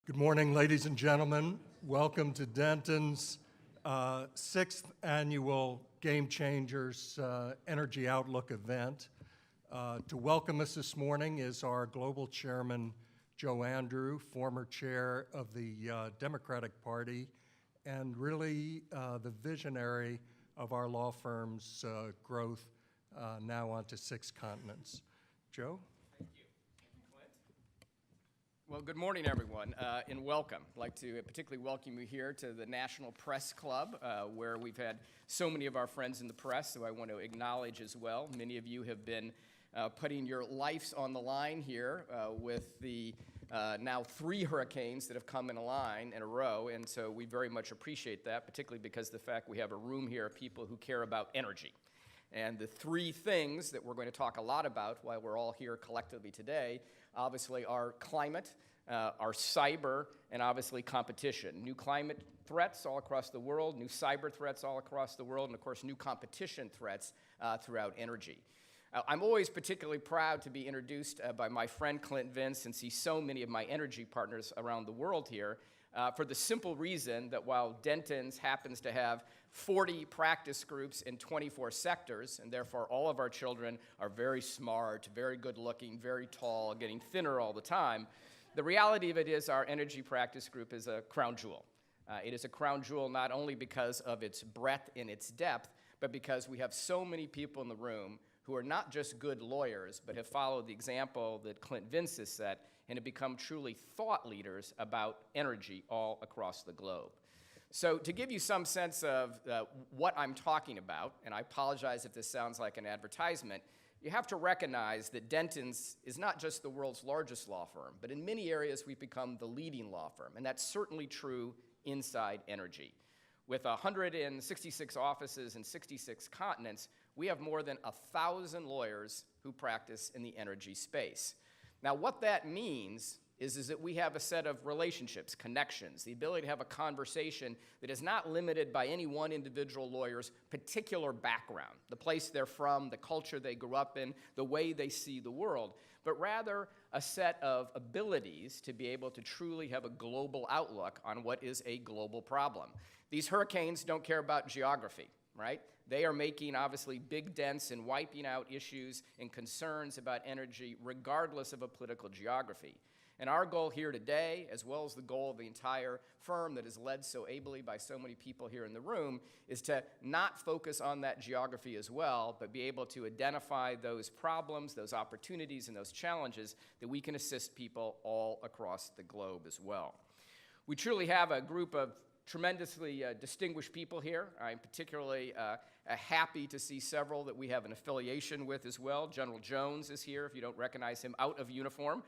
Good morning, ladies and gentlemen. Welcome to Denton's sixth annual Game Changers Energy Outlook event. To welcome us this morning is our global chairman, Joe Andrew, former chair of the Democratic Party, and really the visionary of our law firm's growth now onto 6 continents. Joe? Well, good morning, everyone, and welcome. I'd like to particularly welcome you here to the National Press Club, where we've had so many of our friends in the press, who I want to acknowledge as well. Many of you have been putting your lives on the line here with the now 3 hurricanes that have come in a line in a row, and so we very much appreciate that, particularly because of the fact we have a room here of people who care about energy. And the 3 things that we're going to talk a lot about while we're all here collectively today, obviously, are climate, our cyber, and obviously competition. New climate threats all across the world, new cyber threats all across the world, and of course, new competition threats throughout energy. I'm always particularly proud to be introduced by my friend Clint Vince and see so many of my energy partners around the world here for the simple reason that while Denton's happens to have 40 practice groups in 24 sectors, and therefore all of our children are very smart, very good looking, very tall, getting thinner all the time, the reality of it is our energy practice group is a crown jewel. It is a crown jewel not only because of its breadth and its depth, but because we have so many people in the room who are not just good lawyers, but have followed the example that Clint Vince has set and have become truly thought leaders about energy all across the globe. So to give you some sense of what I'm talking about, and I apologize if this sounds like an advertisement, you have to recognize that Denton's is not just the world's largest law firm, but in many areas we've become the leading law firm, and that's certainly true inside energy. With 166 offices in 66 continents, we have more than 1,000 lawyers who practice in the energy space. Now, what that means is that we have a set of relationships, connections, the ability to have a conversation that is not limited by any one individual lawyer's particular background, the place they're from, the culture they grew up in, the way they see the world, but rather a set of abilities to be able to truly have a global outlook on what is a global problem. These hurricanes don't care about geography, right? They are making, obviously, big dents in wiping out issues and concerns about energy regardless of a political geography. And our goal here today, as well as the goal of the entire firm that is led so ably by so many people here in the room, is to not focus on that geography as well, but be able to identify those problems, those opportunities, and those challenges that we can assist people all across the globe as well. We truly have a group of tremendously distinguished people here. I'm particularly happy to see several that we have an affiliation with as well. General Jones is here, if you don't recognize him out of uniform.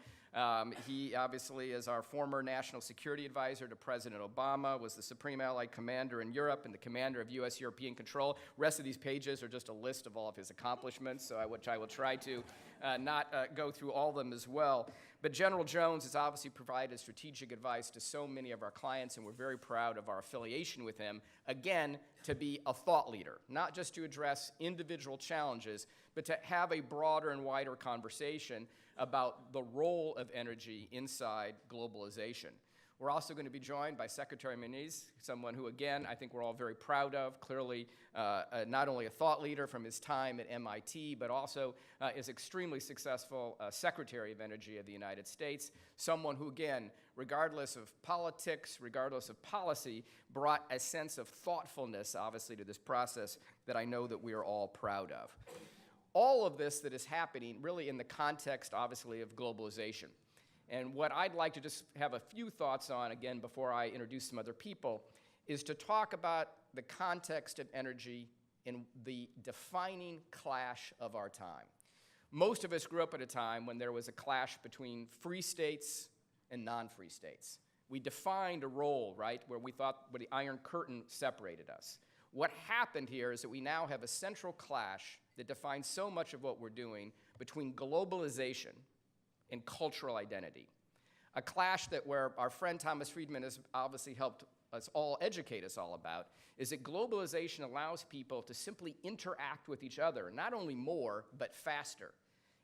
He obviously is our former national security advisor to President Obama, was the Supreme Allied Commander in Europe and the commander of U.S. European Control. Rest of these pages are just a list of all of his accomplishments, which I will try to not go through all of them as well. But General Jones has obviously provided strategic advice to so many of our clients, and we're very proud of our affiliation with him, again, to be a thought leader, not just to address individual challenges, but to have a broader and wider conversation about the role of energy inside globalization. We're also going to be joined by Secretary Moniz, someone who, again, I think we're all very proud of, clearly not only a thought leader from his time at MIT, but also is extremely successful Secretary of Energy of the United States, someone who, again, regardless of politics, regardless of policy, brought a sense of thoughtfulness, obviously, to this process that I know that we are all proud of. All of this that is happening really in the context, obviously, of globalization. And what I'd like to just have a few thoughts on, again, before I introduce some other people, is to talk about the context of energy in the defining clash of our time. Most of us grew up at a time when there was a clash between free states and non-free states. We defined a role, right, where we thought where the Iron Curtain separated us. What happened here is that we now have a central clash that defines so much of what we're doing between globalization and cultural identity. A clash that where our friend Thomas Friedman has obviously helped us all educate us all about is that globalization allows people to simply interact with each other, not only more, but faster.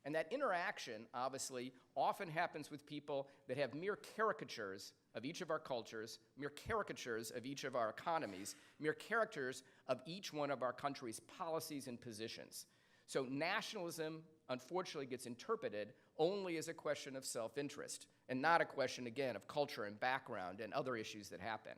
And that interaction, obviously, often happens with people that have mere caricatures of each of our cultures, mere caricatures of each of our economies, mere characters of each one of our country's policies and positions. So nationalism, unfortunately, gets interpreted only as a question of self-interest, and not a question, again, of culture and background and other issues that happen.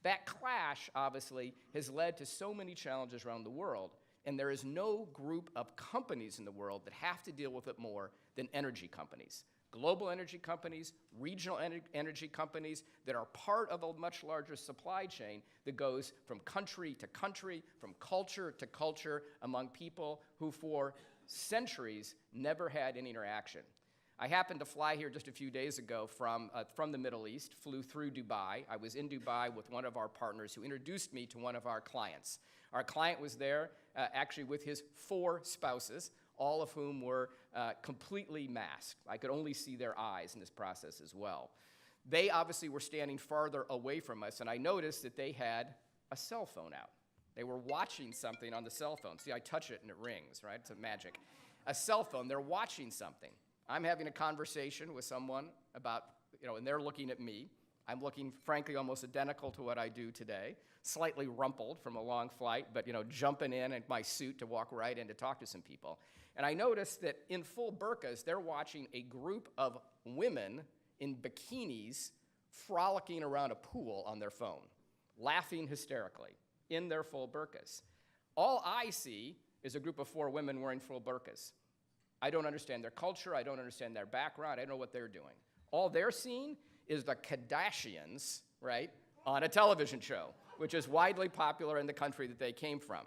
That clash, obviously, has led to so many challenges around the world, and there is no group of companies in the world that have to deal with it more than energy companies. Global energy companies, regional energy companies that are part of a much larger supply chain that goes from country to country, from culture to culture, among people who for centuries never had any interaction. I happened to fly here just a few days ago from the Middle East, flew through Dubai. I was in Dubai with one of our partners who introduced me to one of our clients. Our client was there actually with his 4 spouses, all of whom were completely masked. I could only see their eyes in this process as well. They obviously were standing farther away from us, and I noticed that they had a cell phone out. They were watching something on the cell phone. See, I touch it and it rings, right? It's a magic. A cell phone, they're watching something. I'm having a conversation with someone about, and they're looking at me. I'm looking, frankly, almost identical to what I do today, slightly rumpled from a long flight, but, jumping in my suit to walk right in to talk to some people. And I noticed that in full burqas, they're watching a group of women in bikinis frolicking around a pool on their phone, laughing hysterically in their full burqas. All I see is a group of 4 women wearing full burqas. I don't understand their culture. I don't understand their background. I don't know what they're doing. All they're seeing is the Kardashians, right, on a television show, which is widely popular in the country that they came from.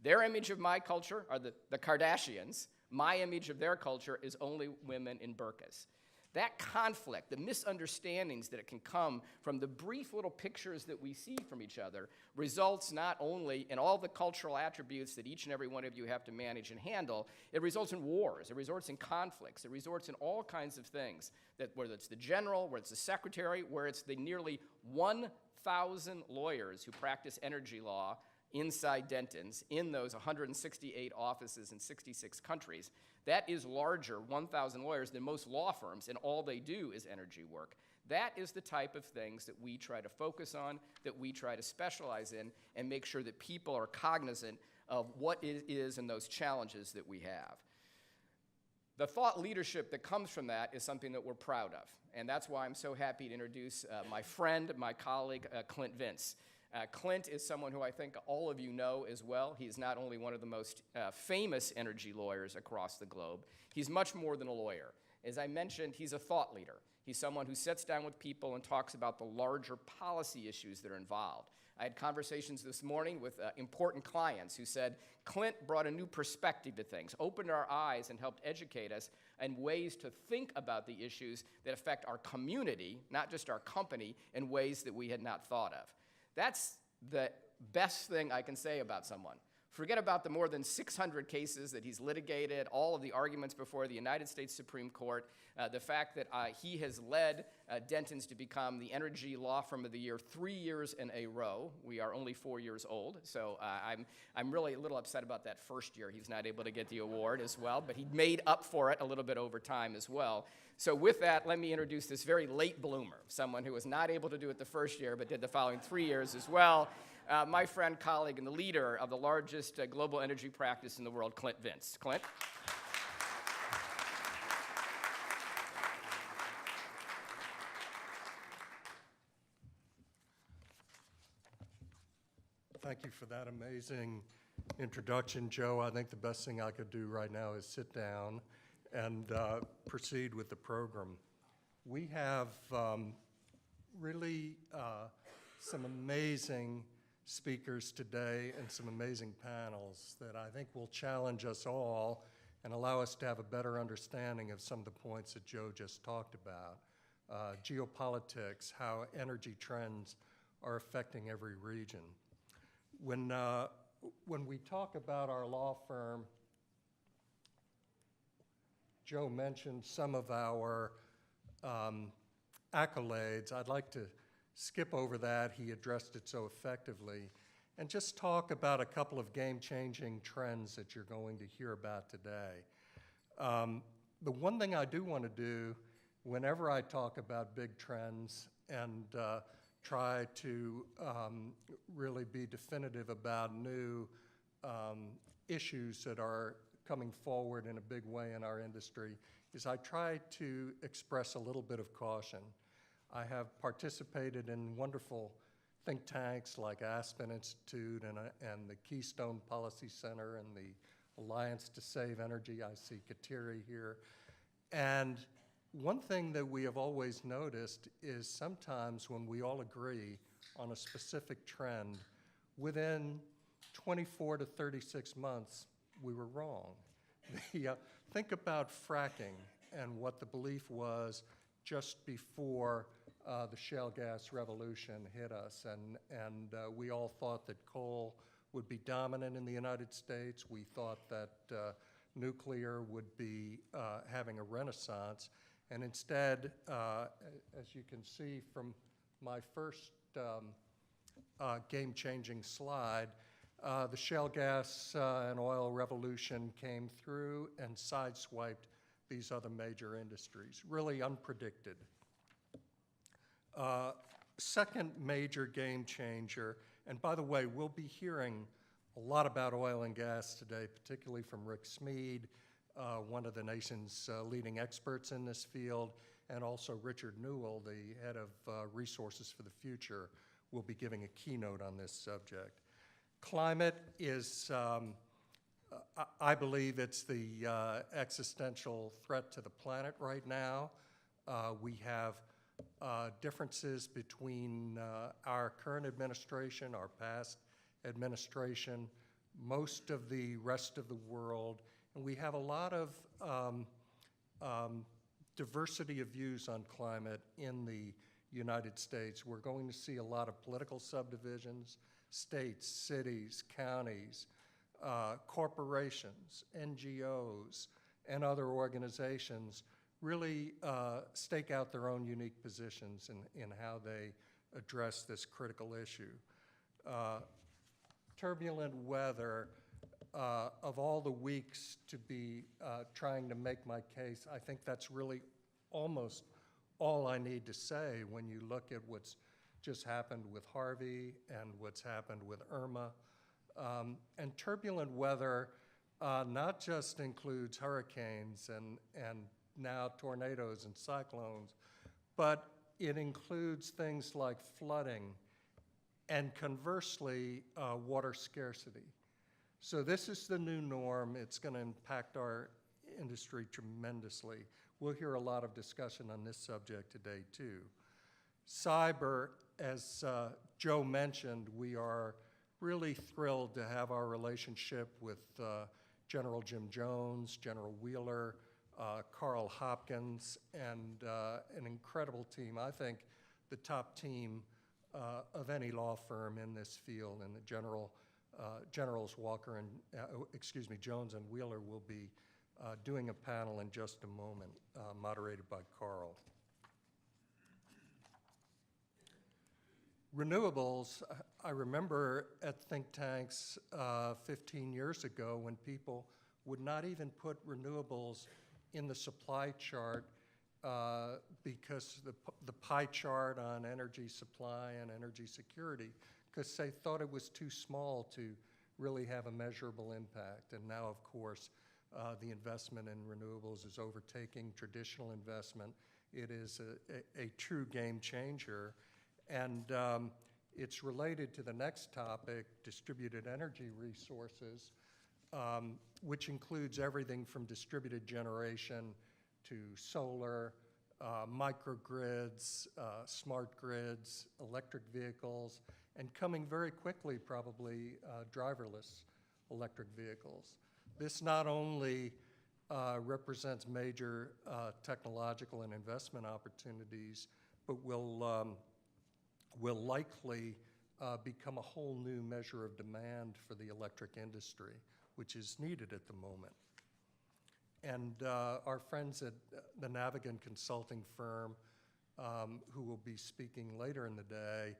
Their image of my culture are the Kardashians. My image of their culture is only women in burqas. That conflict, the misunderstandings that it can come from the brief little pictures that we see from each other, results not only in all the cultural attributes that each and every one of you have to manage and handle, it results in wars, it results in conflicts, it results in all kinds of things, that whether it's the general, whether it's the secretary, where it's the nearly 1,000 lawyers who practice energy law inside Dentons in those 168 offices in 66 countries. That is larger, 1,000 lawyers, than most law firms, and all they do is energy work. That is the type of things that we try to focus on, that we try to specialize in, and make sure that people are cognizant of what it is and those challenges that we have. The thought leadership that comes from that is something that we're proud of, and that's why I'm so happy to introduce my friend, my colleague, Clint Vince. Clint is someone who I think all of you know as well. He's not only one of the most famous energy lawyers across the globe, he's much more than a lawyer. As I mentioned, he's a thought leader. He's someone who sits down with people and talks about the larger policy issues that are involved. I had conversations this morning with important clients who said, Clint brought a new perspective to things, opened our eyes and helped educate us in ways to think about the issues that affect our community, not just our company, in ways that we had not thought of. That's the best thing I can say about someone. Forget about the more than 600 cases that he's litigated, all of the arguments before the United States Supreme Court, the fact that he has led Dentons to become the Energy Law Firm of the Year 3 years in a row. We are only 4 years old, so I'm really a little upset about that first year. He's not able to get the award as well, but he made up for it a little bit over time as well. So with that, let me introduce this very late bloomer, someone who was not able to do it the first year, but did the following 3 years as well. My friend, colleague, and the leader of the largest global energy practice in the world, Clint Vince. Clint? Thank you for that amazing introduction, Joe. I think the best thing I could do right now is sit down and proceed with the program. We have really some amazing speakers today and some amazing panels that I think will challenge us all and allow us to have a better understanding of some of the points that Joe just talked about. Geopolitics, how energy trends are affecting every region. When we talk about our law firm, Joe mentioned some of our accolades. I'd like to skip over that. He addressed it so effectively. And just talk about a couple of game-changing trends that you're going to hear about today. The one thing I do want to do whenever I talk about big trends and try to really be definitive about new issues that are coming forward in a big way in our industry, is I try to express a little bit of caution. I have participated in wonderful think tanks like Aspen Institute and the Keystone Policy Center and the Alliance to Save Energy. I see Kateri here. And one thing that we have always noticed is sometimes when we all agree on a specific trend, within 24 to 36 months, we were wrong. Think about fracking and what the belief was just before the shale gas revolution hit us. And we all thought that coal would be dominant in the United States. We thought that nuclear would be having a renaissance. And instead, as you can see from my first game-changing slide, the shale gas and oil revolution came through and sideswiped these other major industries, really unpredicted. Second major game changer, and by the way, we'll be hearing a lot about oil and gas today, particularly from Rick Smead, one of the nation's leading experts in this field, and also Richard Newell, the head of Resources for the Future, will be giving a keynote on this subject. Climate is, I believe it's the existential threat to the planet right now. We have differences between our current administration, our past administration, most of the rest of the world, and we have a lot of diversity of views on climate in the United States. We're going to see a lot of political subdivisions, states, cities, counties, corporations, NGOs, and other organizations really stake out their own unique positions in how they address this critical issue. Turbulent weather, of all the weeks to be trying to make my case, I think that's really almost all I need to say when you look at what's just happened with Harvey and what's happened with Irma. And turbulent weather not just includes hurricanes and now tornadoes and cyclones, but it includes things like flooding and conversely, water scarcity. So this is the new norm. It's going to impact our industry tremendously. We'll hear a lot of discussion on this subject today, too. Cyber, as Joe mentioned, we are really thrilled to have our relationship with General Jim Jones, General Wheeler, Carl Hopkins, and an incredible team. I think the top team of any law firm in this field, and the Generals Walker and, Jones and Wheeler will be doing a panel in just a moment, moderated by Carl. Renewables, I remember at think tanks 15 years ago when people would not even put renewables in the supply chart because the pie chart on energy supply and energy security, because they thought it was too small to really have a measurable impact. And now, of course, the investment in renewables is overtaking traditional investment. It is a true game changer. And it's related to the next topic, distributed energy resources, which includes everything from distributed generation to solar, microgrids, smart grids, electric vehicles, and coming very quickly, probably, driverless electric vehicles. This not only represents major technological and investment opportunities, but will likely become a whole new measure of demand for the electric industry, which is needed at the moment. And our friends at the Navigant Consulting firm, who will be speaking later in the day,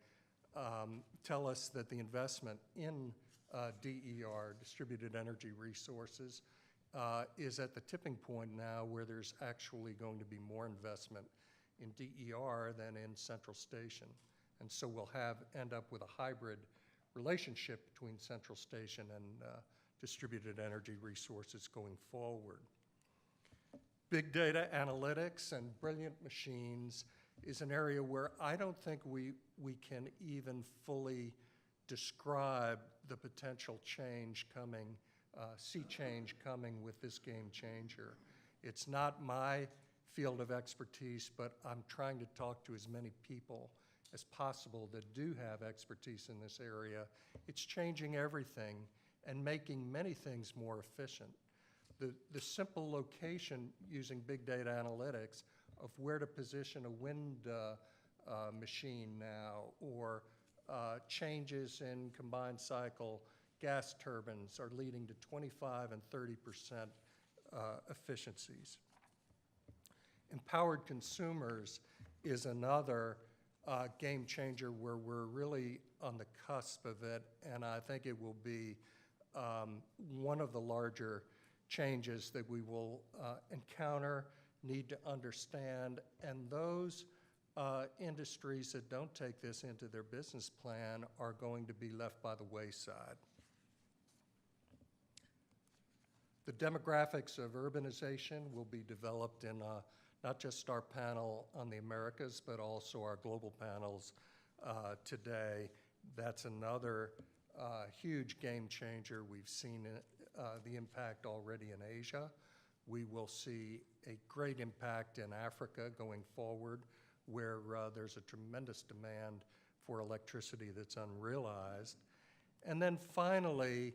tell us that the investment in DER, distributed energy resources, is at the tipping point now where there's actually going to be more investment in DER than in Central Station. And so we'll end up with a hybrid relationship between Central Station and distributed energy resources going forward. Big data analytics and brilliant machines is an area where I don't think we can even fully describe the potential change coming, sea change coming with this game changer. It's not my field of expertise, but I'm trying to talk to as many people as possible that do have expertise in this area. It's changing everything and making many things more efficient. The simple location using big data analytics of where to position a wind machine now, or changes in combined cycle gas turbines are leading to 25 and 30% efficiencies. Empowered consumers is another game changer where we're really on the cusp of it, and I think it will be one of the larger changes that we will encounter, need to understand, and those industries that don't take this into their business plan are going to be left by the wayside. The demographics of urbanization will be developed in not just our panel on the Americas, but also our global panels today. That's another huge game changer. We've seen the impact already in Asia. We will see a great impact in Africa going forward, where there's a tremendous demand for electricity that's unrealized. And then finally,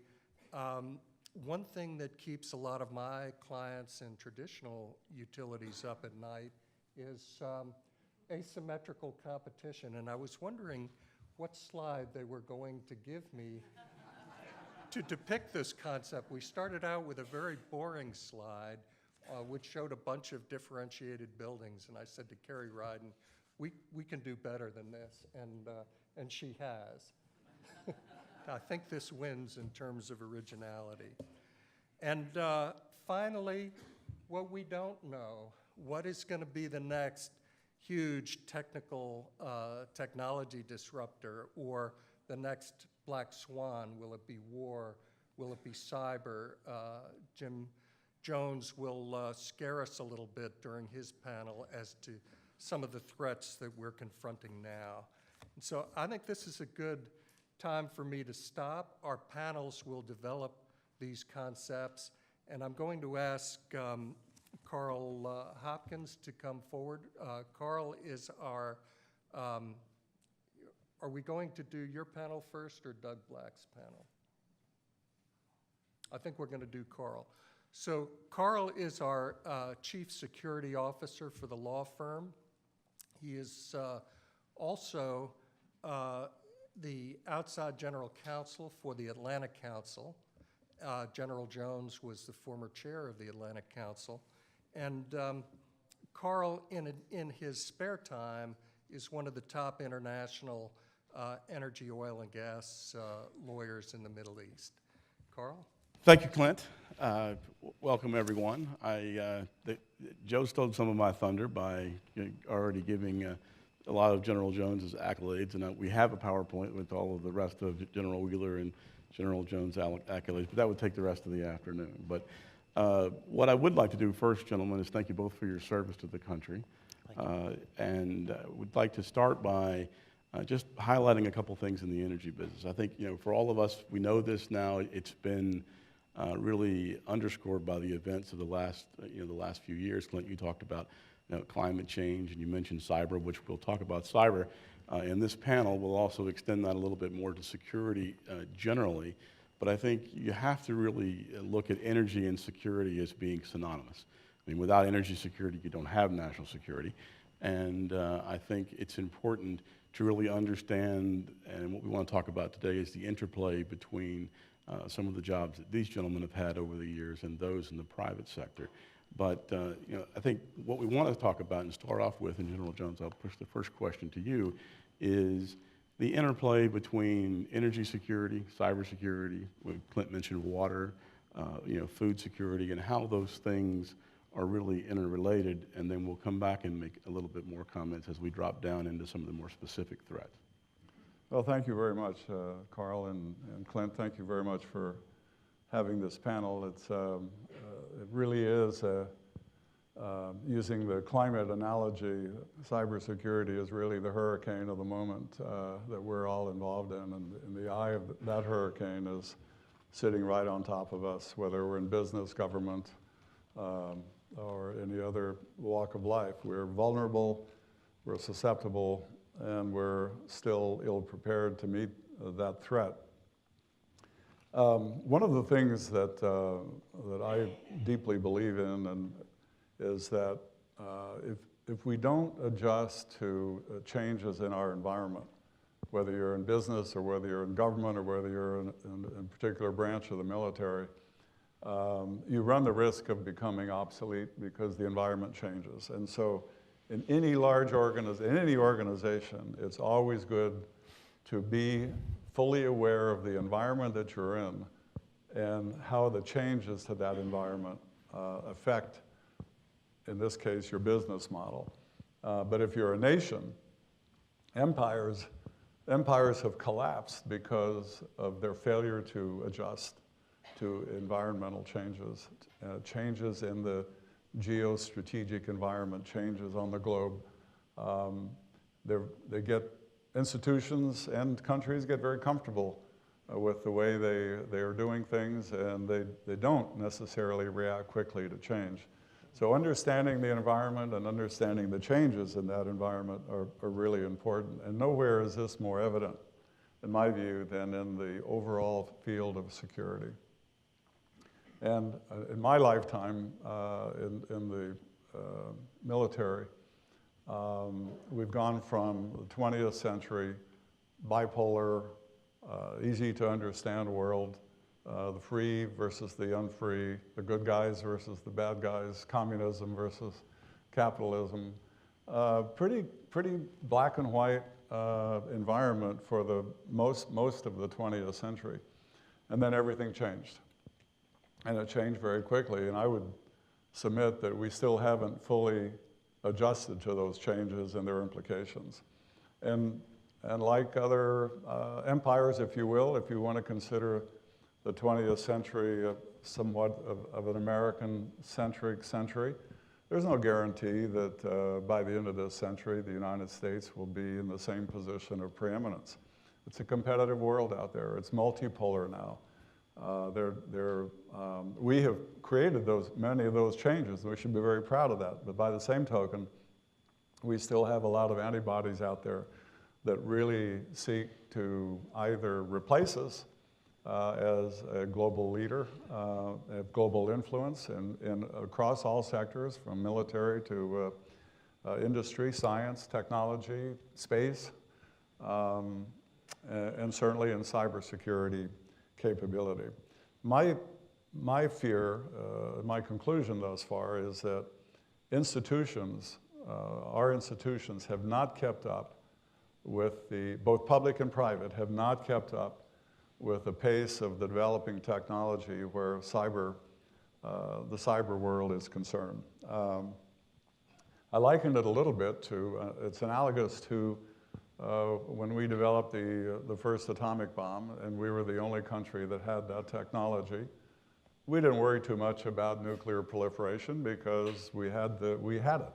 one thing that keeps a lot of my clients in traditional utilities up at night is asymmetrical competition. And I was wondering what slide they were going to give me to depict this concept. We started out with a very boring slide, which showed a bunch of differentiated buildings. And I said to Carrie Ryden, we can do better than this, and she has. I think this wins in terms of originality. And finally, what we don't know, what is going to be the next huge technology disruptor, or the next black swan? Will it be war? Will it be cyber? Jim Jones will scare us a little bit during his panel as to some of the threats that we're confronting now. And so I think this is a good time for me to stop. Our panels will develop these concepts, and I'm going to ask Carl Hopkins to come forward. Carl is our, are we going to do your panel first or Doug Black's panel? I think we're going to do Carl. So Carl is our Chief Security Officer for the law firm. He is also the outside general counsel for the Atlantic Council. General Jones was the former chair of the Atlantic Council. And Carl, in his spare time, is one of the top international energy, oil, and gas lawyers in the Middle East. Carl? Thank you, Clint. Welcome, everyone. Joe stole some of my thunder by already giving a lot of General Jones's accolades, and we have a PowerPoint with all of the rest of General Wheeler and General Jones' accolades, but that would take the rest of the afternoon. But what I would like to do first, gentlemen, is thank you both for your service to the country. And would like to start by just highlighting a couple things in the energy business. I think, for all of us, we know this now. It's been really underscored by the events of the last few years. Clint, you talked about climate change, and you mentioned cyber, which we'll talk about cyber. In this panel, we'll also extend that a little bit more to security generally. But I think you have to really look at energy and security as being synonymous. I mean, without energy security, you don't have national security. And I think it's important to really understand, and what we want to talk about today is the interplay between some of the jobs that these gentlemen have had over the years and those in the private sector. But I think what we want to talk about and start off with, and General Jones, I'll push the first question to you, is the interplay between energy security, cybersecurity, Clint mentioned water, food security, and how those things are really interrelated, and then we'll come back and make a little bit more comments as we drop down into some of the more specific threats. Well, thank you very much, Carl and Clint. Thank you very much for having this panel. It really is, using the climate analogy, cybersecurity is really the hurricane of the moment that we're all involved in, and the eye of that hurricane is sitting right on top of us, whether we're in business, government, or any other walk of life. We're vulnerable, we're susceptible, and we're still ill-prepared to meet that threat. One of the things that I deeply believe in is that if we don't adjust to changes in our environment, whether you're in business or whether you're in government or whether you're in a particular branch of the military, you run the risk of becoming obsolete because the environment changes. And so in any large organization, it's always good to be fully aware of the environment that you're in and how the changes to that environment affect, in this case, your business model. But if you're a nation, empires have collapsed because of their failure to adjust to environmental changes, changes in the geostrategic environment, changes on the globe. Institutions and countries get very comfortable with the way they are doing things, and they don't necessarily react quickly to change. So understanding the environment and understanding the changes in that environment are really important. And nowhere is this more evident, in my view, than in the overall field of security. And in my lifetime in the military, we've gone from the 20th century, bipolar, easy to understand world, the free versus the unfree, the good guys versus the bad guys, communism versus capitalism. Pretty black and white environment for the most of the 20th century. And then everything changed. And it changed very quickly. And I would submit that we still haven't fully adjusted to those changes and their implications. And like other empires, if you will, if you want to consider the 20th century somewhat of an American-centric century, there's no guarantee that by the end of this century, the United States will be in the same position of preeminence. It's a competitive world out there. It's multipolar now. We have created many of those changes, and we should be very proud of that. But by the same token, we still have a lot of antibodies out there that really seek to either replace us as a global leader, have global influence across all sectors, from military to industry, science, technology, space, and certainly in cybersecurity capability. My fear, my conclusion thus far is that our institutions have not kept up with both public and private, have not kept up with the pace of the developing technology where the cyber world is concerned. I likened it a little bit to, it's analogous to when we developed the first atomic bomb, and we were the only country that had that technology. We didn't worry too much about nuclear proliferation because we had it.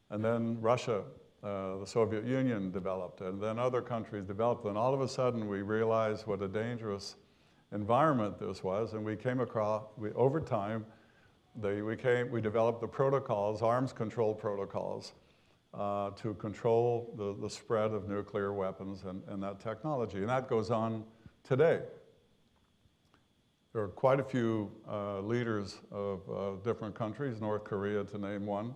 And then Russia, the Soviet Union developed it, and then other countries developed it, and all of a sudden we realized what a dangerous environment this was, and we came across, over time, we developed the protocols, arms control protocols, to control the spread of nuclear weapons and that technology. And that goes on today. There are quite a few leaders of different countries, North Korea to name one,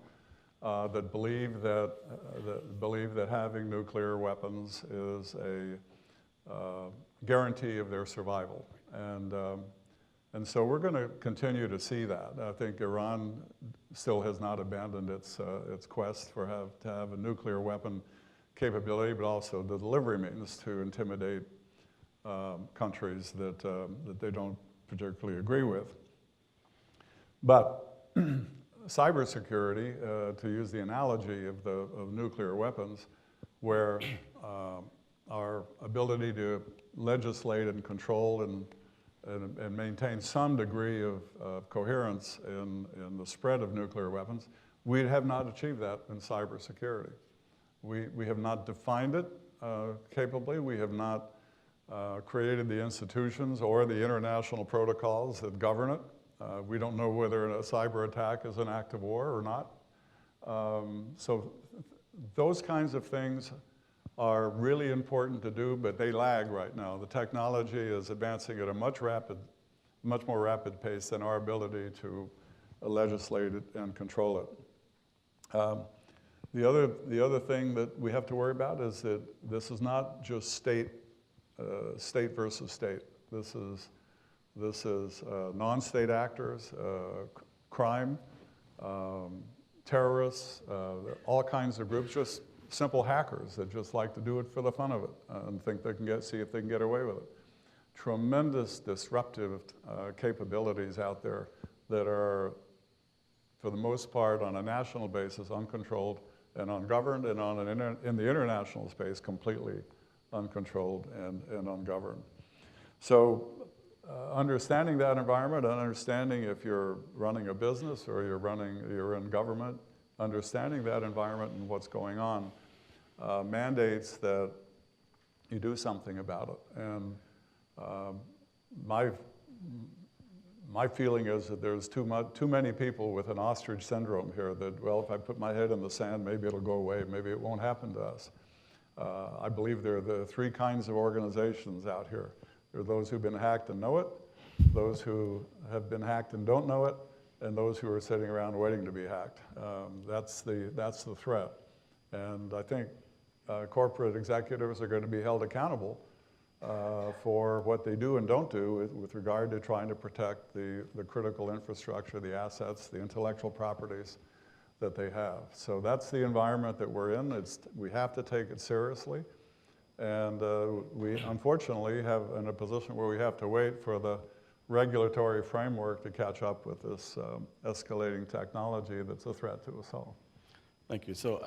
that believe that having nuclear weapons is a guarantee of their survival. And so we're going to continue to see that. I think Iran still has not abandoned its quest to have a nuclear weapon capability, but also the delivery means to intimidate countries that they don't particularly agree with. But cybersecurity, to use the analogy of nuclear weapons, where our ability to legislate and control and maintain some degree of coherence in the spread of nuclear weapons, we have not achieved that in cybersecurity. We have not defined it capably. We have not created the institutions or the international protocols that govern it. We don't know whether a cyber attack is an act of war or not. So those kinds of things are really important to do, but they lag right now. The technology is advancing at a much more rapid pace than our ability to legislate it and control it. The other thing that we have to worry about is that this is not just state versus state. This is non-state actors, crime, terrorists, all kinds of groups, just simple hackers that just like to do it for the fun of it and think they can see if they can get away with it. Tremendous disruptive capabilities out there that are, for the most part, on a national basis, uncontrolled and ungoverned, and in the international space, completely uncontrolled and ungoverned. So understanding that environment, and understanding if you're running a business or you're in government, understanding that environment and what's going on mandates that you do something about it. And my feeling is that there's too many people with an ostrich syndrome here that, well, if I put my head in the sand, maybe it'll go away, maybe it won't happen to us. I believe there are the three kinds of organizations out here. There are those who've been hacked and know it, those who have been hacked and don't know it, and those who are sitting around waiting to be hacked. That's the threat. And I think corporate executives are going to be held accountable for what they do and don't do with regard to trying to protect the critical infrastructure, the assets, the intellectual properties that they have. So that's the environment that we're in. We have to take it seriously. And we unfortunately have in a position where we have to wait for the regulatory framework to catch up with this escalating technology that's a threat to us all. Thank you. So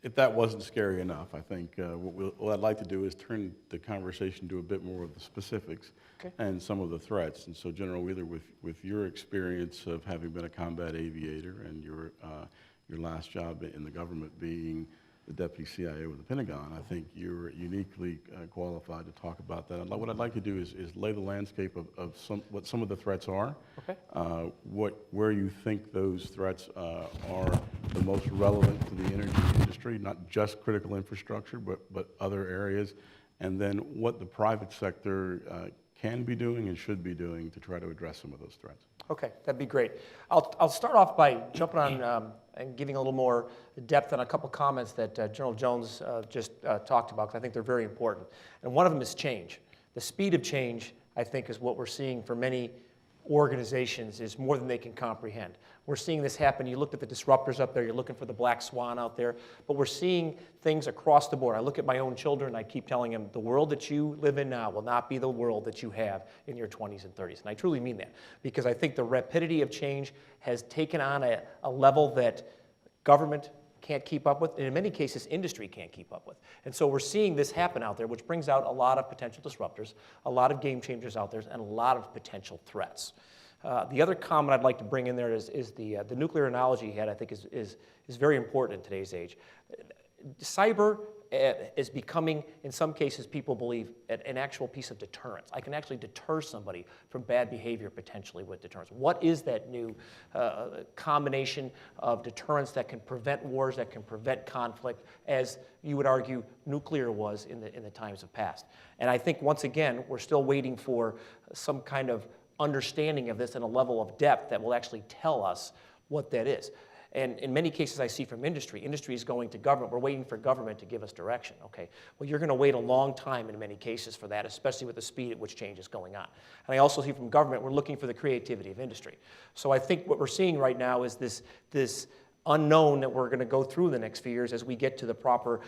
if that wasn't scary enough, I think what I'd like to do is turn the conversation to a bit more of the specifics and some of the threats. And so, General Wheeler, with your experience of having been a combat aviator and your last job in the government being the Deputy CIO of the Pentagon, I think you're uniquely qualified to talk about that. What I'd like to do is lay the landscape of what some of the threats are, where you think those threats are the most relevant to the energy industry, not just critical infrastructure, but other areas, and then what the private sector can be doing and should be doing to try to address some of those threats. Okay, that'd be great. I'll start off by jumping on and giving a little more depth on a couple comments that General Jones just talked about, because I think they're very important. And one of them is change. The speed of change, I think, is what we're seeing for many organizations is more than they can comprehend. We're seeing this happen. You looked at the disruptors up there, you're looking for the black swan out there, but we're seeing things across the board. I look at my own children, I keep telling them, the world that you live in now will not be the world that you have in your 20s and 30s. And I truly mean that, because I think the rapidity of change has taken on a level that government can't keep up with, and in many cases, industry can't keep up with. And so we're seeing this happen out there, which brings out a lot of potential disruptors, a lot of game changers out there, and a lot of potential threats. The other comment I'd like to bring in there is the nuclear analogy he had, I think, is very important in today's age. Cyber is becoming, in some cases, people believe, an actual piece of deterrence. I can actually deter somebody from bad behavior potentially with deterrence. What is that new combination of deterrence that can prevent wars, that can prevent conflict, as you would argue nuclear was in the times of past? And I think, once again, we're still waiting for some kind of understanding of this and a level of depth that will actually tell us what that is. And in many cases I see from industry is going to government. We're waiting for government to give us direction. Okay, well, you're going to wait a long time in many cases for that, especially with the speed at which change is going on. And I also see from government, we're looking for the creativity of industry. So I think what we're seeing right now is this unknown that we're going to go through in the next few years as we get to the proper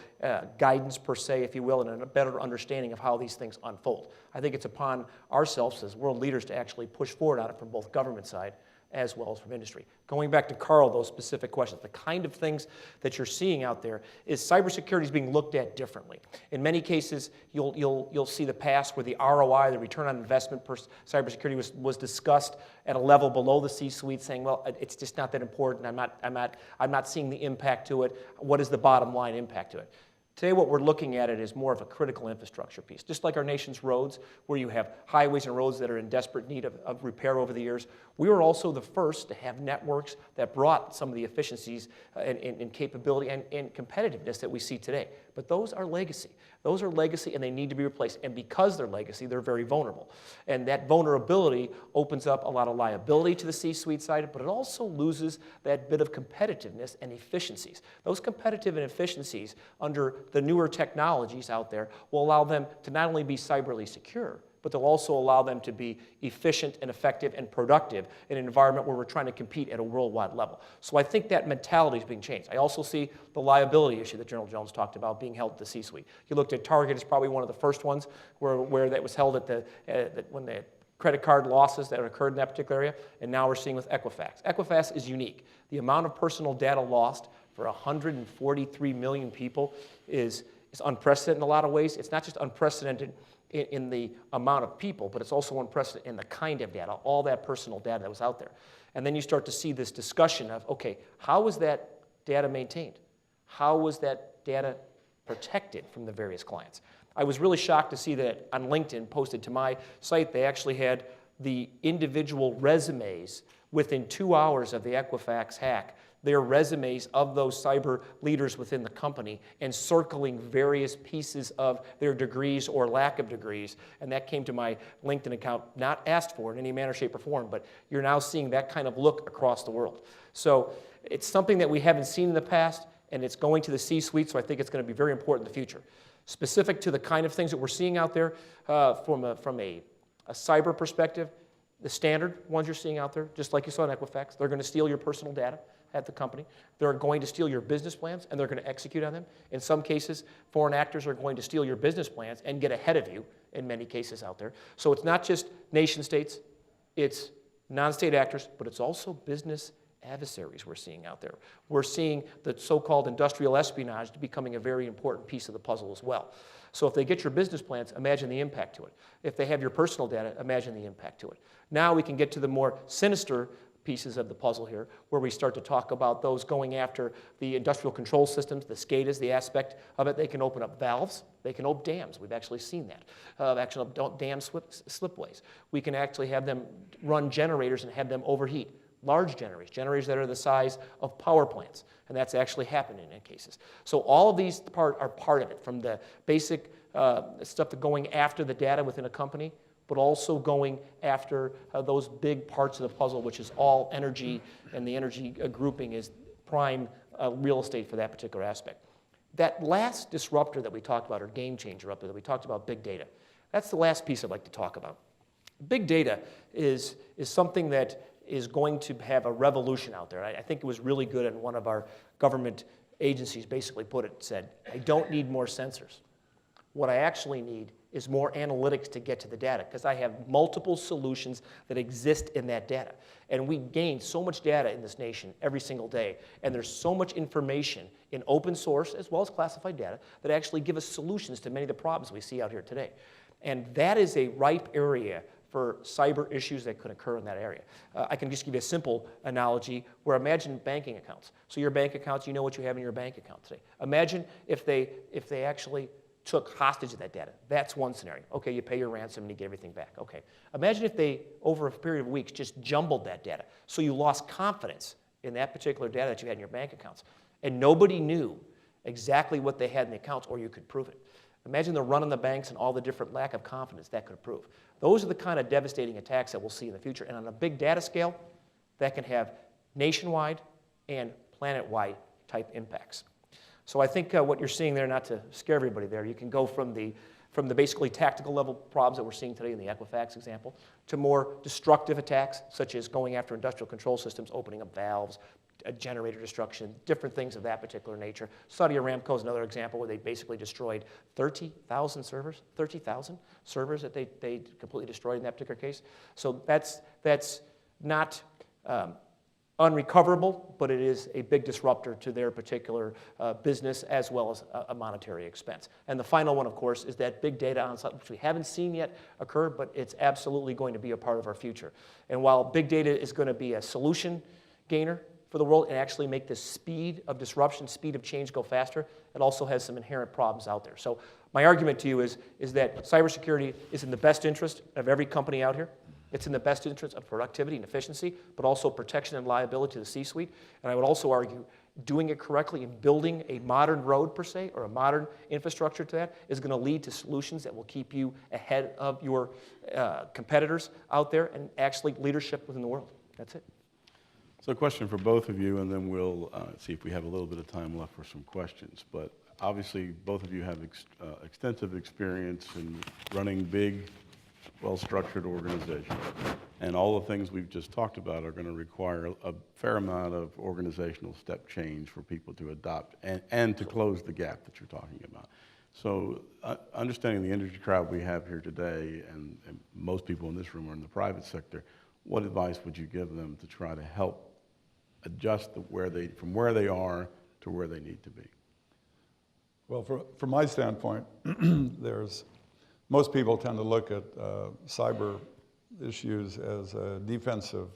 guidance, per se, if you will, and a better understanding of how these things unfold. I think it's upon ourselves as world leaders to actually push forward on it from both government side as well as from industry. Going back to Carl, those specific questions, the kind of things that you're seeing out there is cybersecurity is being looked at differently. In many cases, you'll see the past where the ROI, the return on investment per cybersecurity was discussed at a level below the C-suite, saying, well, it's just not that important. I'm not seeing the impact to it. What is the bottom line impact to it? Today, what we're looking at it is more of a critical infrastructure piece. Just like our nation's roads, where you have highways and roads that are in desperate need of repair over the years, we were also the first to have networks that brought some of the efficiencies and capability and competitiveness that we see today. But those are legacy. Those are legacy, and they need to be replaced. And because they're legacy, they're very vulnerable. And that vulnerability opens up a lot of liability to the C-suite side, but it also loses that bit of competitiveness and efficiencies. Those competitive and efficiencies under the newer technologies out there will allow them to not only be cyberly secure, but they'll also allow them to be efficient and effective and productive in an environment where we're trying to compete at a worldwide level. So I think that mentality is being changed. I also see the liability issue that General Jones talked about being held at the C-suite. You looked at Target as probably one of the first ones where that was held at when the credit card losses that occurred in that particular area, and now we're seeing with Equifax. Equifax is unique. The amount of personal data lost for 143 million people is unprecedented in a lot of ways. It's not just unprecedented in the amount of people, but it's also unprecedented in the kind of data, all that personal data that was out there. And then you start to see this discussion of, okay, how was that data maintained? How was that data protected from the various clients? I was really shocked to see that on LinkedIn, posted to my site, they actually had the individual resumes within 2 hours of the Equifax hack, their resumes of those cyber leaders within the company, and circling various pieces of their degrees or lack of degrees. And that came to my LinkedIn account, not asked for in any manner, shape, or form, but you're now seeing that kind of look across the world. So it's something that we haven't seen in the past, and it's going to the C-suite, so I think it's going to be very important in the future. Specific to the kind of things that we're seeing out there from a cyber perspective, the standard ones you're seeing out there, just like you saw in Equifax, they're going to steal your personal data at the company. They're going to steal your business plans, and they're going to execute on them. In some cases, foreign actors are going to steal your business plans and get ahead of you in many cases out there. So it's not just nation states, it's non-state actors, but it's also business adversaries we're seeing out there. We're seeing the so-called industrial espionage becoming a very important piece of the puzzle as well. So if they get your business plans, imagine the impact to it. If they have your personal data, imagine the impact to it. Now we can get to the more sinister pieces of the puzzle here, where we start to talk about those going after the industrial control systems, the SCADAs, the aspect of it. They can open up valves. They can open dams. We've actually seen that. Actually, dam slipways. We can actually have them run generators and have them overheat. Large generators that are the size of power plants, and that's actually happening in cases. So all of these are part of it, from the basic stuff to going after the data within a company, but also going after those big parts of the puzzle, which is all energy, and the energy grouping is prime real estate for that particular aspect. That last disruptor that we talked about, or game changer up there, that we talked about, big data, that's the last piece I'd like to talk about. Big data is something that is going to have a revolution out there. I think it was really good, and one of our government agencies basically put it, said, I don't need more sensors. What I actually need is more analytics to get to the data, because I have multiple solutions that exist in that data. And we gain so much data in this nation every single day, and there's so much information in open source as well as classified data that actually give us solutions to many of the problems we see out here today. And that is a ripe area for cyber issues that could occur in that area. I can just give you a simple analogy where, imagine banking accounts. So your bank accounts, you know what you have in your bank account today. Imagine if they actually took hostage of that data. That's one scenario. Okay, you pay your ransom and you get everything back. Okay. Imagine if they, over a period of weeks, just jumbled that data, so you lost confidence in that particular data that you had in your bank accounts, and nobody knew exactly what they had in the accounts, or you could prove it. Imagine the run on the banks and all the different lack of confidence that could prove. Those are the kind of devastating attacks that we'll see in the future. And on a big data scale, that can have nationwide and planet-wide type impacts. So I think what you're seeing there, not to scare everybody there, you can go from the basically tactical level problems that we're seeing today in the Equifax example, to more destructive attacks, such as going after industrial control systems, opening up valves, generator destruction, different things of that particular nature. Saudi Aramco is another example where they basically destroyed 30,000 servers, 30,000 servers that they completely destroyed in that particular case. So that's not unrecoverable, but it is a big disruptor to their particular business as well as a monetary expense. And the final one, of course, is that big data onslaught, which we haven't seen yet occur, but it's absolutely going to be a part of our future. And while big data is going to be a solution gainer for the world and actually make the speed of disruption, speed of change go faster, it also has some inherent problems out there. So my argument to you is that cybersecurity is in the best interest of every company out here. It's in the best interest of productivity and efficiency, but also protection and liability to the C-suite. And I would also argue doing it correctly and building a modern road, per se, or a modern infrastructure to that is going to lead to solutions that will keep you ahead of your competitors out there and actually leadership within the world. That's it. So a question for both of you, and then we'll see if we have a little bit of time left for some questions. But obviously, both of you have extensive experience in running big, well-structured organizations. And all the things we've just talked about are going to require a fair amount of organizational step change for people to adopt and to close the gap that you're talking about. So understanding the industry crowd we have here today, and most people in this room are in the private sector, what advice would you give them to try to help adjust from where they are to where they need to be? Well, from my standpoint, most people tend to look at cyber issues as a defensive,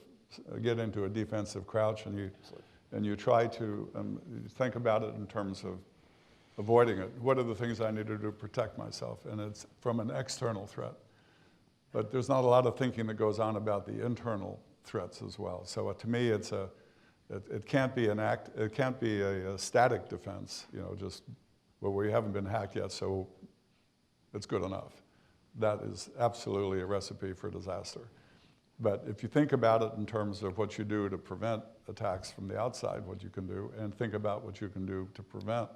get into a defensive crouch, and you try to think about it in terms of avoiding it. What are the things I need to do to protect myself? And it's from an external threat. But there's not a lot of thinking that goes on about the internal threats as well. So to me, it can't be a static defense, just, well, we haven't been hacked yet, so it's good enough. That is absolutely a recipe for disaster. But if you think about it in terms of what you do to prevent attacks from the outside, what you can do, and think about what you can do to prevent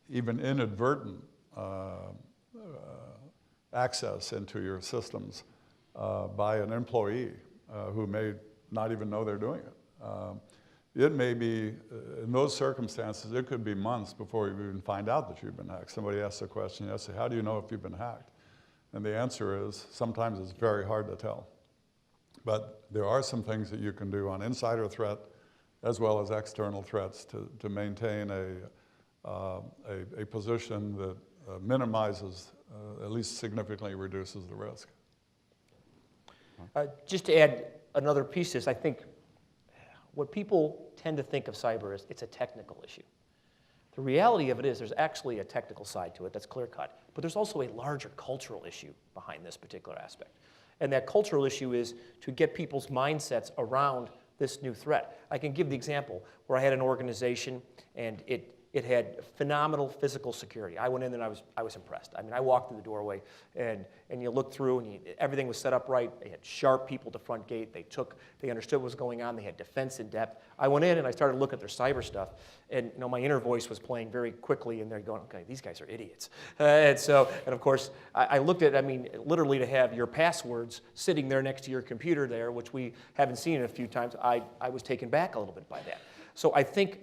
even inadvertent access into your systems by an employee who may not even know they're doing it. It may be, in those circumstances, it could be months before you even find out that you've been hacked. Somebody asked a question yesterday, how do you know if you've been hacked? And the answer is, sometimes it's very hard to tell. But there are some things that you can do on insider threat as well as external threats to maintain a position that minimizes, at least significantly reduces the risk. Just to add another piece to this, I think what people tend to think of cyber is it's a technical issue. The reality of it is there's actually a technical side to it that's clear-cut, but there's also a larger cultural issue behind this particular aspect. And that cultural issue is to get people's mindsets around this new threat. I can give the example where I had an organization and it had phenomenal physical security. I went in and I was impressed. I mean, I walked through the doorway and you look through and everything was set up right. They had sharp people at the front gate. They understood what was going on. They had defense in depth. I went in and I started looking at their cyber stuff, and my inner voice was playing very quickly, and they're going, okay, these guys are idiots. And of course, I looked at, literally to have your passwords sitting there next to your computer there, which we haven't seen a few times, I was taken back a little bit by that. So I think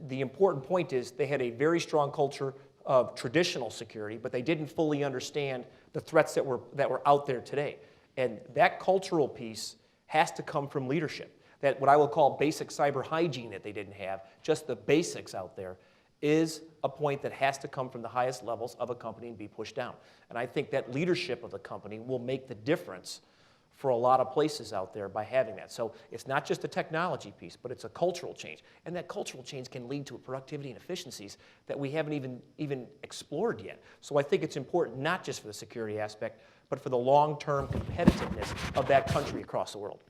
the important point is they had a very strong culture of traditional security, but they didn't fully understand the threats that were out there today. And that cultural piece has to come from leadership. That what I will call basic cyber hygiene that they didn't have, just the basics out there, is a point that has to come from the highest levels of a company and be pushed down. And I think that leadership of the company will make the difference for a lot of places out there by having that. So it's not just a technology piece, but it's a cultural change. And that cultural change can lead to productivity and efficiencies that we haven't even explored yet. So I think it's important not just for the security aspect, but for the long-term competitiveness of that country across the world.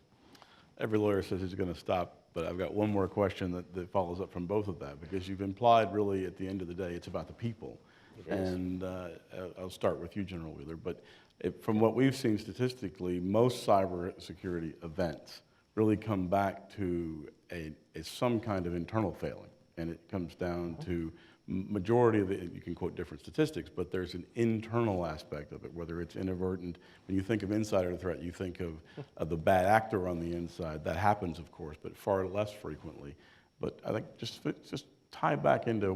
Every lawyer says he's going to stop, but I've got one more question that follows up from both of that, because you've implied really at the end of the day it's about the people. And I'll start with you, General Wheeler, but from what we've seen statistically, most cyber security events really come back to some kind of internal failing, and it comes down to majority of it. You can quote different statistics, but there's an internal aspect of it, whether it's inadvertent. When you think of insider threat, you think of the bad actor on the inside. That happens, of course, but far less frequently. But I think just tie back into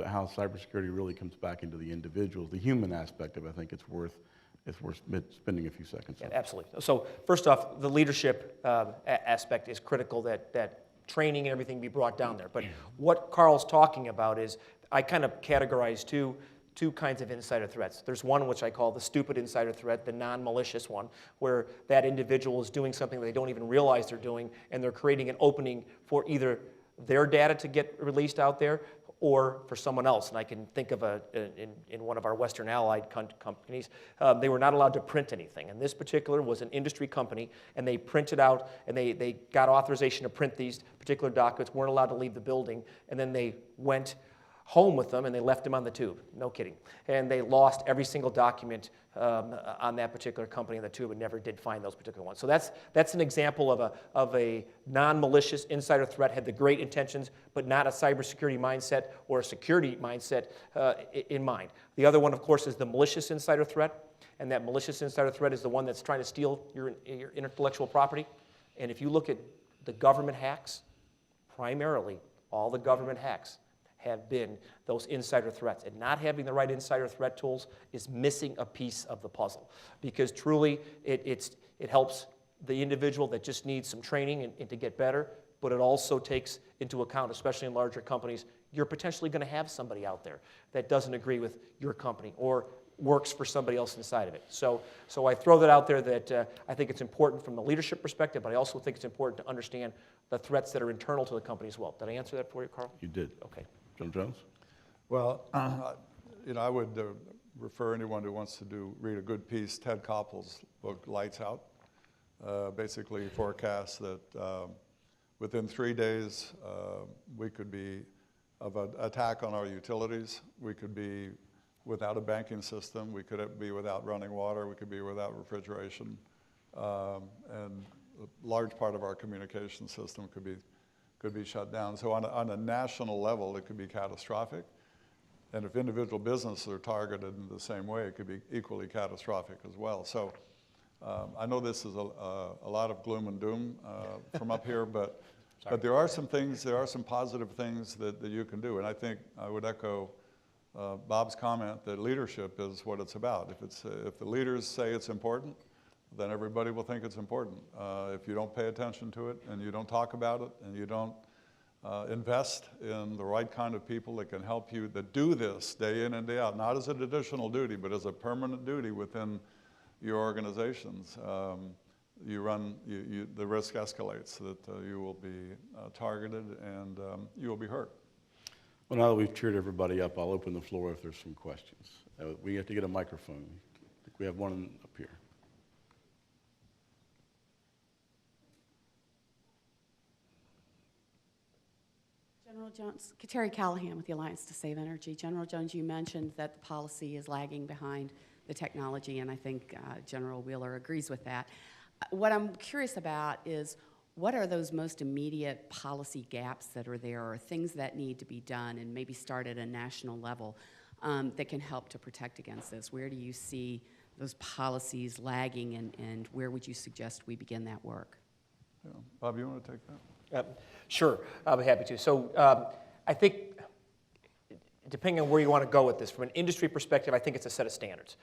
how cybersecurity really comes back into the individuals, the human aspect of it. I think it's worth it's worth spending a few seconds Yeah, on. absolutely. So first off, the leadership aspect is critical, that training and everything be brought down there. But what Carl's talking about is, I kind of categorize two kinds of insider threats. There's one which I call the stupid insider threat, the non-malicious one, where that individual is doing something they don't even realize they're doing, and they're creating an opening for either their data to get released out there or for someone else. And I can think of in one of our Western Allied companies, they were not allowed to print anything. And this particular was an industry company, and they printed out, and they got authorization to print these particular documents, weren't allowed to leave the building, and then they went home with them, and they left them on the tube. No kidding. And they lost every single document on that particular company in the tube and never did find those particular ones. So that's an example of a non-malicious insider threat, had the great intentions, but not a cybersecurity mindset or a security mindset in mind. The other one, of course, is the malicious insider threat, and that malicious insider threat is the one that's trying to steal your intellectual property. And if you look at the government hacks, primarily all the government hacks have been those insider threats. And not having the right insider threat tools is missing a piece of the puzzle, because truly it helps the individual that just needs some training and to get better, but it also takes into account, especially in larger companies, you're potentially going to have somebody out there that doesn't agree with your company or works for somebody else inside of it. So I throw that out there, that I think it's important from the leadership perspective, but I also think it's important to understand the threats that are internal to the company as well. Did I answer that for you, Carl? You did. Okay. General Jones? Well, I would refer anyone who wants to read a good piece, Ted Koppel's book, Lights Out, basically forecasts that within 3 days, we could be of an attack on our utilities. We could be without a banking system. We could be without running water. We could be without refrigeration. And a large part of our communication system could be shut down. So on a national level, it could be catastrophic. And if individual businesses are targeted in the same way, it could be equally catastrophic as well. So I know this is a lot of gloom and doom from up here, but there are some things, there are some positive things that you can do. And I think I would echo Bob's comment that leadership is what it's about. If the leaders say it's important, then everybody will think it's important. If you don't pay attention to it, and you don't talk about it, and you don't invest in the right kind of people that can help you, that do this day in and day out, not as an additional duty, but as a permanent duty within your organizations, the risk escalates that you will be targeted and you will be hurt. Well, now that we've cheered everybody up, I'll open the floor if there's some questions. We have to get a microphone. I think we have one up here. General Jones, Terry Callahan with the Alliance to Save Energy. General Jones, you mentioned that the policy is lagging behind the technology, and I think General Wheeler agrees with that. What I'm curious about is, what are those most immediate policy gaps that are there, or things that need to be done and maybe start at a national level that can help to protect against this? Where do you see those policies lagging, and where would you suggest we begin that work? Yeah. Bob, you want to take that? Sure, I'll be happy to. So I think, depending on where you want to go with this, from an industry perspective, I think it's a set of standards.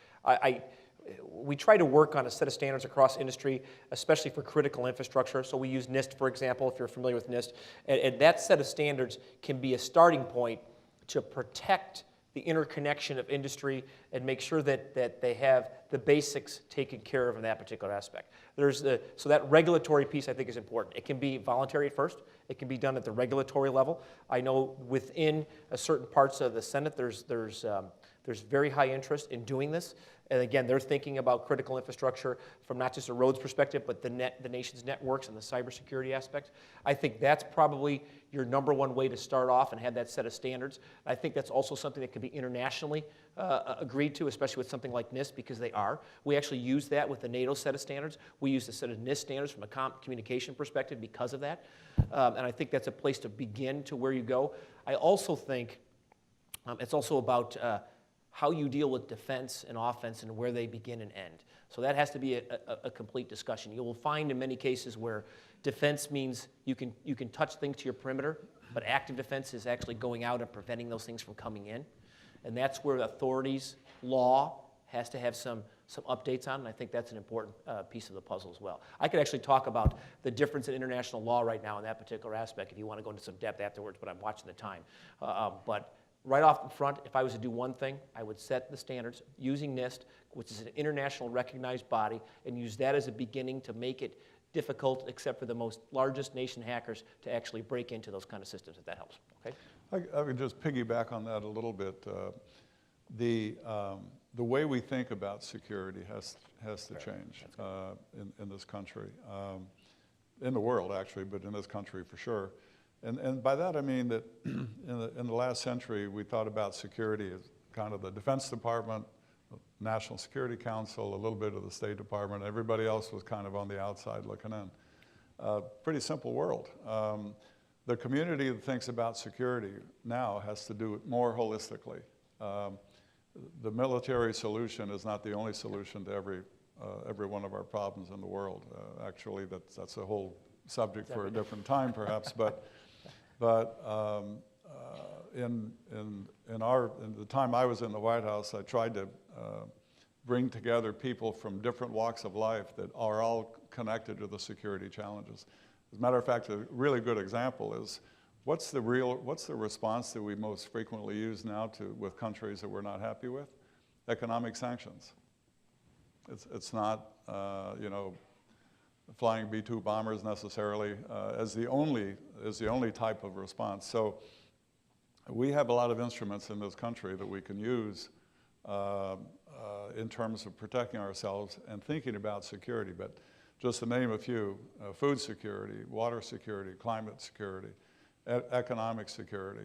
We try to work on a set of standards across industry, especially for critical infrastructure. So we use NIST, for example, if you're familiar with NIST. And that set of standards can be a starting point to protect the interconnection of industry and make sure that they have the basics taken care of in that particular aspect. So that regulatory piece, I think, is important. It can be voluntary at first. It can be done at the regulatory level. I know within certain parts of the Senate, there's very high interest in doing this. And again, they're thinking about critical infrastructure from not just a roads perspective, but the nation's networks and the cybersecurity aspect. I think that's probably your number one way to start off and have that set of standards. I think that's also something that can be internationally agreed to, especially with something like NIST, because they are. We actually use that with the NATO set of standards. We use the set of NIST standards from a communication perspective because of that. And I think that's a place to begin to where you go. I also think it's also about how you deal with defense and offense and where they begin and end. So that has to be a complete discussion. You will find in many cases where defense means you can touch things to your perimeter, but active defense is actually going out and preventing those things from coming in. And that's where authorities, law, has to have some some updates on, and I think that's an important piece of the puzzle as well. I could actually talk about the difference in international law right now in that particular aspect if you want to go into some depth afterwards, but I'm watching the time. But right off the front, if I was to do one thing, I would set the standards using NIST, which is an international recognized body, and use that as a beginning to make it difficult, except for the most largest nation hackers, to actually break into those kind of systems, if that helps. Okay? I would just piggyback on that a little bit. The way we think about security has to change in this country, in the world actually, but in this country for sure. And by that I mean that in the last century we thought about security as kind of the Defense Department, National Security Council, a little bit of the State Department. Everybody else was kind of on the outside looking in. Pretty simple world. The community that thinks about security now has to do it more holistically. The military solution is not the only solution to every one of our problems in the world. Actually, that's a whole subject for a different time, perhaps. But in the time I was in the White House, I tried to bring together people from different walks of life that are all connected to the security challenges. As a matter of fact, a really good example is what's the response that we most frequently use now with countries that we're not happy with? Economic sanctions. It's not flying B-2 bombers necessarily as the only type of response. So we have a lot of instruments in this country that we can use in terms of protecting ourselves and thinking about security. But just to name a few, food security, water security, climate security, economic security,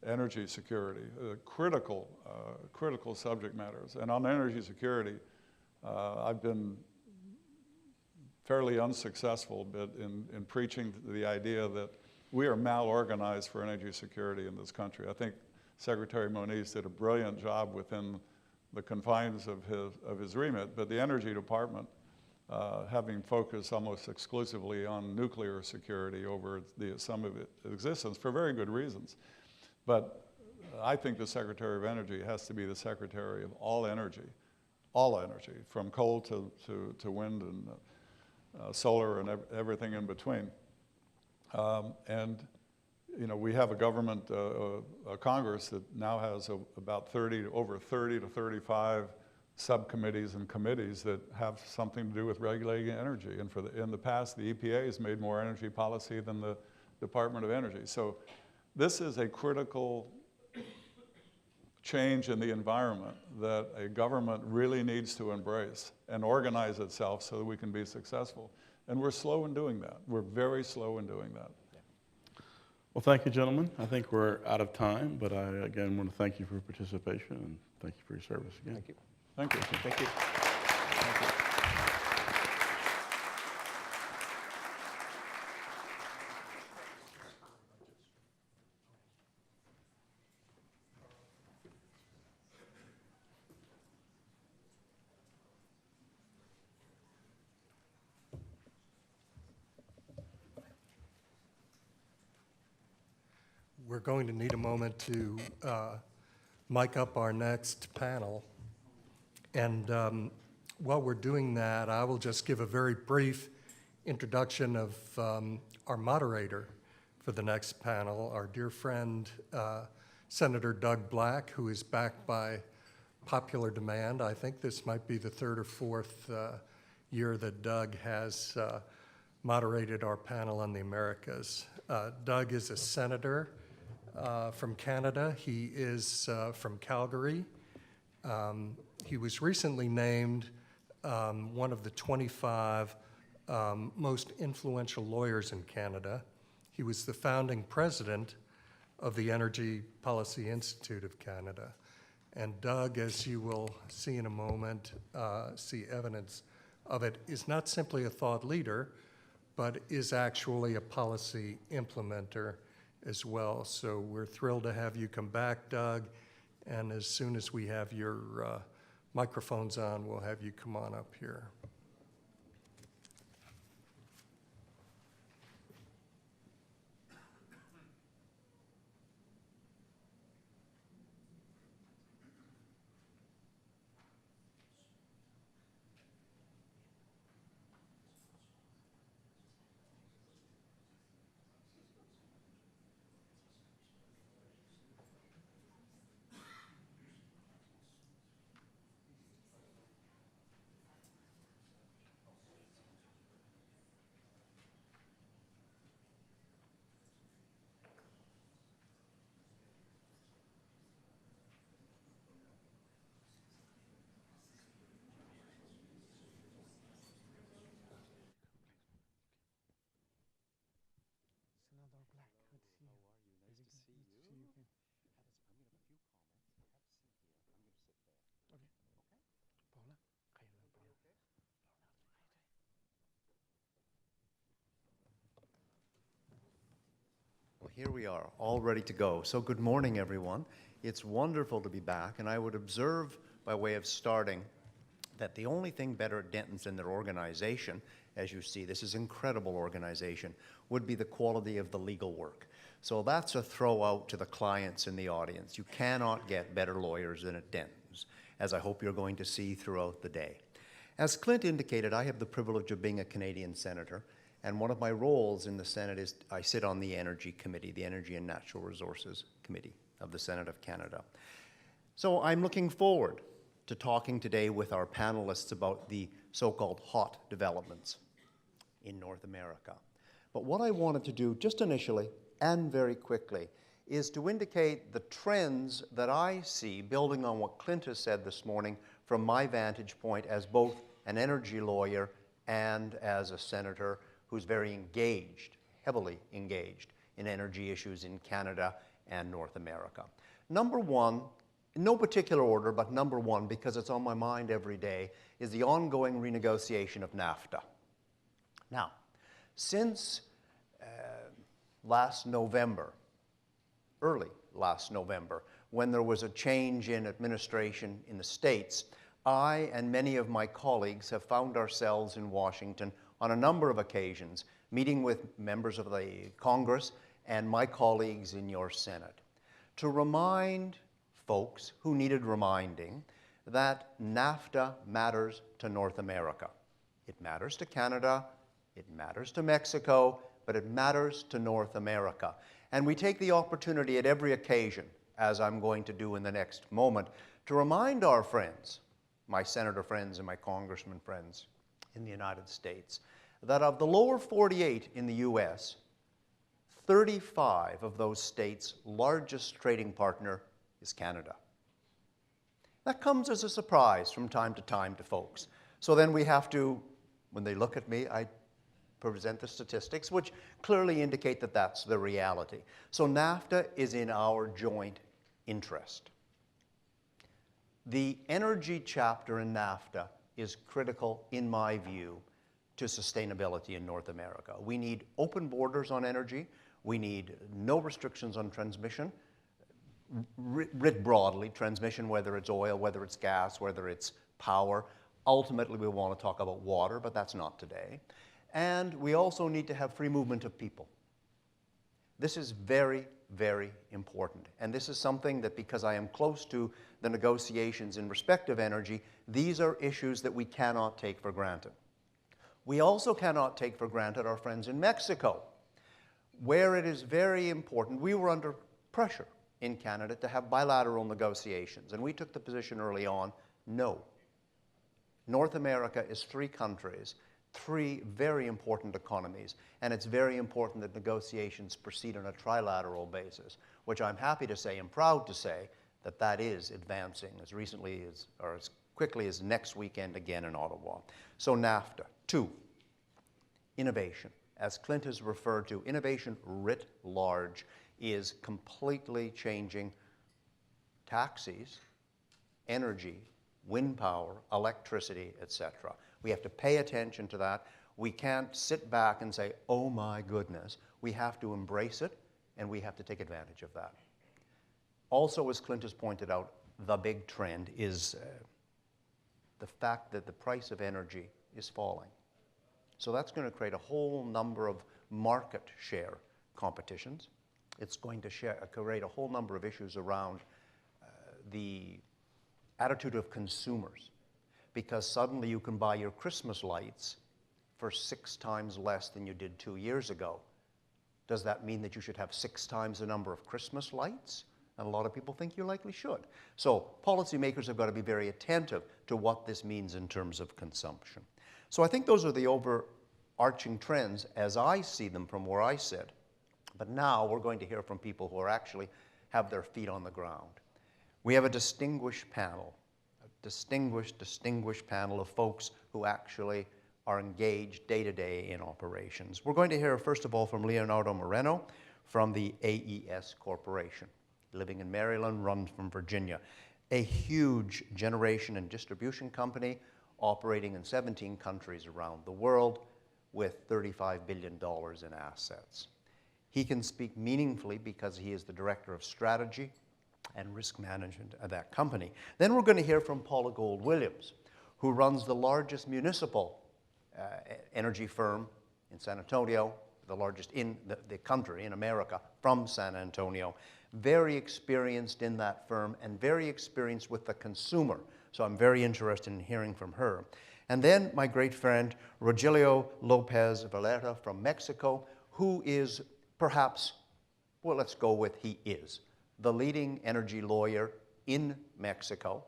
energy security, critical subject matters. And on energy security, I've been fairly unsuccessful but in preaching the idea that we are malorganized for energy security in this country. I think Secretary Moniz did a brilliant job within the confines of his remit, but the Energy Department, having focused almost exclusively on nuclear security over some of its existence for very good reasons. But I think the Secretary of Energy has to be the Secretary of all energy, from coal to wind and solar and everything in between. And we have a government, a Congress that now has about over 30 to 35 subcommittees and committees that have something to do with regulating energy. And in the past, the EPA has made more energy policy than the Department of Energy. So this is a critical change in the environment that a government really needs to embrace and organize itself so that we can be successful. And we're slow in doing that. We're very slow in doing that. Well, thank you, gentlemen. I think we're out of time, but I, again, want to thank you for your participation and thank you for your service again. Thank you. Thank you. Thank you. We're going to need a moment to mic up our next panel. And while we're doing that, I will just give a very brief introduction of our moderator for the next panel, our dear friend, Senator Doug Black, who is backed by popular demand. I think this might be the third or fourth year that Doug has moderated our panel on the Americas. Doug is a senator from Canada. He is from Calgary. He was recently named one of the 25 most influential lawyers in Canada. He was the founding president of the Energy Policy Institute of Canada. And Doug, as you will see in a moment, see evidence of it, is not simply a thought leader, but is actually a policy implementer as well. So we're thrilled to have you come back, Doug. And as soon as we have your microphones on, we'll have you come on up here. Here we are, all ready to go. So good morning, everyone. It's wonderful to be back, and I would observe, by way of starting, that the only thing better at Denton's than their organization, as you see, this is incredible organization, would be the quality of the legal work. So that's a throw out to the clients in the audience. You cannot get better lawyers than at Denton's, as I hope you're going to see throughout the day. As Clint indicated, I have the privilege of being a Canadian senator, and one of my roles in the Senate is I sit on the Energy Committee, the Energy and Natural Resources Committee of the Senate of Canada. So I'm looking forward to talking today with our panelists about the so-called hot developments in North America. But what I wanted to do just initially and very quickly is to indicate the trends that I see, building on what Clint has said this morning from my vantage point as both an energy lawyer and as a senator who's very engaged, heavily engaged in energy issues in Canada and North America. Number one, in no particular order, but number one, because it's on my mind every day, is the ongoing renegotiation of NAFTA. Now, since last November, early last November, when there was a change in administration in the States, I and many of my colleagues have found ourselves in Washington on a number of occasions, meeting with members of the Congress and my colleagues in your Senate, to remind folks who needed reminding that NAFTA matters to North America. It matters to Canada, it matters to Mexico, but it matters to North America. And we take the opportunity at every occasion, as I'm going to do in the next moment, to remind our friends, my senator friends and my congressman friends in the United States, that of the lower 48 in the US, 35 of those states' largest trading partner is Canada. That comes as a surprise from time to folks. So then we have to, when they look at me, I present the statistics, which clearly indicate that that's the reality. So NAFTA is in our joint interest. The energy chapter in NAFTA is critical, in my view, to sustainability in North America. We need open borders on energy. We need no restrictions on transmission. Writ broadly, transmission, whether it's oil, whether it's gas, whether it's power. Ultimately, we want to talk about water, but that's not today. And we also need to have free movement of people. This is very, very important. And this is something that, because I am close to the negotiations in respect of energy, these are issues that we cannot take for granted. We also cannot take for granted our friends in Mexico, where it is very important. We were under pressure in Canada to have bilateral negotiations, and we took the position early on, no. North America is three countries, three very important economies, and it's very important that negotiations proceed on a trilateral basis, which I'm happy to say and proud to say that that is advancing as recently as, or as quickly as next weekend again in Ottawa. So NAFTA. 2, innovation. As Clint has referred to, innovation writ large is completely changing taxis, energy, wind power, electricity, etc. We have to pay attention to that. We can't sit back and say, oh my goodness. We have to embrace it, and we have to take advantage of that. Also, as Clint has pointed out, the big trend is the fact that the price of energy is falling. So that's going to create a whole number of market share competitions. It's going to create a whole number of issues around the attitude of consumers, because suddenly you can buy your Christmas lights for 6 times less than you did 2 years ago. Does that mean that you should have 6 times the number of Christmas lights? And a lot of people think you likely should. So policymakers have got to be very attentive to what this means in terms of consumption. So I think those are the overarching trends as I see them from where I sit. But now we're going to hear from people who are actually have their feet on the ground. We have a distinguished panel, a distinguished panel of folks who actually are engaged day to day in operations. We're going to hear first of all from Leonardo Moreno from the AES Corporation, living in Maryland, run from Virginia, a huge generation and distribution company operating in 17 countries around the world with $35 billion in assets. He can speak meaningfully because he is the Director of Strategy and Risk Management at that company. Then we're going to hear from Paula Gold-Williams, who runs the largest municipal energy firm in San Antonio, the largest in the country, in America, from San Antonio. Very experienced in that firm and very experienced with the consumer. So I'm very interested in hearing from her. And then my great friend, Rogelio Lopez Valera from Mexico, who is perhaps, well, let's go with he is, the leading energy lawyer in Mexico.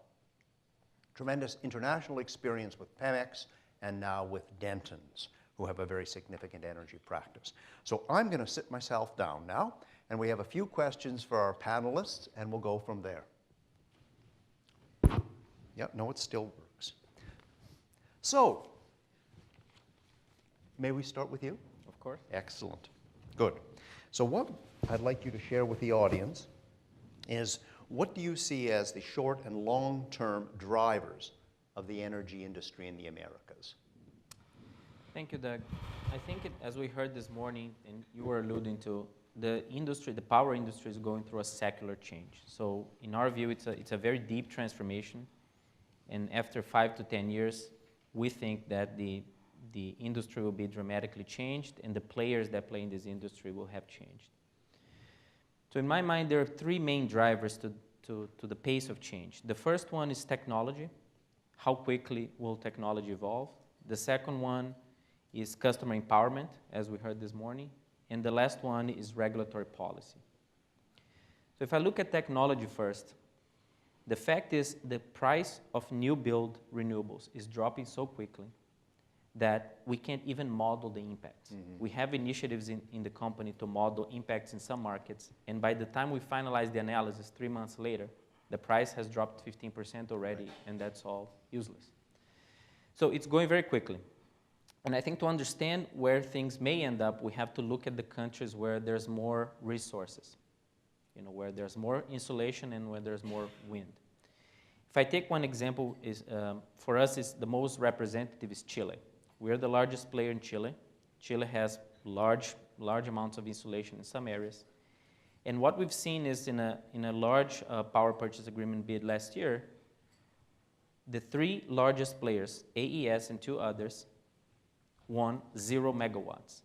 Tremendous international experience with Pemex and now with Dentons, who have a very significant energy practice. So I'm going to sit myself down now, and we have a few questions for our panelists, and we'll go from there. Yeah, no, it still works. So, may we start with you? Of course. Excellent. Good. So what I'd like you to share with the audience is, what do you see as the short and long-term drivers of the energy industry in the Americas? Thank you, Doug. I think, as we heard this morning, and you were alluding to, the industry, the power industry is going through a secular change. So in our view, it's a very deep transformation. And after 5 to 10 years, we think that the industry will be dramatically changed, and the players that play in this industry will have changed. So in my mind, there are three main drivers to the pace of change. The first one is technology. How quickly will technology evolve? The second one is customer empowerment, as we heard this morning. And the last one is regulatory policy. So if I look at technology first, the fact is the price of new build renewables is dropping so quickly that we can't even model the impacts. We have initiatives in the company to model impacts in some markets, and by the time we finalize the analysis 3 months later, the price has dropped 15% already, and that's all useless. So it's going very quickly. And I think to understand where things may end up, we have to look at the countries where there's more resources, where there's more insulation and where there's more wind. If I take one example, for us, the most representative is Chile. We're the largest player in Chile. Chile has large amounts of insulation in some areas. And what we've seen is in a large power purchase agreement bid last year, the three largest players, AES and two others, won 0 megawatts.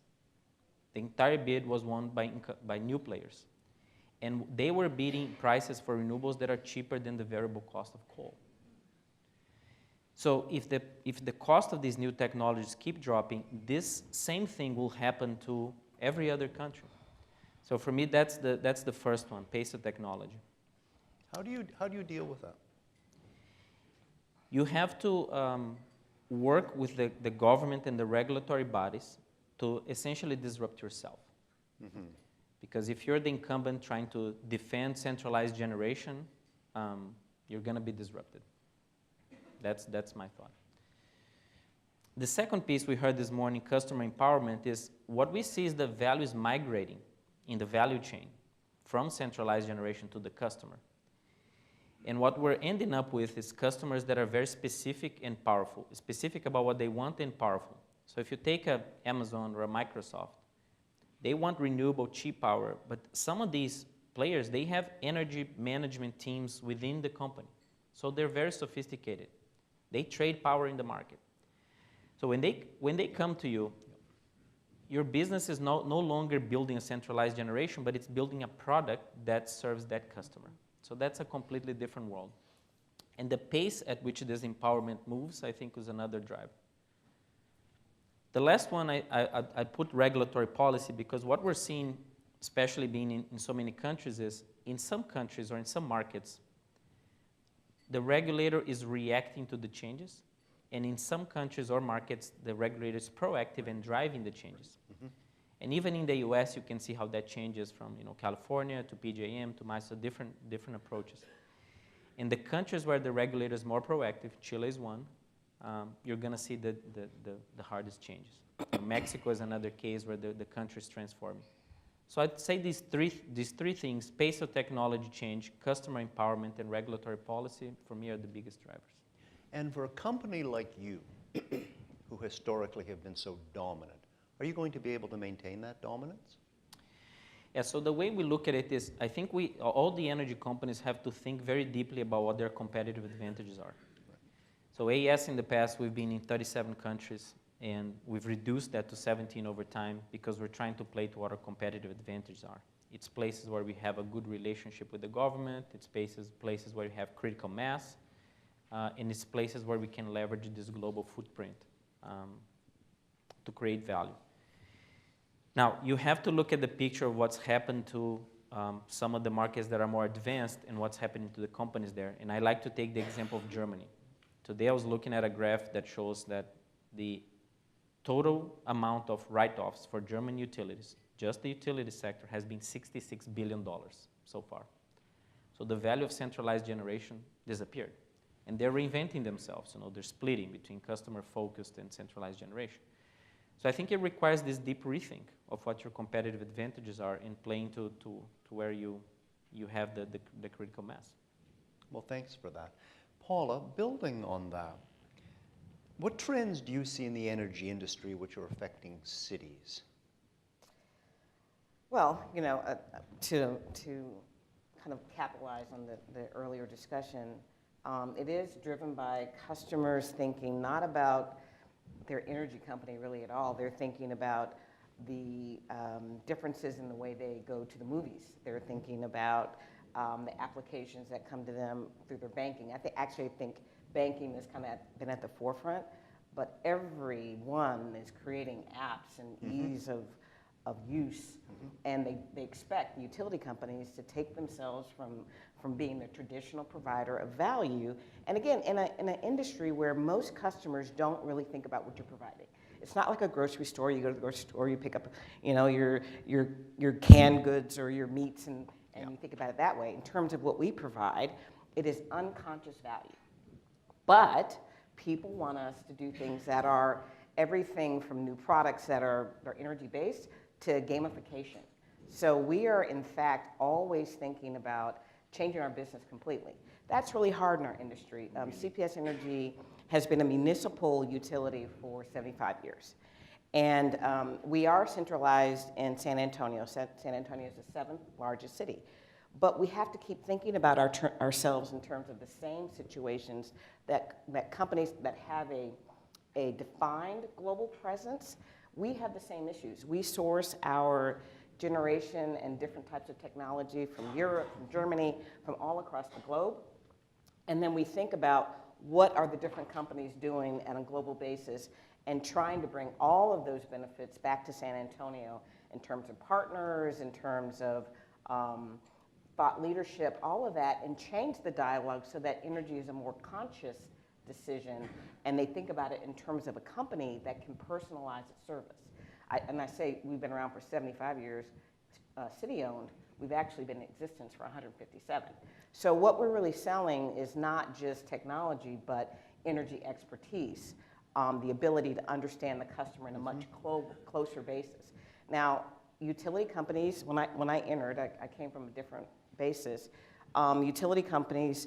The entire bid was won by new players. And they were bidding prices for renewables that are cheaper than the variable cost of coal. So if the cost of these new technologies keep dropping, this same thing will happen to every other country. So for me, that's the first one, pace of technology. How do you deal with that? You have to work with the government and the regulatory bodies to essentially disrupt yourself. Because if you're the incumbent trying to defend centralized generation, you're going to be disrupted. That's my thought. The second piece we heard this morning, customer empowerment, is what we see is the value is migrating in the value chain from centralized generation to the customer. And what we're ending up with is customers that are very specific and powerful, specific about what they want and powerful. So if you take a Amazon or a Microsoft, they want renewable, cheap power, but some of these players, they have energy management teams within the company. So they're very sophisticated. They trade power in the market. So when they come to you, your business is no longer building a centralized generation, but it's building a product that serves that customer. So that's a completely different world. And the pace at which this empowerment moves, I think, is another driver. The last one, I put regulatory policy because what we're seeing, especially being in so many countries, is in some countries or in some markets, the regulator is reacting to the changes. And in some countries or markets, the regulator is proactive and driving the changes. And even in the US, you can see how that changes from California to PJM to MISO, different approaches. In the countries where the regulator is more proactive, Chile is one, you're going to see the hardest changes. Mexico is another case where the country is transforming. So I'd say these three things, pace of technology change, customer empowerment, and regulatory policy, for me, are the biggest drivers. And for a company like you, who historically have been so dominant, are you going to be able to maintain that dominance? Yeah, so the way we look at it is, I think all the energy companies have to think very deeply about what their competitive advantages are. So AES in the past, we've been in 37 countries, and we've reduced that to 17 over time because we're trying to play to what our competitive advantages are. It's places where we have a good relationship with the government, it's places where we have critical mass, and it's places where we can leverage this global footprint to create value. Now, you have to look at the picture of what's happened to some of the markets that are more advanced and what's happening to the companies there. And I like to take the example of Germany. Today I was looking at a graph that shows that the total amount of write-offs for German utilities, just the utility sector, has been $66 billion so far. So the value of centralized generation disappeared. And they're reinventing themselves. They're splitting between customer-focused and centralized generation. So I think it requires this deep rethink of what your competitive advantages are in playing to where you have the critical mass. Well, thanks for that. Paula, building on that, what trends do you see in the energy industry which are affecting cities? Well, to kind of capitalize on the earlier discussion, it is driven by customers thinking not about their energy company really at all. They're thinking about the differences in the way they go to the movies. They're thinking about the applications that come to them through their banking. I think banking has kind of been at the forefront, but everyone is creating apps and ease of use, and they expect the utility companies to take themselves from being the traditional provider of value. And again, in an industry where most customers don't really think about what you're providing. It's not like a grocery store. You go to the grocery store, you pick up, your canned goods or your meats, and you think about it that way. In terms of what we provide, it is unconscious value. But people want us to do things that are everything from new products that are energy-based to gamification. So we are, in fact, always thinking about changing our business completely. That's really hard in our industry. CPS Energy has been a municipal utility for 75 years. And we are centralized in San Antonio. San Antonio is the 7th largest city. But we have to keep thinking about ourselves in terms of the same situations that companies that have a defined global presence, we have the same issues. We source our generation and different types of technology from Europe, from Germany, from all across the globe. And then we think about what are the different companies doing on a global basis and trying to bring all of those benefits back to San Antonio in terms of partners, in terms of thought leadership, all of that, and change the dialogue so that energy is a more conscious decision, and they think about it in terms of a company that can personalize its service. And I say we've been around for 75 years, city-owned. We've actually been in existence for 157. So what we're really selling is not just technology, but energy expertise, the ability to understand the customer in a much closer basis. Now, utility companies, when I entered, I came from a different basis. Utility companies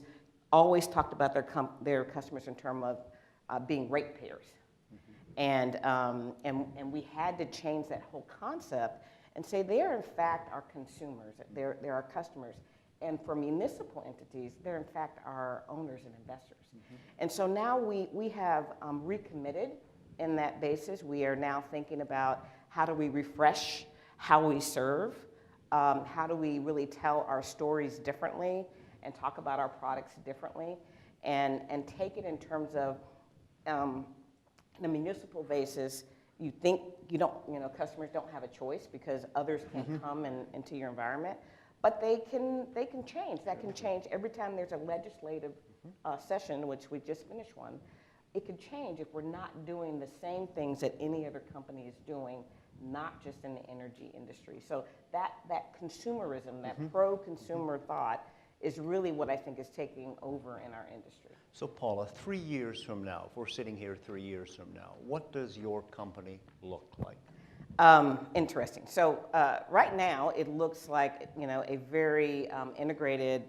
always talked about their customers in terms of being ratepayers. And we had to change that whole concept and say they are in fact our consumers, they're our customers. And for municipal entities, they're in fact our owners and investors. And so now we have recommitted in that basis. We are now thinking about how do we refresh how we serve, how do we really tell our stories differently and talk about our products differently, and take it in terms of in a municipal basis. You think customers don't have a choice because others can't come into your environment, but they can change. That can change every time there's a legislative session, which we just finished one. It could change if we're not doing the same things that any other company is doing, not just in the energy industry. So that consumerism, that pro-consumer thought is really what I think is taking over in our industry. So Paula, 3 years from now, if we're sitting here 3 years from now, what does your company look like? Interesting. So right now, it looks like a very integrated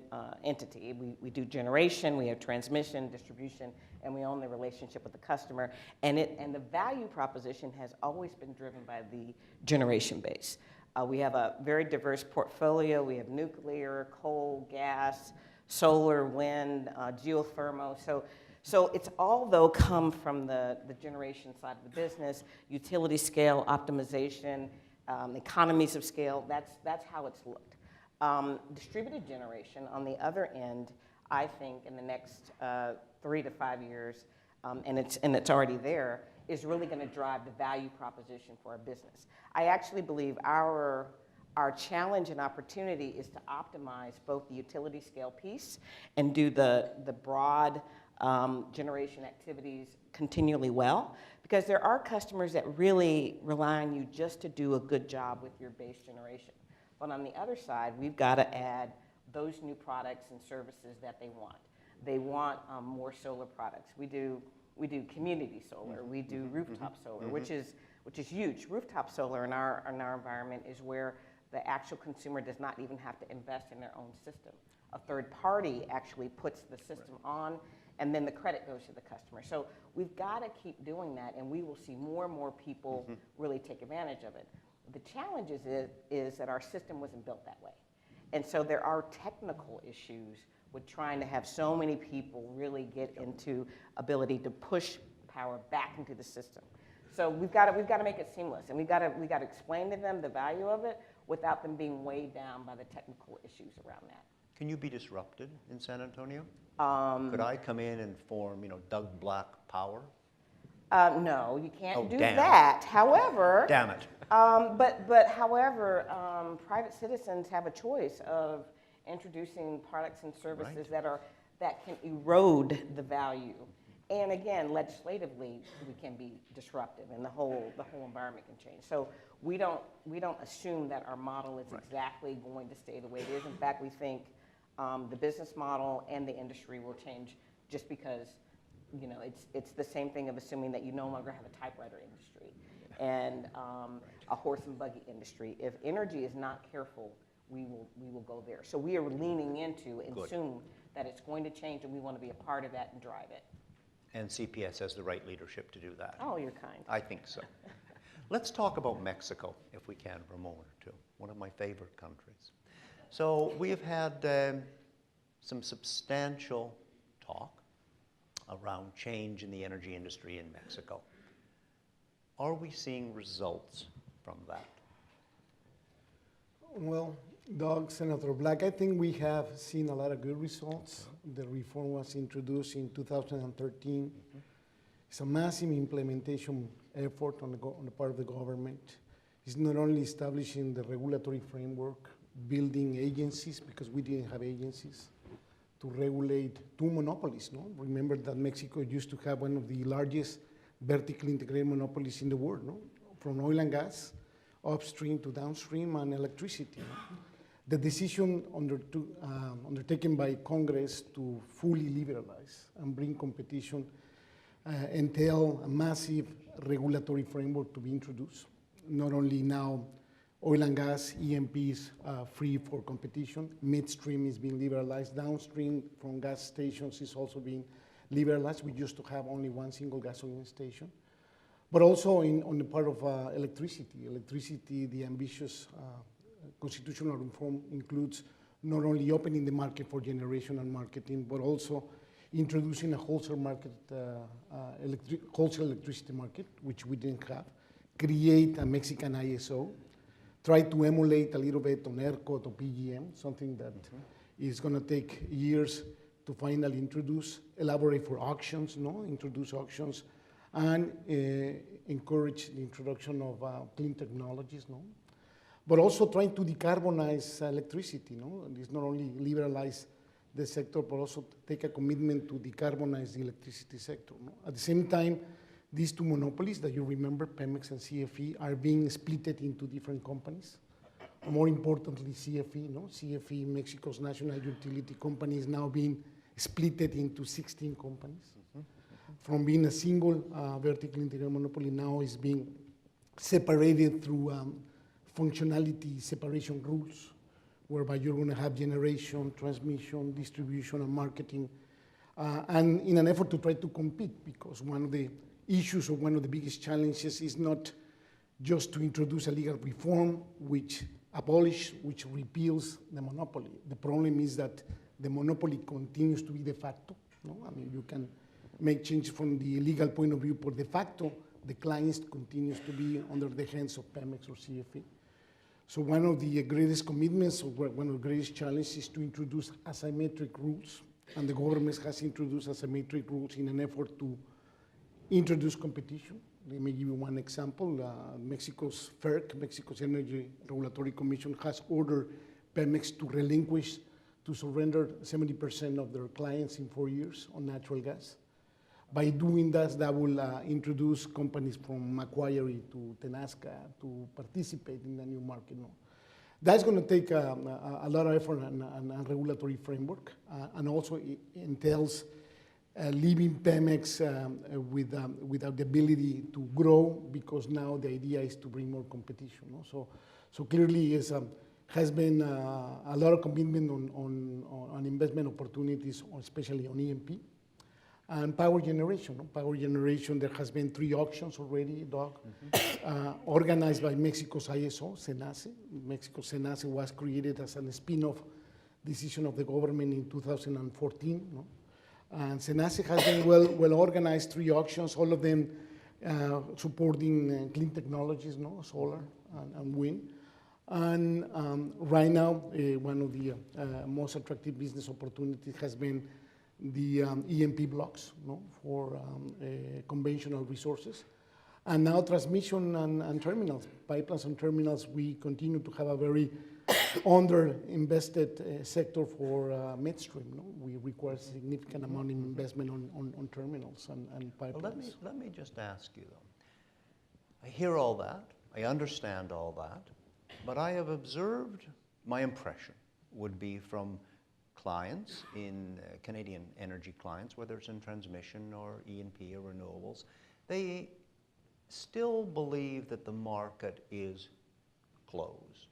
entity. We do generation, we have transmission, distribution, and we own the relationship with the customer. And the value proposition has always been driven by the generation base. We have a very diverse portfolio. We have nuclear, coal, gas, solar, wind, geothermal. So it's all, though, come from the generation side of the business, utility scale optimization, economies of scale. That's how it's looked. Distributed generation, on the other end, I think in the next 3 to 5 years, and it's already there, is really going to drive the value proposition for our business. I actually believe our challenge and opportunity is to optimize both the utility scale piece and do the broad generation activities continually well, because there are customers that really rely on you just to do a good job with your base generation. But on the other side, we've got to add those new products and services that they want. They want more solar products. We do community solar. We do rooftop solar, which is huge. Rooftop solar in our environment is where the actual consumer does not even have to invest in their own system. A third party actually puts the system on, and then the credit goes to the customer. So we've got to keep doing that, and we will see more and more people really take advantage of it. The challenge is that our system wasn't built that way. And so there are technical issues with trying to have so many people really get into ability to push power back into the system. So we've got to make it seamless, and we've got to explain to them the value of it without them being weighed down by the technical issues around that. Can you be disrupted in San Antonio? Could I come in and form, Doug Black Power? No, you can't do damn. that. However, Damn it. However, private citizens have a choice of introducing products and services that can erode the value. And again, legislatively, we can be disruptive, and the whole environment can change. So we don't assume that our model is exactly going to stay the way it is. In fact, we think the business model and the industry will change, just because it's the same thing of assuming that you no longer have a typewriter industry and a horse and buggy industry. If energy is not careful, we will go there. So we are leaning into and assume that it's going to change, and we want to be a part of that and drive it. And CPS has the right leadership to do that. Oh, you're kind. I think so. Let's talk about Mexico, if we can, for a moment or two. One of my favorite countries. So we have had some substantial talk around change in the energy industry in Mexico. Are we seeing results from that? Well, Doug, Senator Black, I think we have seen a lot of good results. The reform was introduced in 2013. It's a massive implementation effort on the part of the government. It's not only establishing the regulatory framework, building agencies, because we didn't have agencies, to regulate two monopolies. No? Remember that Mexico used to have one of the largest vertically integrated monopolies in the world, no? From oil and gas, upstream to downstream, and electricity. No? The decision undertaken by Congress to fully liberalize and bring competition entail a massive regulatory framework to be introduced. Not only now oil and gas, E&Ps free for competition, midstream is being liberalized, downstream from gas stations is also being liberalized. We used to have only one single gasoline station. But also on the part of electricity. Electricity, the ambitious constitutional reform includes not only opening the market for generation and marketing, but also introducing a wholesale market, wholesale electricity market, which we didn't have, create a Mexican ISO, try to emulate a little bit on ERCOT or PGM, something that is going to take years to finally introduce, elaborate for auctions, introduce auctions, and encourage the introduction of clean technologies, but also trying to decarbonize electricity. It's not only liberalize the sector, but also take a commitment to decarbonize the electricity sector. At the same time, these two monopolies that you remember, Pemex and CFE, are being splitted into different companies. More importantly, CFE, CFE, Mexico's national utility company, is now being splitted into 16 companies. From being a single vertically integrated monopoly, now is being separated through functionality separation rules, whereby you're going to have generation, transmission, distribution, and marketing, and in an effort to try to compete, because one of the issues or one of the biggest challenges is not just to introduce a legal reform which repeals the monopoly. The problem is that the monopoly continues to be de facto. No? I mean, you can make changes from the legal point of view, but de facto, the clients continues to be under the hands of Pemex or CFE. So one of the greatest commitments, or one of the greatest challenges, is to introduce asymmetric rules, and the government has introduced asymmetric rules in an effort to introduce competition. Let me give you one example. Mexico's FERC, Mexico's Energy Regulatory Commission, has ordered Pemex to relinquish, to surrender 70% of their clients in 4 years on natural gas. By doing that, that will introduce companies from Macquarie to Tenaska to participate in the new market. No? That's going to take a lot of effort and regulatory framework, and also it entails leaving Pemex without the ability to grow, because now the idea is to bring more competition. No? So clearly has been a lot of commitment on investment opportunities, especially on E&P. And power generation. No? Power generation, there has been 3 auctions already, Doug, organized by Mexico's ISO, SENACE. Mexico's SENACE was created as a spin-off decision of the government in 2014. No? And SENACE has been well organized, 3 auctions, all of them supporting clean technologies, no? Solar and wind. And right now, one of the most attractive business opportunities has been the E&P blocks, no? For conventional resources. And now transmission and terminals, pipelines and terminals, we continue to have a very under-invested sector for midstream. No? We require significant amount of investment on terminals and pipelines. Well, let me just ask you, though. I hear all that, I understand all that, but I have observed, my impression would be from clients in Canadian energy clients, whether it's in transmission or E&P or renewables, they still believe that the market is closed.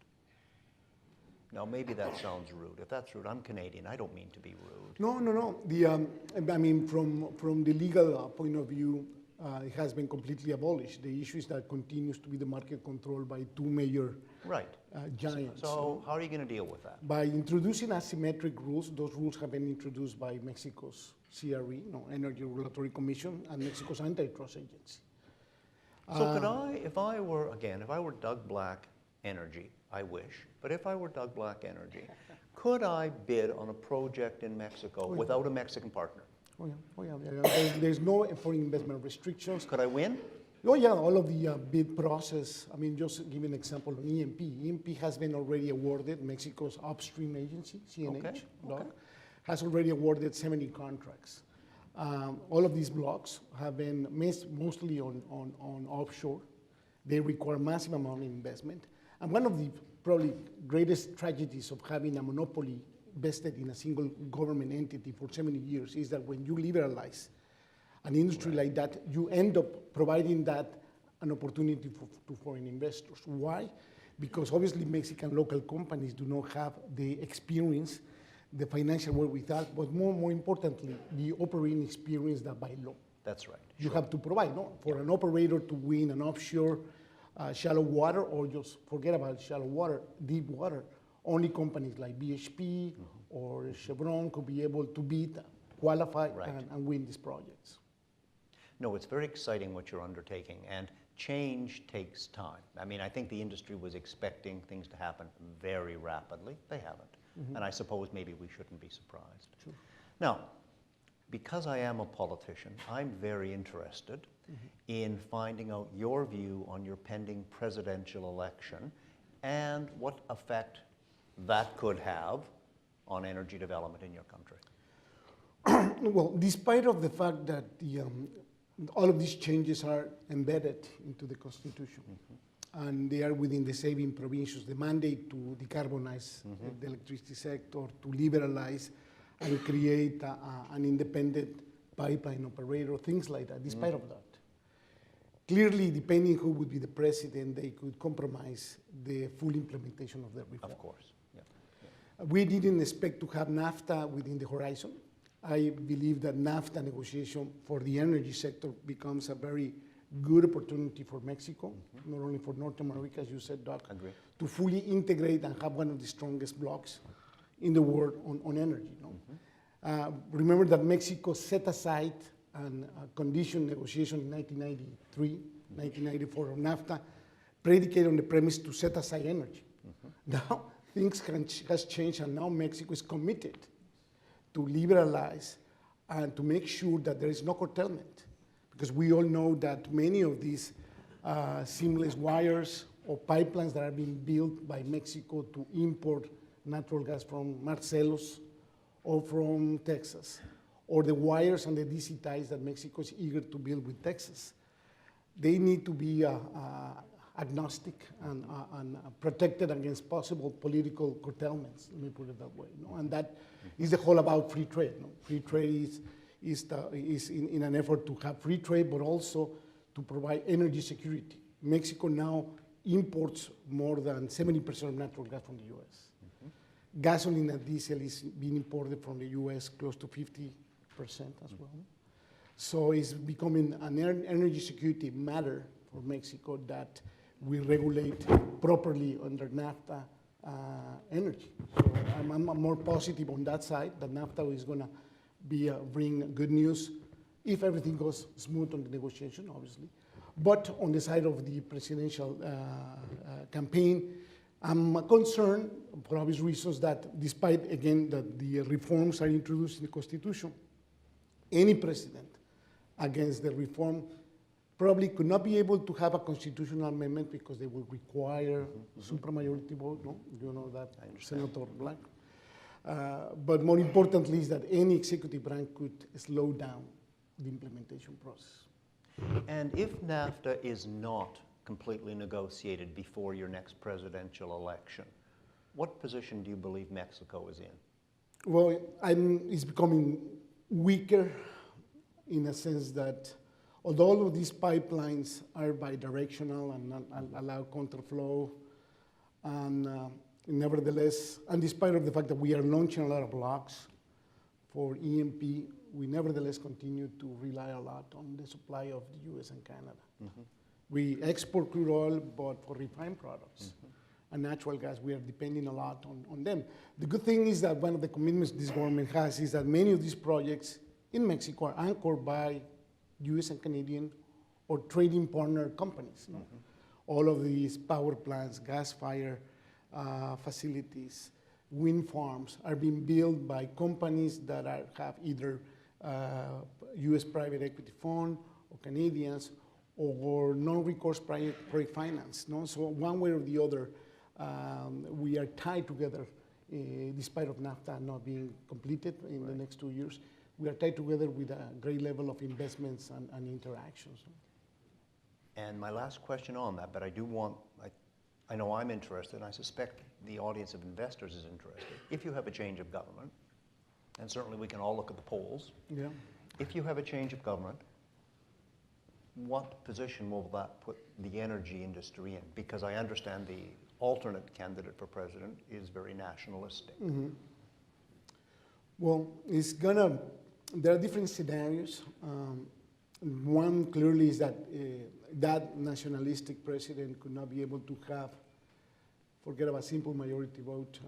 Now, maybe that sounds rude. If that's rude, I'm Canadian. I don't mean to be rude. No. I mean, from the legal point of view, it has been completely abolished. The issue is that continues to be the market controlled by 2 major giants. So how are you going to deal with that? By introducing asymmetric rules. Those rules have been introduced by Mexico's CRE, Energy Regulatory Commission, and Mexico's antitrust agency. So could I, if I were Doug Black Energy, I wish, but if I were Doug Black Energy, could I bid on a project in Mexico without a Mexican partner? Oh yeah. There's no foreign investment restrictions. Could I win? Oh yeah, all of the bid process. I mean, just give an example on E&P. E&P has been already awarded, Mexico's upstream agency, CNH, has already awarded 70 contracts. All of these blocks have been mostly on offshore. They require massive amount of investment. And one of the probably greatest tragedies of having a monopoly vested in a single government entity for 70 years is that when you liberalize an industry like that, you end up providing that an opportunity to foreign investors. Why? Because obviously Mexican local companies do not have the experience, the financial wherewithal, but more importantly, the operating experience that by law. That's right. You have to provide, no? For an operator to win an offshore shallow water, or just forget about shallow water, deep water, only companies like BHP or Chevron could be able to bid, qualify, and win these projects. No, it's very exciting what you're undertaking, and change takes time. I mean, I think the industry was expecting things to happen very rapidly. They haven't. And I suppose maybe we shouldn't be surprised. Sure. Now, because I am a politician, I'm very interested in finding out your view on your pending presidential election and what effect that could have on energy development in your country. Well, despite of the fact that all of these changes are embedded into the Constitution, and they are within the saving provisions, the mandate to decarbonize the electricity sector, to liberalize and create an independent pipeline operator, things like that, despite of that. Clearly, depending who would be the president, they could compromise the full implementation of the reform. Of course. We didn't expect to have NAFTA within the horizon. I believe that NAFTA negotiation for the energy sector becomes a very good opportunity for Mexico, not only for North America, as you said, Doc, Agree. to fully integrate and have one of the strongest blocks in the world on energy. Remember that Mexico set aside and conditioned negotiation in 1993, 1994 of NAFTA, predicated on the premise to set aside energy. Now things has changed, and now Mexico is committed to liberalize and to make sure that there is no curtailment. Because we all know that many of these seamless wires or pipelines that are being built by Mexico to import natural gas from Marcellus or from Texas, or the wires and the DC ties that Mexico is eager to build with Texas, they need to be agnostic and protected against possible political curtailments, let me put it that way. And that is the whole about free trade. Free trade is in an effort to have free trade, but also to provide energy security. Mexico now imports more than 70% of natural gas from the US. Gasoline and diesel is being imported from the US close to 50% as well. So it's becoming an energy security matter for Mexico that we regulate properly under NAFTA energy. So I'm more positive on that side, that NAFTA is gonna bring good news if everything goes smooth on the negotiation, obviously. But on the side of the presidential campaign, I'm concerned, for obvious reasons, that despite, again, that the reforms are introduced in the Constitution, any president against the reform probably could not be able to have a constitutional amendment because they will require supermajority vote, no? You know that, Senator Blanc. But more importantly is that any executive branch could slow down the implementation process. And if NAFTA is not completely negotiated before your next presidential election, what position do you believe Mexico is in? Well, it's becoming weaker in a sense that although all of these pipelines are bidirectional and allow counterflow, and nevertheless, and despite of the fact that we are launching a lot of blocks for EMP, we nevertheless continue to rely a lot on the supply of the US and Canada. We export crude oil, but for refined products and natural gas, we are depending a lot on them. The good thing is that one of the commitments this government has is that many of these projects in Mexico are anchored by US and Canadian or trading partner companies. No? All of these power plants, gas-fired facilities, wind farms are being built by companies that have either US private equity fund or Canadians or non-recourse project finance. No? So one way or the other, we are tied together, despite of NAFTA not being completed in the next 2 years. We are tied together with a great level of investments and interactions. And my last question on that, but I do want, I know I'm interested, and I suspect the audience of investors is interested. If you have a change of government, and certainly we can all look at the polls, if you have a change of government, what position will that put the energy industry in? Because I understand the alternate candidate for president is very nationalistic. Well, there are different scenarios. One clearly is that that nationalistic president could not be able to have, forget about simple majority vote,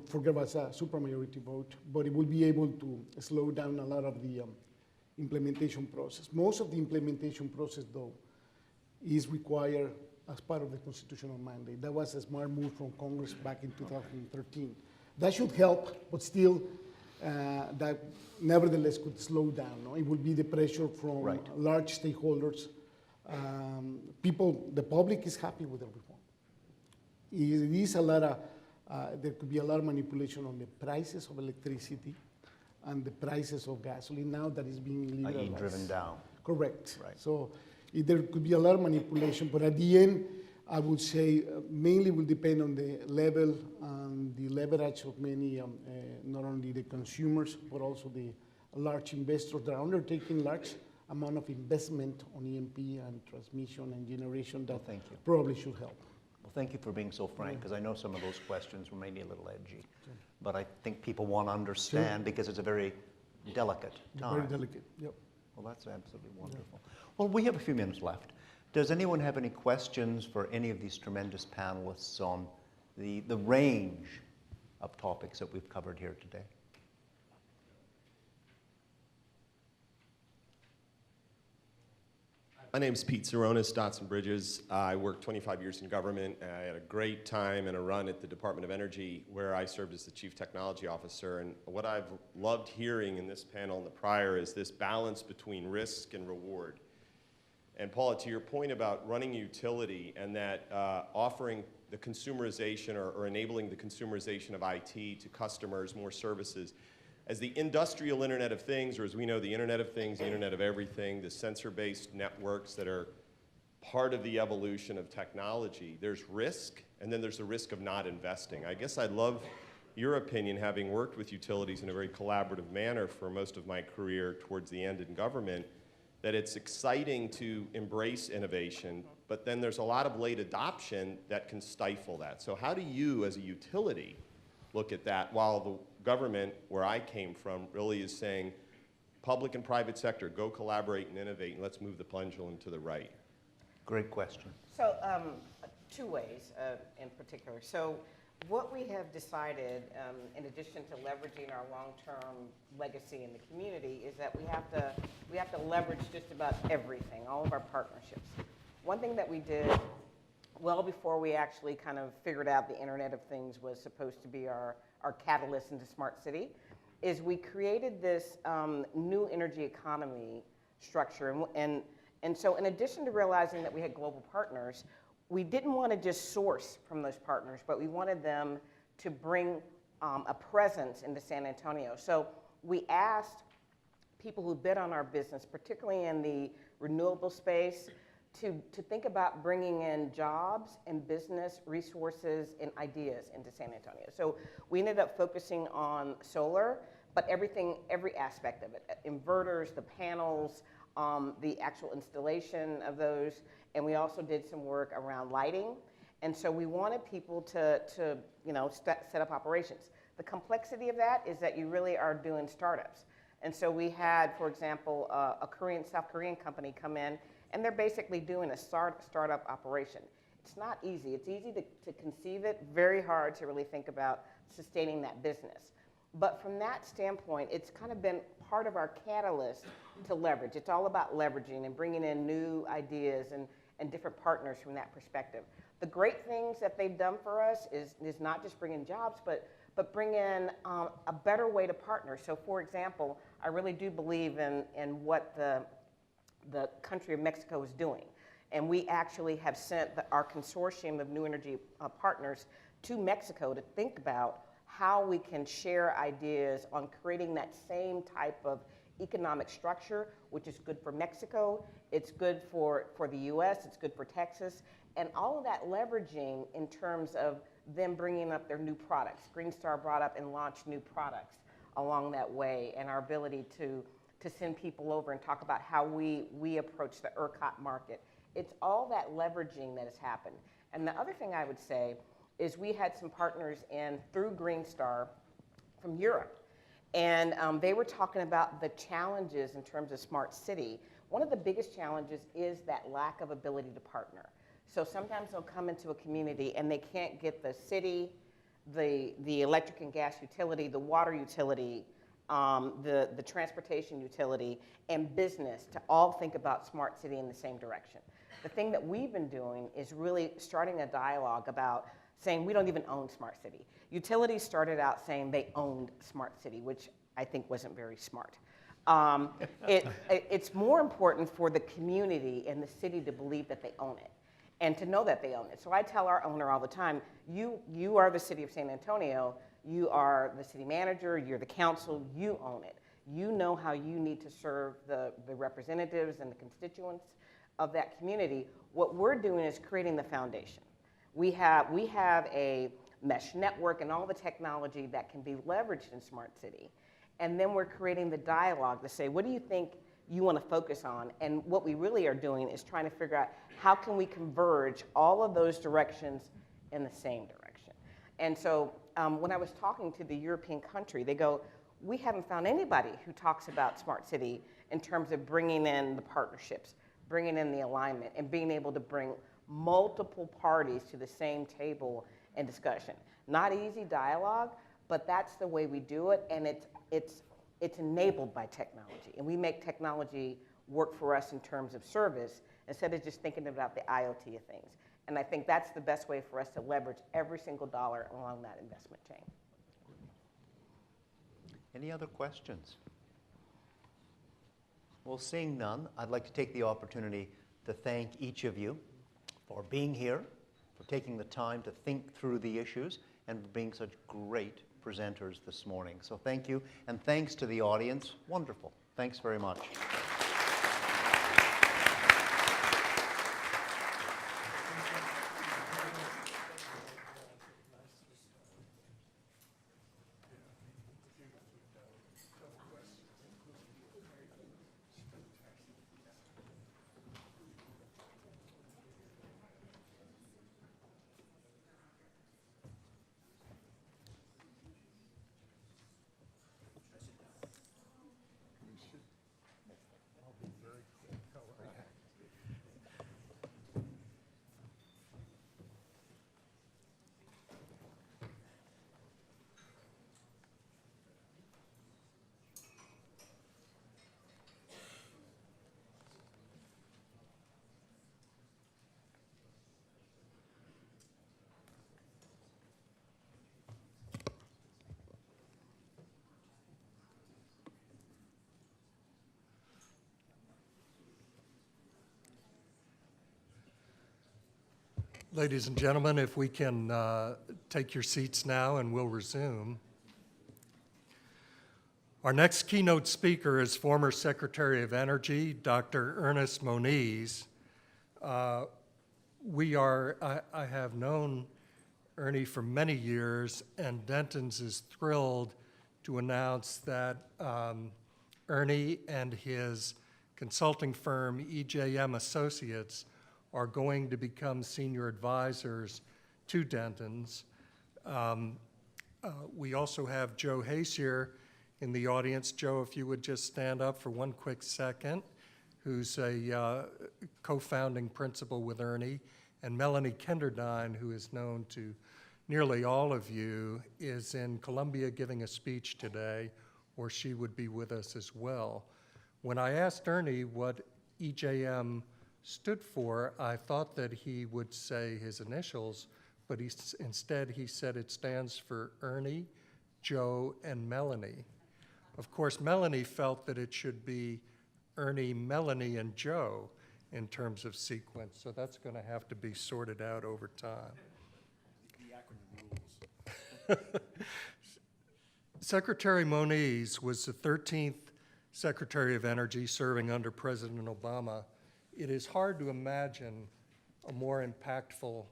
forget about a supermajority vote, but it will be able to slow down a lot of the implementation process. Most of the implementation process, though, is required as part of the constitutional mandate. That was a smart move from Congress back in 2013. That should help, but still, that nevertheless could slow down. No? It will be the pressure from large stakeholders. The public is happy with the reform. It is a lot of, there could be a lot of manipulation on the prices of electricity and the prices of gasoline now that is being liberalized. Driven down. Correct. Right. So there could be a lot of manipulation, but at the end, I would say mainly will depend on the level and the leverage of many, not only the consumers, but also the large investors that are undertaking large amount of investment on EMP and transmission and generation that probably should help. Well, thank you for being so frank, because I know some of those questions were maybe a little edgy. But I think people want to understand because it's a very delicate time. Very delicate, yep. Well, that's absolutely wonderful. Well, we have a few minutes left. Does anyone have any questions for any of these tremendous panelists on the range of topics that we've covered here today? My name's Pete Saronis, Dotson Bridges. I worked 25 years in government. I had a great time and a run at the Department of Energy where I served as the Chief Technology Officer. And what I've loved hearing in this panel and the prior is this balance between risk and reward. And Paula, to your point about running utility and that offering the consumerization or enabling the consumerization of IT to customers, more services, as the industrial Internet of Things, or as we know, the Internet of Things, the Internet of Everything, the sensor-based networks that are part of the evolution of technology, there's risk, and then there's the risk of not investing. I guess I'd love your opinion, having worked with utilities in a very collaborative manner for most of my career towards the end in government, that it's exciting to embrace innovation, but then there's a lot of late adoption that can stifle that. So how do you, as a utility, look at that while the government, where I came from, really is saying, public and private sector, go collaborate and innovate, and let's move the pendulum to the right? Great question. So, two ways in particular. So, what we have decided, in addition to leveraging our long-term legacy in the community, is that we have to leverage just about everything, all of our partnerships. One thing that we did well before we actually kind of figured out the Internet of Things was supposed to be our catalyst into Smart City, is we created this new energy economy structure. And so in addition to realizing that we had global partners, we didn't want to just source from those partners, but we wanted them to bring a presence into San Antonio. So we asked people who bid on our business, particularly in the renewable space, to think about bringing in jobs and business resources and ideas into San Antonio. So we ended up focusing on solar, but every aspect of it, inverters, the panels, the actual installation of those, and we also did some work around lighting. And so we wanted people to set up operations. The complexity of that is that you really are doing startups. And so we had, for example, a South Korean company come in, and they're basically doing a startup operation. It's not easy. It's easy to conceive it, very hard to really think about sustaining that business. But from that standpoint, it's kind of been part of our catalyst to leverage. It's all about leveraging and bringing in new ideas and different partners from that perspective. The great things that they've done for us is not just bring in jobs, but bring in a better way to partner. So for example, I really do believe in what the country of Mexico is doing. And we actually have sent our consortium of new energy partners to Mexico to think about how we can share ideas on creating that same type of economic structure, which is good for Mexico, it's good for the US, it's good for Texas, and all of that leveraging in terms of them bringing up their new products. Green Star brought up and launched new products along that way, and our ability to send people over and talk about how we approach the ERCOT market. It's all that leveraging that has happened. And the other thing I would say is we had some partners through Green Star from Europe. And they were talking about the challenges in terms of smart city. One of the biggest challenges is that lack of ability to partner. So sometimes they'll come into a community and they can't get the city, the electric and gas utility, the water utility, the transportation utility, and business to all think about smart city in the same direction. The thing that we've been doing is really starting a dialogue about saying we don't even own smart city. Utilities started out saying they owned smart city, which I think wasn't very smart. It's more important for the community and the city to believe that they own it and to know that they own it. So I tell our owner all the time, you are the city of San Antonio, you are the city manager, you're the council, you own it. You know how you need to serve the representatives and the constituents of that community. What we're doing is creating the foundation. We have a mesh network and all the technology that can be leveraged in Smart City. And then we're creating the dialogue to say, what do you think you want to focus on? And what we really are doing is trying to figure out how can we converge all of those directions in the same direction. And so when I was talking to the European country, they go, we haven't found anybody who talks about smart city in terms of bringing in the partnerships, bringing in the alignment, and being able to bring multiple parties to the same table and discussion. Not easy dialogue, but that's the way we do it, and it's enabled by technology. And we make technology work for us in terms of service instead of just thinking about the IoT of things. And I think that's the best way for us to leverage every single dollar along that investment chain. Any other questions? Well, seeing none, I'd like to take the opportunity to thank each of you for being here, for taking the time to think through the issues, and for being such great presenters this morning. So thank you, and thanks to the audience. Wonderful. Thanks very much. Ladies and gentlemen, if we can take your seats now and we'll resume. Our next keynote speaker is former Secretary of Energy, Dr. Ernest Moniz. I have known Ernie for many years, and Denton's is thrilled to announce that Ernie and his consulting firm, EJM Associates, are going to become senior advisors to Denton's. We also have Joe Hayes here in the audience. Joe, if you would just stand up for one quick second, who's a co-founding principal with Ernie, and Melanie Kenderdine, who is known to nearly all of you, is in Columbia giving a speech today, or she would be with us as well. When I asked Ernie what EJM stood for, I thought that he would say his initials, but instead he said it stands for Ernie, Joe, and Melanie. Of course, Melanie felt that it should be Ernie, Melanie, and Joe in terms of sequence, so that's going to have to be sorted out over time. The acronym rules. Secretary Moniz was the 13th Secretary of Energy serving under President Obama. It is hard to imagine a more impactful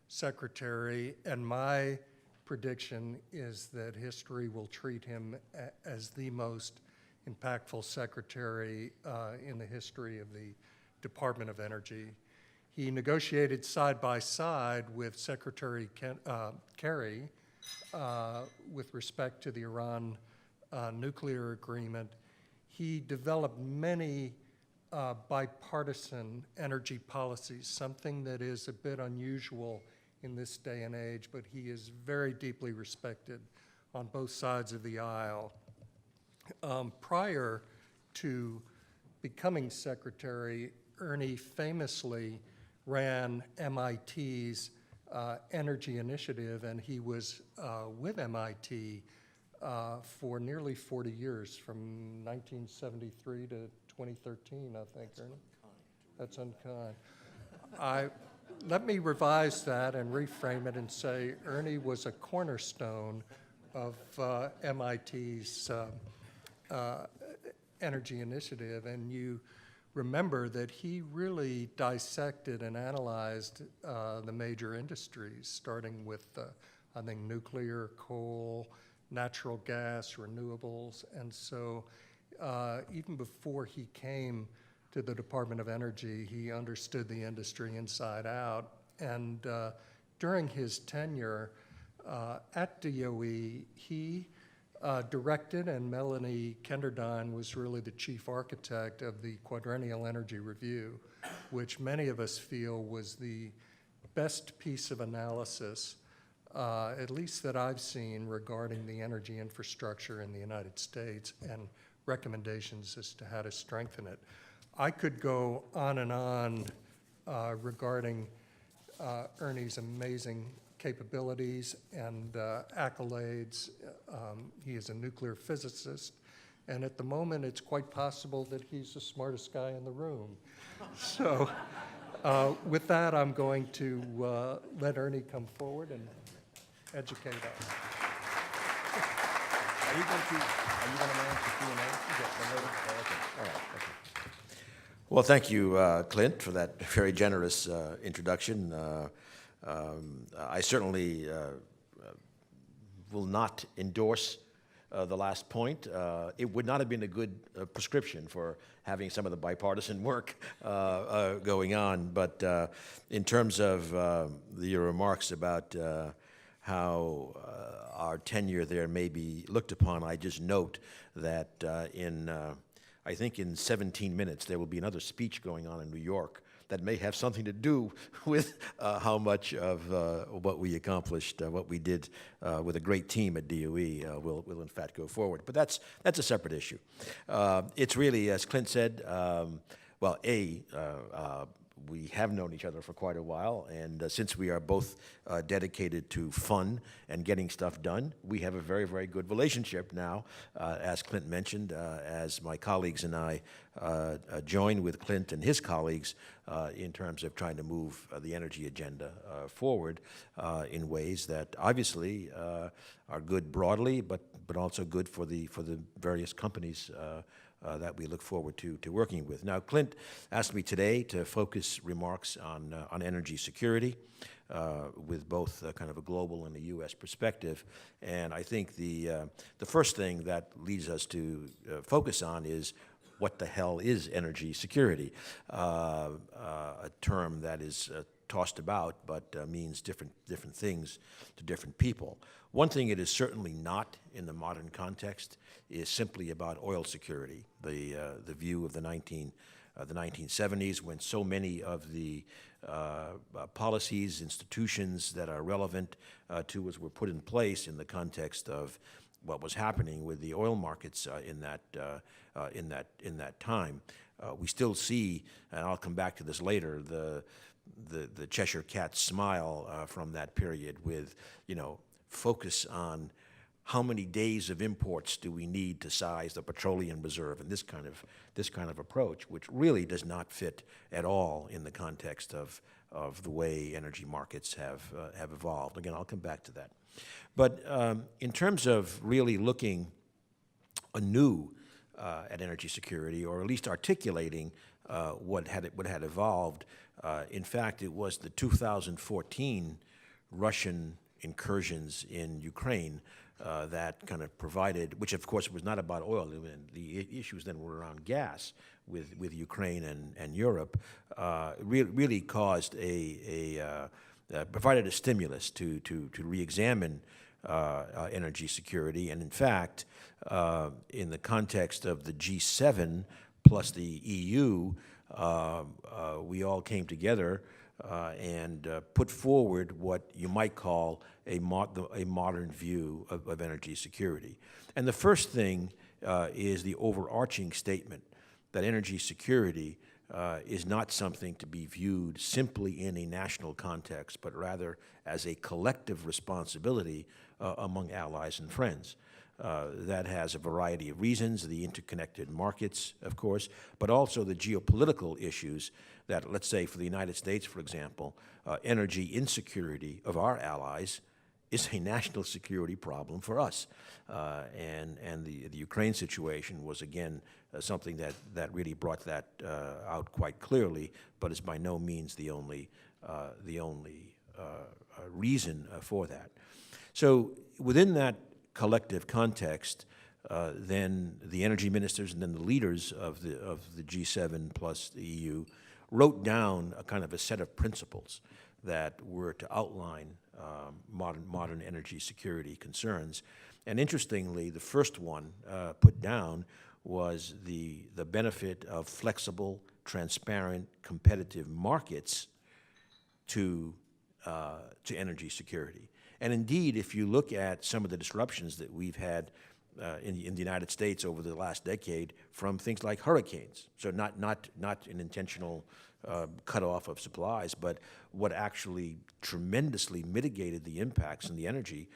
secretary, and my prediction is that history will treat him as the most impactful secretary in the history of the Department of Energy. He negotiated side by side with Secretary Kerry with respect to the Iran nuclear agreement. He developed many bipartisan energy policies, something that is a bit unusual in this day and age, but he is very deeply respected on both sides of the aisle. Prior to becoming secretary, Ernie famously ran MIT's energy initiative, and he was with MIT for nearly 40 years, from 1973 to 2013, I think, Ernie. That's unkind. Let me revise that and reframe it and say Ernie was a cornerstone of MIT's energy initiative, and you remember that he really dissected and analyzed the major industries, starting with, I think, nuclear, coal, natural gas, renewables, and so even before he came to the Department of Energy, he understood the industry inside out. And during his tenure at DOE, he directed, and Melanie Kenderdine was really the chief architect of the Quadrennial Energy Review, which many of us feel was the best piece of analysis, at least that I've seen, regarding the energy infrastructure in the United States and recommendations as to how to strengthen it. I could go on and on regarding Ernie's amazing capabilities and accolades. He is a nuclear physicist, and at the moment it's quite possible that he's the smartest guy in the room. So with that, I'm going to let Ernie come forward and educate us. Are you going to manage the Q&A? Yes, okay. All right. Okay. Well, thank you, Clint, for that very generous introduction. I certainly will not endorse the last point. It would not have been a good prescription for having some of the bipartisan work going on. But in terms of your remarks about how our tenure there may be looked upon, I just note that I think in 17 minutes there will be another speech going on in New York that may have something to do with how much of what we accomplished, what we did with a great team at DOE will in fact go forward. But that's a separate issue. It's really, as Clint said, well, we have known each other for quite a while, and since we are both dedicated to fun and getting stuff done, we have a very, very good relationship now, as Clint mentioned, as my colleagues and I join with Clint and his colleagues in terms of trying to move the energy agenda forward in ways that obviously are good broadly, but also good for the various companies that we look forward to working with. Now, Clint asked me today to focus remarks on energy security with both kind of a global and a U.S. perspective. And I think the first thing that leads us to focus on is what the hell is energy security, a term that is tossed about but means different things to different people. One thing it is certainly not in the modern context is simply about oil security. The view of the 1970s, when so many of the policies, institutions that are relevant to us were put in place in the context of what was happening with the oil markets in that time. We still see, and I'll come back to this later, the Cheshire Cat smile from that period with, focus on how many days of imports do we need to size the petroleum reserve, and this kind of approach, which really does not fit at all in the context of the way energy markets have evolved. Again, I'll come back to that. But in terms of really looking anew at energy security, or at least articulating what had evolved, in fact, it was the 2014 Russian incursions in Ukraine that kind of provided, which of course was not about oil. The issues then were around gas with Ukraine and Europe. Really caused provided a stimulus to re-examine energy security. And in fact, in the context of the G7 plus the EU, we all came together and put forward what you might call a modern view of energy security. And the first thing is the overarching statement that energy security is not something to be viewed simply in a national context, but rather as a collective responsibility among allies and friends. That has a variety of reasons, the interconnected markets, of course, but also the geopolitical issues that, let's say, for the United States, for example, energy insecurity of our allies is a national security problem for us. And the Ukraine situation was, again, something that really brought that out quite clearly, but is by no means the only reason for that. So within that collective context, then the energy ministers and then the leaders of the G7 plus the EU wrote down a kind of a set of principles that were to outline modern energy security concerns. And interestingly, the first one put down was the benefit of flexible, transparent, competitive markets to energy security. And indeed, if you look at some of the disruptions that we've had in the United States over the last decade from things like hurricanes, so not an intentional cutoff of supplies, but what actually tremendously mitigated the impacts in the energy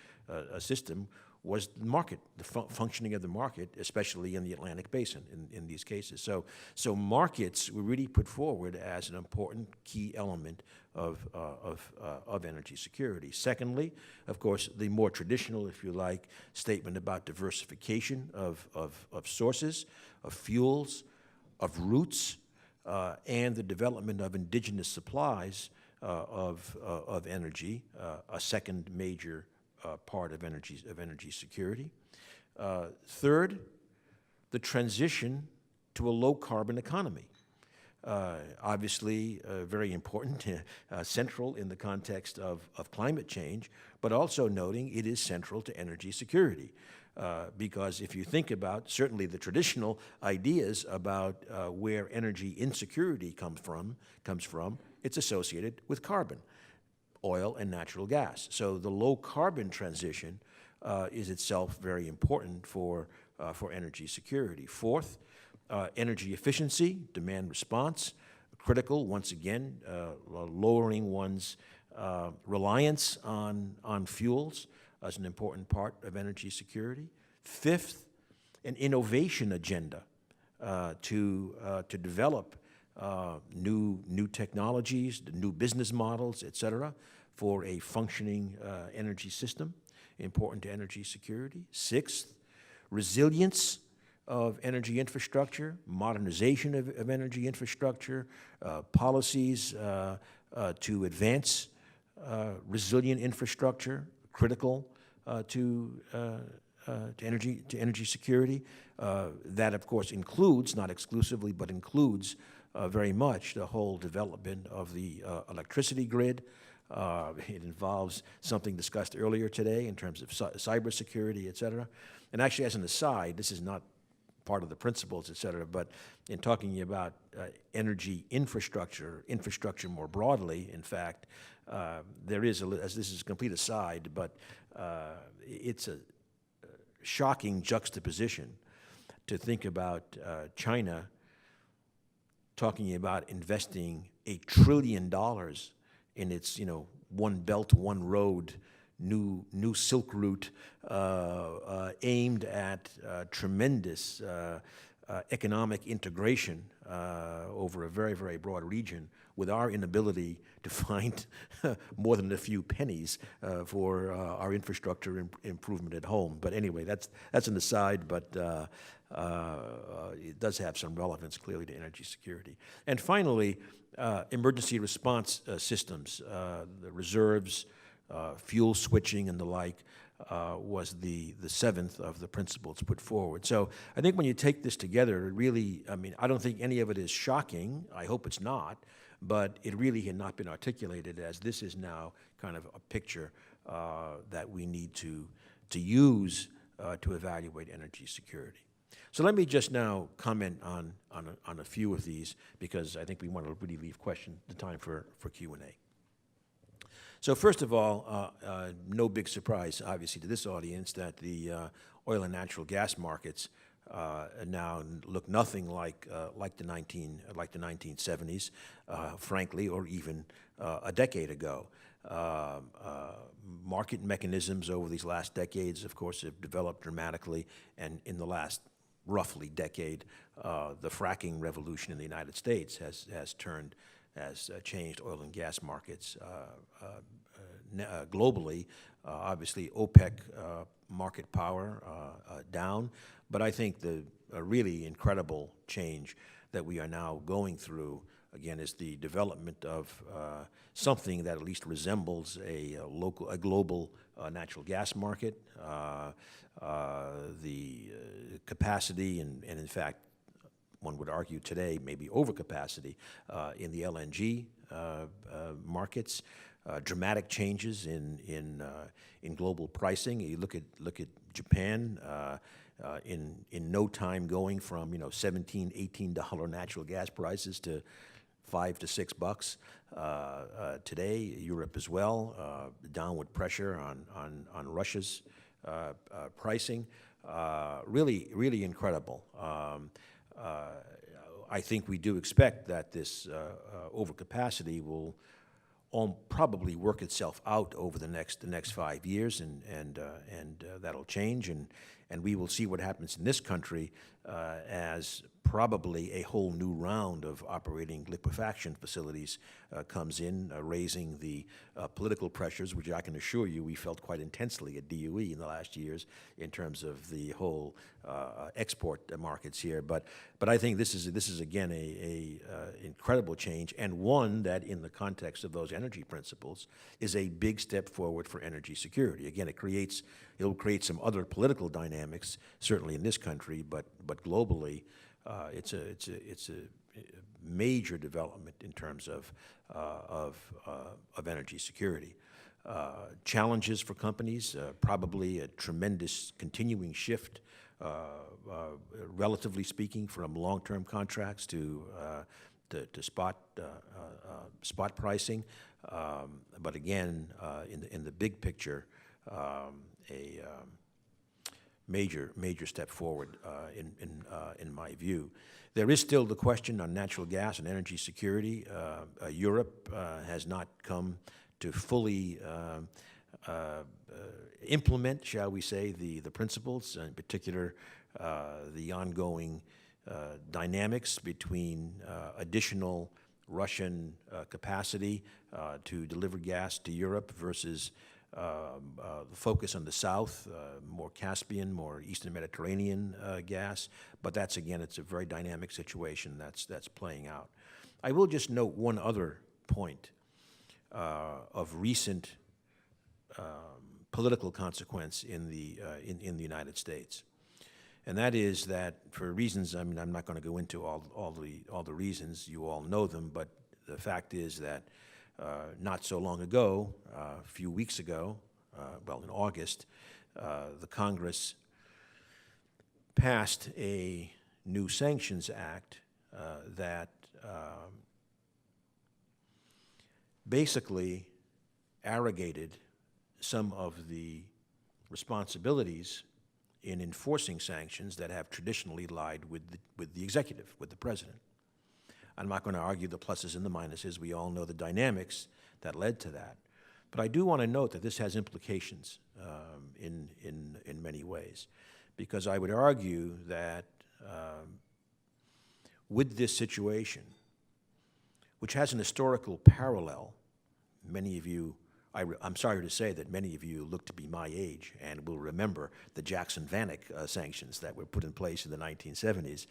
system was the market, the functioning of the market, especially in the Atlantic Basin in these cases. So markets were really put forward as an important key element of energy security. Secondly, of course, the more traditional, if you like, statement about diversification of sources, of fuels, of routes, and the development of indigenous supplies of energy, a second major part of energy security. Third, the transition to a low-carbon economy. Obviously, very important, central in the context of climate change, but also noting it is central to energy security. Because if you think about certainly the traditional ideas about where energy insecurity comes from, it's associated with carbon, oil and natural gas. So the low carbon transition is itself very important for energy security. Fourth, energy efficiency, demand response, critical, once again, lowering one's reliance on fuels as an important part of energy security. Fifth, an innovation agenda to develop new technologies, new business models, et cetera, for a functioning energy system, important to energy security. Sixth, resilience of energy infrastructure, modernization of energy infrastructure, policies to advance resilient infrastructure, critical to energy security. That, of course, includes, not exclusively, but includes very much the whole development of the electricity grid. It involves something discussed earlier today in terms of cybersecurity, et cetera. And actually, as an aside, this is not part of the principles, et cetera, but in talking about energy infrastructure more broadly, in fact, there is, as this is a complete aside, but it's a shocking juxtaposition to think about China talking about investing $1 trillion in its, One Belt, One Road, new Silk Route aimed at tremendous economic integration over a very, very broad region, with our inability to find more than a few pennies for our infrastructure improvement at home. But anyway, that's an aside, but it does have some relevance clearly to energy security. And finally, emergency response systems, the reserves, fuel switching and the like, was the seventh of the principles put forward. So I think when you take this together, it really, I don't think any of it is shocking. I hope it's not, but it really had not been articulated as this is now kind of a picture that we need to use to evaluate energy security. So let me just now comment on a few of these, because I think we want to really leave the time for Q&A. So first of all, no big surprise, obviously, to this audience that the oil and natural gas markets now look nothing like the 1970s, frankly, or even a decade ago. Market mechanisms over these last decades, of course, have developed dramatically, and in the last roughly decade, the fracking revolution in the United States has changed oil and gas markets globally. Obviously, OPEC market power down, but I think the really incredible change that we are now going through, again, is the development of something that at least resembles a global natural gas market. The capacity and in fact, one would argue today, maybe overcapacity in the LNG markets, dramatic changes in global pricing. You look at Japan, in no time going from $17, $18 natural gas prices to $5 to $6 today. Europe as well, downward pressure on Russia's pricing. Really incredible. I think we do expect that this overcapacity will probably work itself out over the next 5 years, and that'll change, and we will see what happens in this country as probably a whole new round of operating liquefaction facilities comes in, raising the political pressures, which I can assure you we felt quite intensely at DOE in the last years in terms of the whole export markets here. But I think this is again a incredible change, and one that, in the context of those energy principles, is a big step forward for energy security. Again, it'll create some other political dynamics, certainly in this country, but globally. It's a major development in terms of energy security. Challenges for companies, probably a tremendous continuing shift, relatively speaking, from long-term contracts to spot pricing. But again, in the big picture, a major step forward in my view. There is still the question on natural gas and energy security. Europe has not come to fully implement, shall we say, the principles, in particular the ongoing dynamics between additional Russian capacity to deliver gas to Europe versus the focus on the south, more Caspian, more Eastern Mediterranean gas, but it's a very dynamic situation that's playing out. I will just note one other point of recent political consequence in the United States, and that is that, for reasons, I'm not going to go into all the reasons, you all know them, but the fact is that not so long ago, a few weeks ago, in August, the Congress passed a new Sanctions Act that basically arrogated some of the responsibilities in enforcing sanctions that have traditionally lied with the executive, with the president. I'm not going to argue the pluses and the minuses. We all know the dynamics that led to that. But I do want to note that this has implications in many ways, because I would argue that with this situation, which has an historical parallel, many of you, I'm sorry to say that many of you look to be my age and will remember the Jackson-Vanik sanctions that were put in place in the 1970s,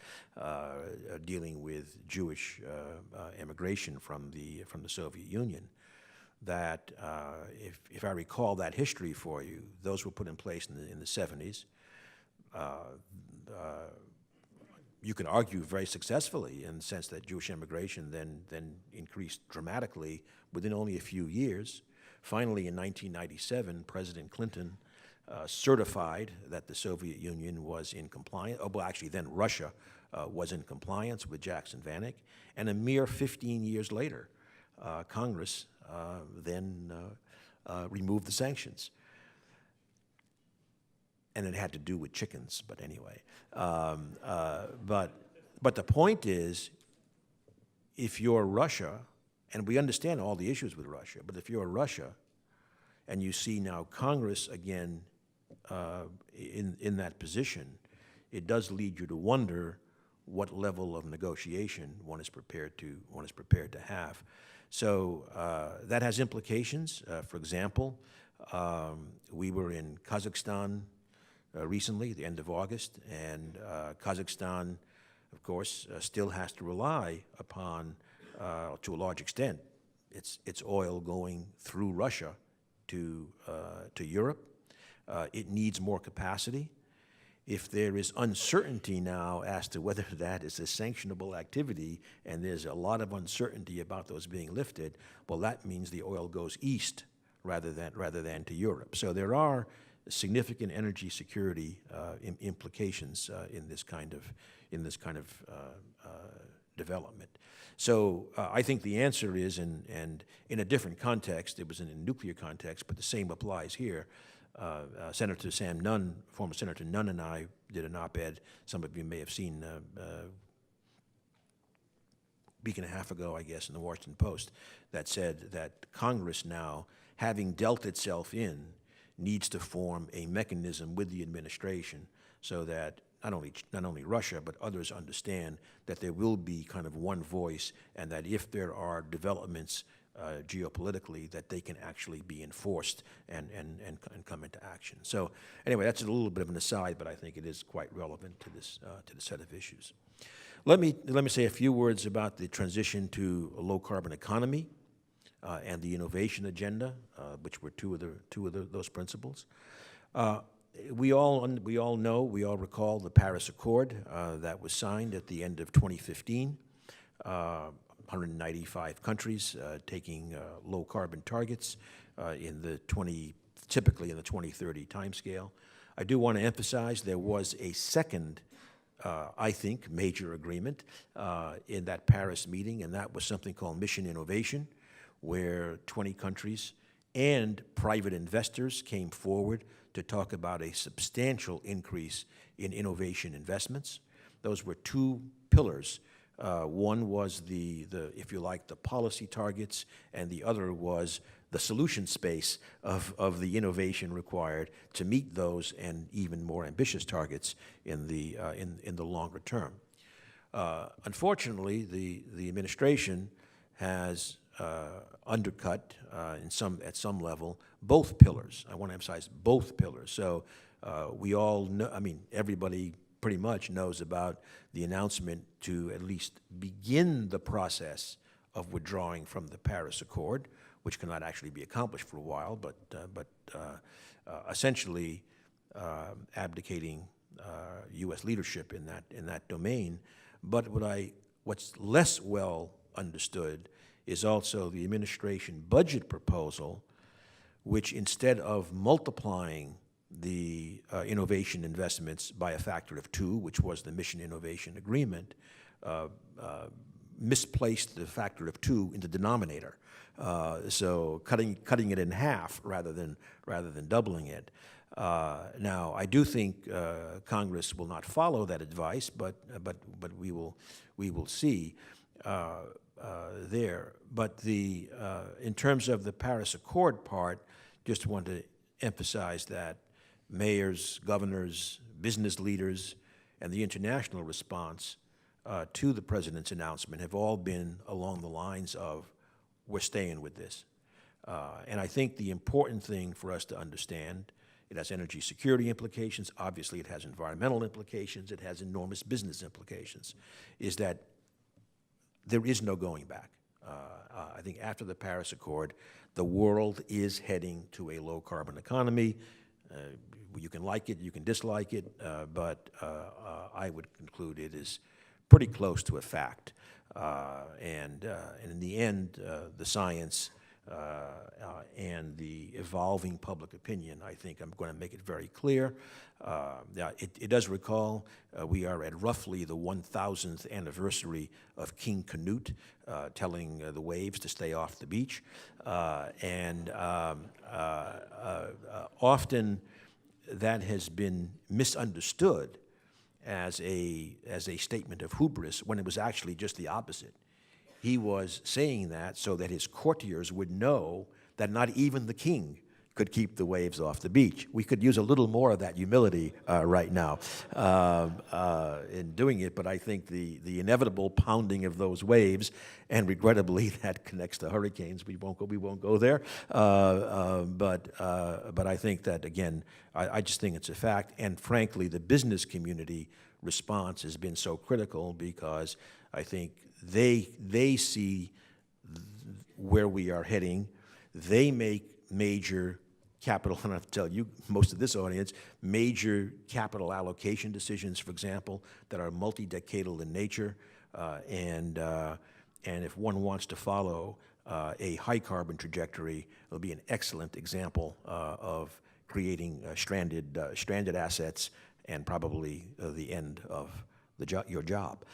dealing with Jewish immigration from the Soviet Union. That, if I recall that history for you, those were put in place in the 70s. You can argue very successfully in the sense that Jewish immigration then increased dramatically within only a few years. Finally, in 1997, President Clinton certified that the Soviet Union was in compliance. Then Russia was in compliance with Jackson-Vanik. And a mere 15 years later, Congress then removed the sanctions. And it had to do with chickens, but anyway. But the point is, if you're Russia, and we understand all the issues with Russia, but if you're Russia and you see now Congress again in that position, it does lead you to wonder what level of negotiation one is prepared to have. So that has implications. For example, we were in Kazakhstan recently, the end of August, and Kazakhstan, of course, still has to rely upon, to a large extent, its oil going through Russia to Europe. It needs more capacity. If there is uncertainty now as to whether that is a sanctionable activity, and there's a lot of uncertainty about those being lifted, well, that means the oil goes east rather than to Europe. So there are significant energy security implications in this kind of development. So I think the answer is, and in a different context, it was in a nuclear context, but the same applies here. Senator Sam Nunn, former Senator Nunn, and I did an op-ed. Some of you may have seen a week and a half ago, I guess, in the Washington Post, that said that Congress now, having dealt itself in, needs to form a mechanism with the administration so that not only Russia, but others understand that there will be kind of one voice, and that if there are developments geopolitically, that they can actually be enforced and come into action. So anyway, that's a little bit of an aside, but I think it is quite relevant to this set of issues. Let me say a few words about the transition to a low-carbon economy and the innovation agenda, which were two of those principles. We all recall the Paris Accord that was signed at the end of 2015. 195 countries taking low carbon targets typically in the 2030 timescale. I do want to emphasize there was a second, I think, major agreement in that Paris meeting, and that was something called Mission Innovation, where 20 countries and private investors came forward to talk about a substantial increase in innovation investments. Those were two pillars. One was if you like, the policy targets, and the other was the solution space of the innovation required to meet those and even more ambitious targets in the longer term. Unfortunately, the administration has undercut at some level both pillars. I want to emphasize both pillars. So we all know, everybody pretty much knows about the announcement to at least begin the process of withdrawing from the Paris Accord, which cannot actually be accomplished for a while, but essentially abdicating U.S. leadership in that domain. But what's less well understood is also the administration budget proposal, which instead of multiplying the innovation investments by a factor of 2, which was the Mission Innovation Agreement, misplaced the factor of 2 in the denominator. So cutting it in half rather than doubling it. Now, I do think Congress will not follow that advice, but we will see there. But in terms of the Paris Accord part, just want to emphasize that mayors, governors, business leaders, and the international response to the president's announcement have all been along the lines of, we're staying with this. And I think the important thing for us to understand, it has energy security implications, obviously it has environmental implications, it has enormous business implications, is that there is no going back. I think after the Paris Accord, the world is heading to a low-carbon economy. You can like it, you can dislike it, but I would conclude it is pretty close to a fact. And in the end, the science and the evolving public opinion, I think I'm going to make it very clear. It does recall we are at roughly the 1,000th anniversary of King Canute telling the waves to stay off the beach. Often that has been misunderstood as a statement of hubris when it was actually just the opposite. He was saying that so that his courtiers would know that not even the king could keep the waves off the beach. We could use a little more of that humility right now in doing it, but I think the inevitable pounding of those waves, and regrettably that connects to hurricanes, we won't go there, but I think that, again, I just think it's a fact, and frankly, the business community response has been so critical because I think they see where we are heading. They make major capital, and I have to tell you, most of this audience, major capital allocation decisions, for example, that are multi-decadal in nature. And if one wants to follow a high carbon trajectory, it'll be an excellent example of creating stranded assets and probably the end of your job.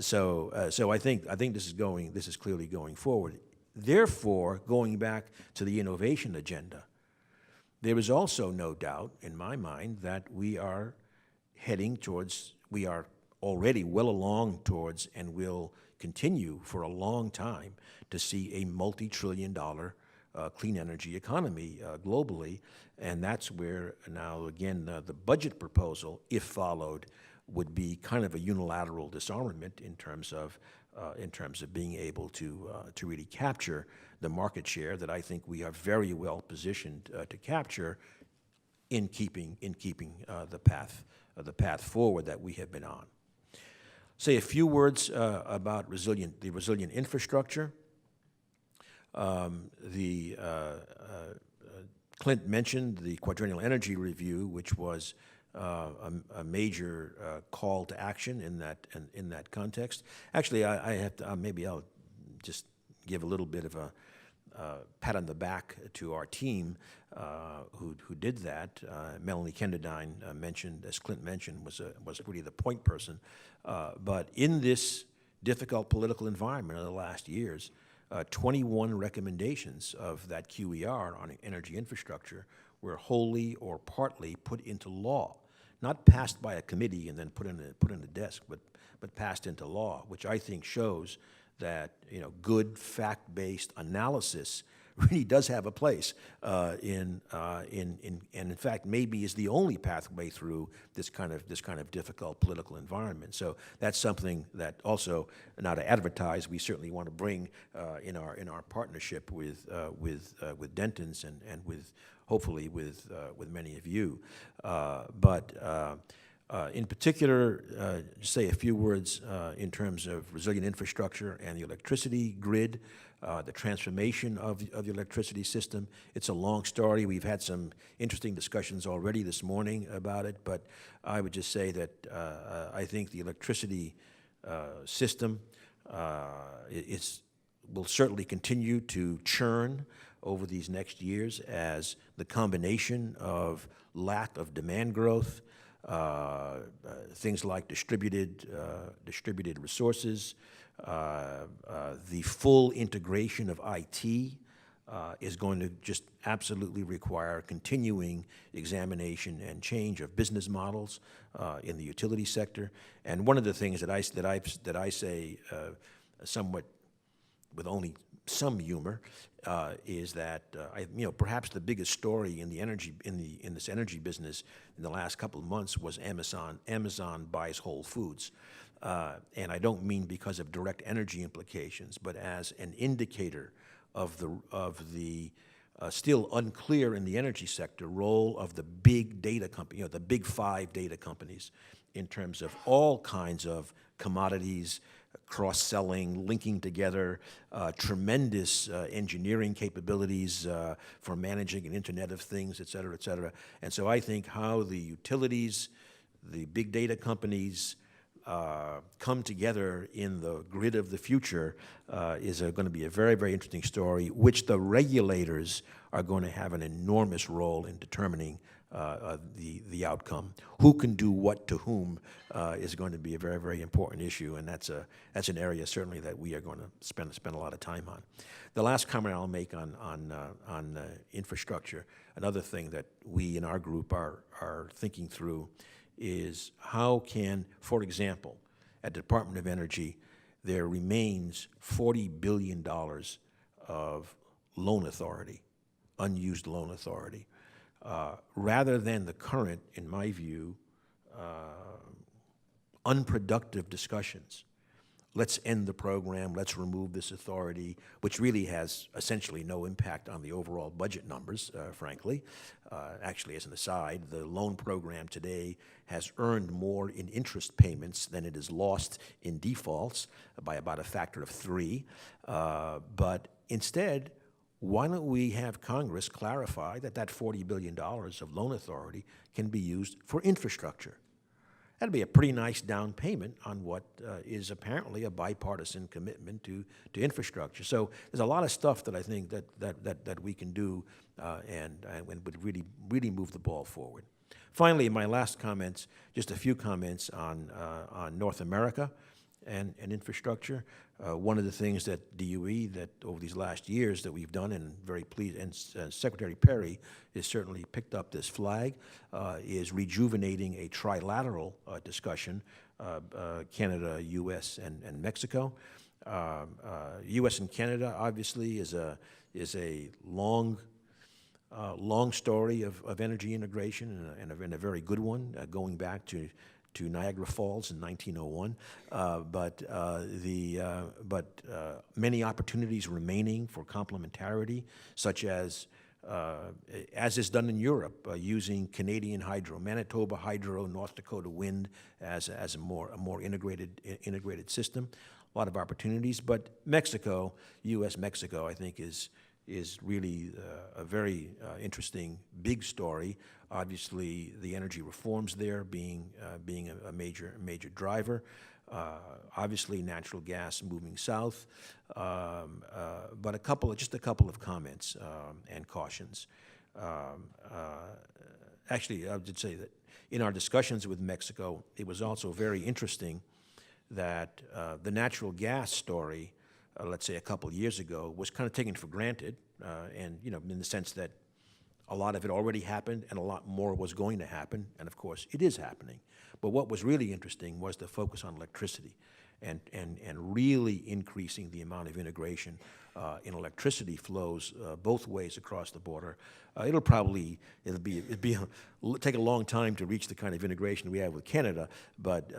So I think this is clearly going forward. Therefore, going back to the innovation agenda, there is also no doubt in my mind that we are already well along towards and will continue for a long time to see a multi-trillion-dollar clean energy economy globally, and that's where now again the budget proposal, if followed, would be kind of a unilateral disarmament in terms of being able to really capture the market share that I think we are very well positioned to capture in keeping the path forward that we have been on. Say a few words about the resilient infrastructure. Clint mentioned the Quadrennial Energy Review, which was a major call to action in that context. Actually, I have to maybe I'll just give a little bit of a pat on the back to our team who did that. Melanie Kenderdine mentioned, as Clint mentioned, was really the point person. But in this difficult political environment of the last years, 21 recommendations of that QER on energy infrastructure were wholly or partly put into law, not passed by a committee and then put in a desk, but passed into law, which I think shows that good fact-based analysis really does have a place and in fact maybe is the only pathway through this kind of difficult political environment. So that's something that also, not to advertise, we certainly want to bring in our partnership with Dentons and with hopefully with many of you, but. In particular, say a few words in terms of resilient infrastructure and the electricity grid, the transformation of the electricity system. It's a long story. We've had some interesting discussions already this morning about it, but I would just say that I think the electricity system will certainly continue to churn over these next years as the combination of lack of demand growth, things like distributed resources, the full integration of IT is going to just absolutely require continuing examination and change of business models in the utility sector. And one of the things that I say somewhat with only some humor is that perhaps the biggest story in this energy business in the last couple of months was Amazon. Amazon buys Whole Foods, and I don't mean because of direct energy implications, but as an indicator of the still unclear in the energy sector role of the big data company, the big 5 data companies, in terms of all kinds of commodities, cross-selling, linking together, tremendous engineering capabilities for managing an Internet of Things, et cetera, et cetera. And so I think how the utilities, the big data companies come together in the grid of the future is going to be a very, very interesting story, which the regulators are going to have an enormous role in determining the outcome. Who can do what to whom is going to be a very, very important issue, and that's an area certainly that we are going to spend a lot of time on. The last comment I'll make on infrastructure, another thing that we in our group are thinking through is how can, for example, at the Department of Energy, there remains $40 billion of loan authority, unused loan authority. Rather than the current, in my view, unproductive discussions. Let's end the program, let's remove this authority, which really has essentially no impact on the overall budget numbers, frankly. Actually, as an aside, the loan program today has earned more in interest payments than it has lost in defaults by about a factor of 3. But instead, why don't we have Congress clarify that $40 billion of loan authority can be used for infrastructure? that'd be a pretty nice down payment on what is apparently a bipartisan commitment to infrastructure. So there's a lot of stuff that I think that we can do and would really move the ball forward. Finally, my last comments, just a few comments on North America and infrastructure. One of the things that DOE, that over these last years that we've done, and very pleased, and Secretary Perry has certainly picked up this flag, is rejuvenating a trilateral discussion, Canada, U.S., and Mexico. U.S. and Canada obviously is a long story of energy integration and a very good one, going back to Niagara Falls in 1901, but many opportunities remaining for complementarity, such as is done in Europe, using Canadian hydro, Manitoba hydro, North Dakota wind as a more integrated system. A lot of opportunities, but Mexico, U.S.-Mexico, I think is really a very interesting, big story. Obviously, the energy reforms there being a major driver. Obviously, natural gas moving south. But just a couple of comments and cautions. Actually, I would say that in our discussions with Mexico, it was also very interesting that the natural gas story, let's say a couple of years ago, was kind of taken for granted, and in the sense that a lot of it already happened and a lot more was going to happen, and of course it is happening. But what was really interesting was the focus on electricity and really increasing the amount of integration in electricity flows both ways across the border. It'll take a long time to reach the kind of integration we have with Canada, but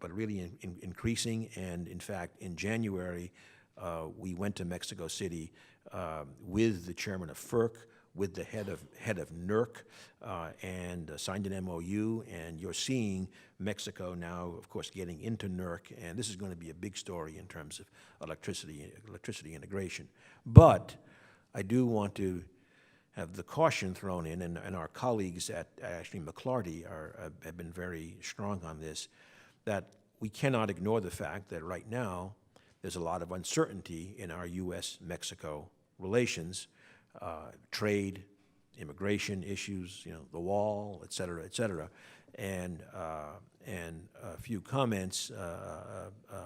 really increasing. And in fact, in January, we went to Mexico City with the chairman of FERC, with the head of NERC, and signed an MOU. And you're seeing Mexico now, of course, getting into NERC, and this is going to be a big story in terms of electricity integration. But I do want to have the caution thrown in, and our colleagues at Ashley McClarty have been very strong on this, that we cannot ignore the fact that right now there's a lot of uncertainty in our U.S.-Mexico relations, trade, immigration issues, the wall, et cetera, and a few comments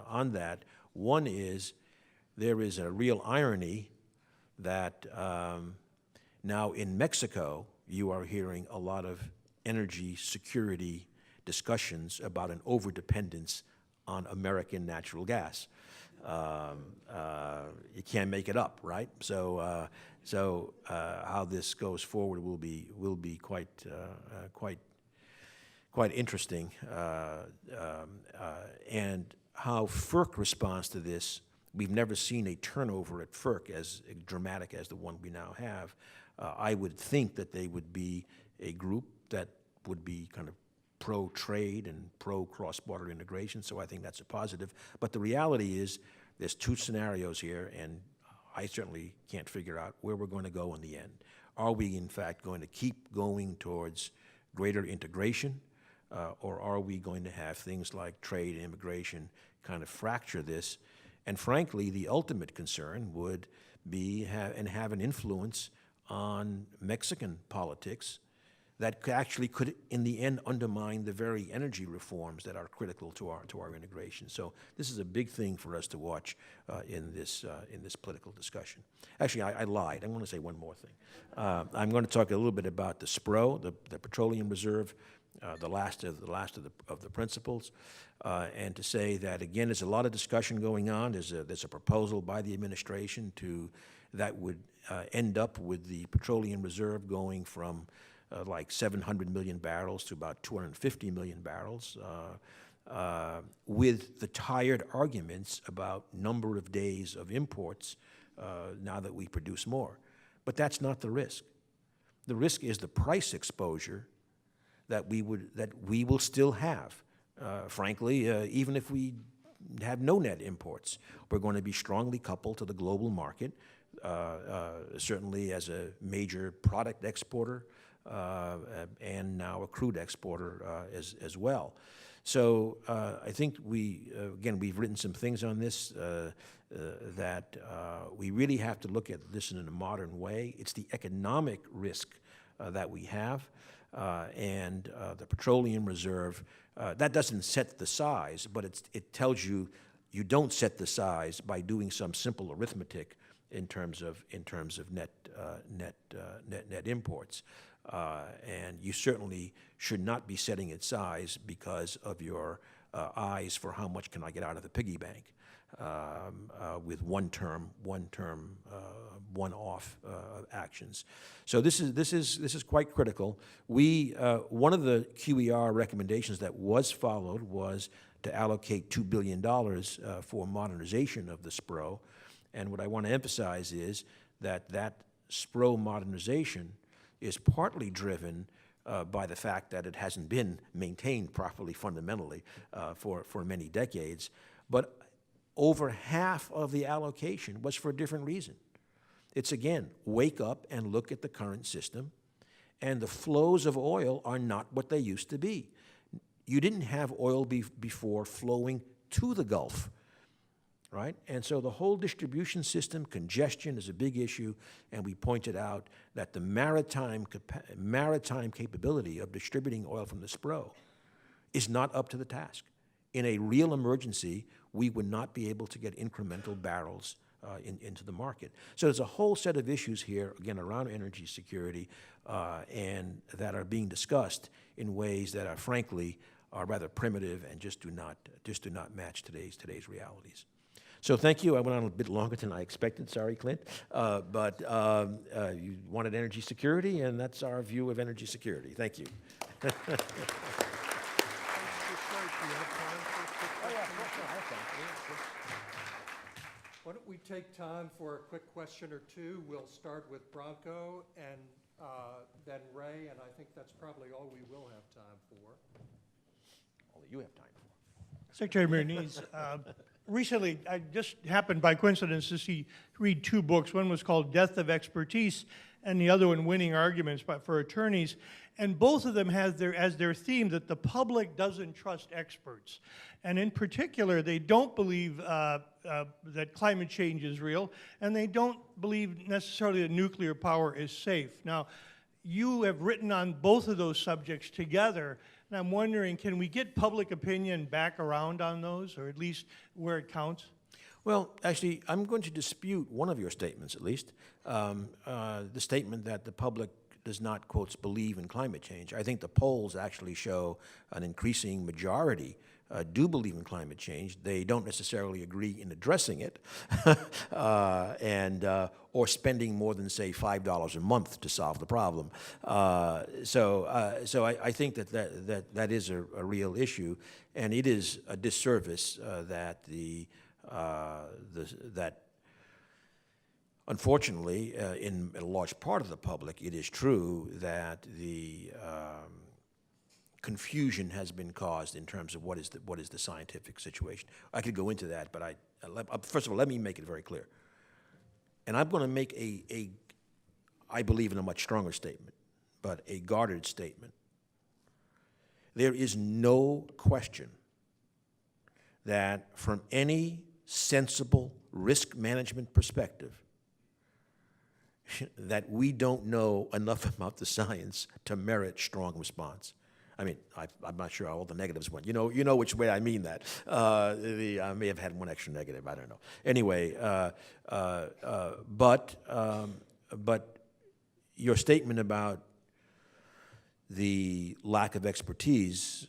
on that. One is there is a real irony that now in Mexico you are hearing a lot of energy security discussions about an overdependence on American natural gas. You can't make it up, right? So how this goes forward will be quite interesting, and how FERC responds to this. We've never seen a turnover at FERC as dramatic as the one we now have. I would think that they would be a group that would be kind of pro-trade and pro-cross-border integration, so I think that's a positive. But the reality is there's two scenarios here, and I certainly can't figure out where we're going to go in the end. Are we, in fact, going to keep going towards greater integration, or are we going to have things like trade and immigration kind of fracture this? And frankly, the ultimate concern would be have an influence on Mexican politics that actually could, in the end, undermine the very energy reforms that are critical to our integration. So this is a big thing for us to watch in this political discussion. Actually, I lied. I'm going to say one more thing. I'm going to talk a little bit about the SPRO, the Petroleum Reserve, the last of the principles, and to say that again, there's a lot of discussion going on. There's a proposal by the administration that would end up with the Petroleum Reserve going from like 700 million barrels to about 250 million barrels, with the tired arguments about number of days of imports now that we produce more. But that's not the risk. The risk is the price exposure that we will still have. Frankly, even if we have no net imports, we're going to be strongly coupled to the global market, certainly as a major product exporter. and now a crude exporter as well. So I think again, we've written some things on this that we really have to look at this in a modern way. It's the economic risk that we have, and the petroleum reserve. That doesn't set the size, but it tells you don't set the size by doing some simple arithmetic in terms of net imports. And you certainly should not be setting its size because of your eyes for how much can I get out of the piggy bank with one-off actions. So this is quite critical. One of the QER recommendations that was followed was to allocate $2 billion for modernization of the SPRO. And what I want to emphasize is that SPRO modernization is partly driven by the fact that it hasn't been maintained properly fundamentally for many decades. But over half of the allocation was for a different reason. It's, again, wake up and look at the current system, and the flows of oil are not what they used to be. You didn't have oil before flowing to the Gulf, right? And so the whole distribution system, congestion is a big issue, and we pointed out that the maritime capability of distributing oil from the SPRO is not up to the task. In a real emergency, we would not be able to get incremental barrels into the market. So there's a whole set of issues here, again, around energy security, and that are being discussed in ways that are, frankly, rather primitive and just do not match today's realities. So thank you. I went on a bit longer than I expected. Sorry, Clint. But you wanted energy security, and that's our view of energy security. Thank you. Why don't we take time for a quick question or two? We'll start with Branko and then Ray, and I think that's probably all we will have time for. All that you have time for. Secretary Bernice, recently, I just happened by coincidence to read two books. One was called Death of Expertise, and the other one, Winning Arguments for Attorneys. And both of them have as their theme that the public doesn't trust experts. And in particular, they don't believe that climate change is real, and they don't believe necessarily that nuclear power is safe. Now, you have written on both of those subjects together, and I'm wondering, can we get public opinion back around on those, or at least where it counts? Well, actually, I'm going to dispute one of your statements, at least, the statement that the public does not, quotes, believe in climate change. I think the polls actually show an increasing majority do believe in climate change. They don't necessarily agree in addressing it or spending more than, say, $5 a month to solve the problem. So I think that is a real issue, and it is a disservice that that unfortunately, in a large part of the public, it is true that the confusion has been caused in terms of what is the scientific situation. I could go into that, but first of all, let me make it very clear. And I'm going to make I believe in a much stronger statement, but a guarded statement. There is no question that from any sensible risk management perspective, that we don't know enough about the science to merit strong response. I mean, I'm not sure how all the negatives went. You know which way I mean that. I may have had one extra negative. I don't know. Anyway, but your statement about the lack of expertise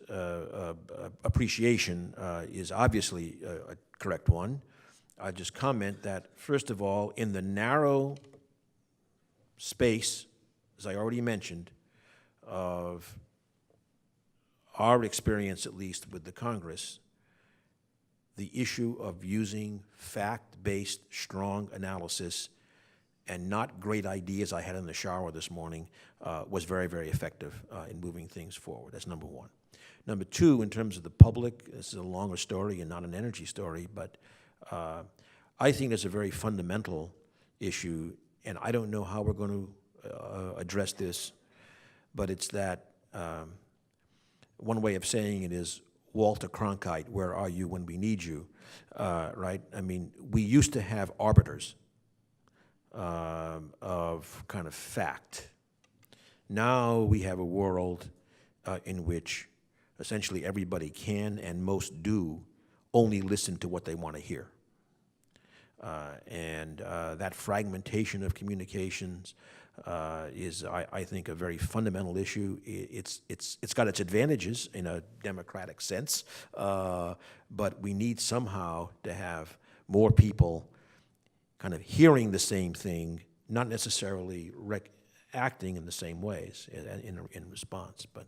appreciation is obviously a correct one. I just comment that, first of all, in the narrow space, as I already mentioned, of our experience, at least with the Congress, the issue of using fact-based, strong analysis and not great ideas I had in the shower this morning was very, very effective in moving things forward. That's number one. Number two, in terms of the public, this is a longer story and not an energy story, but I think there's a very fundamental issue, and I don't know how we're going to address this, but it's that one way of saying it is Walter Cronkite, where are you when we need you, right? I mean, we used to have arbiters of kind of fact. Now we have a world in which essentially everybody can and most do only listen to what they want to hear. And that fragmentation of communications is, I think, a very fundamental issue. It's got its advantages in a democratic sense, but we need somehow to have more people kind of hearing the same thing, not necessarily acting in the same ways in response. But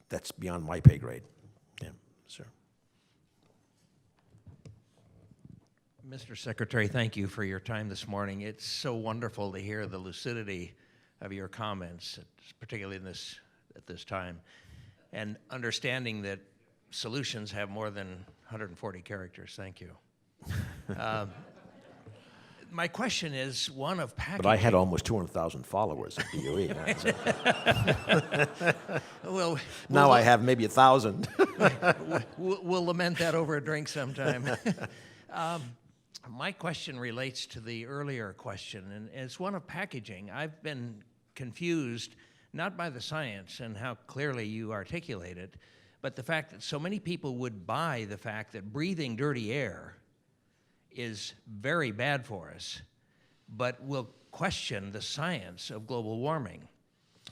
that's beyond my pay grade. Yeah, sir. Mr. Secretary, thank you for your time this morning. It's so wonderful to hear the lucidity of your comments, particularly at this time, and understanding that solutions have more than 140 characters. Thank you. My question is one of packaging. But I had almost 200,000 followers at DOE. Well, now I have maybe 1,000. We'll lament that over a drink sometime. My question relates to the earlier question, and it's one of packaging. I've been confused, not by the science and how clearly you articulate it, but the fact that so many people would buy the fact that breathing dirty air is very bad for us, but will question the science of global warming.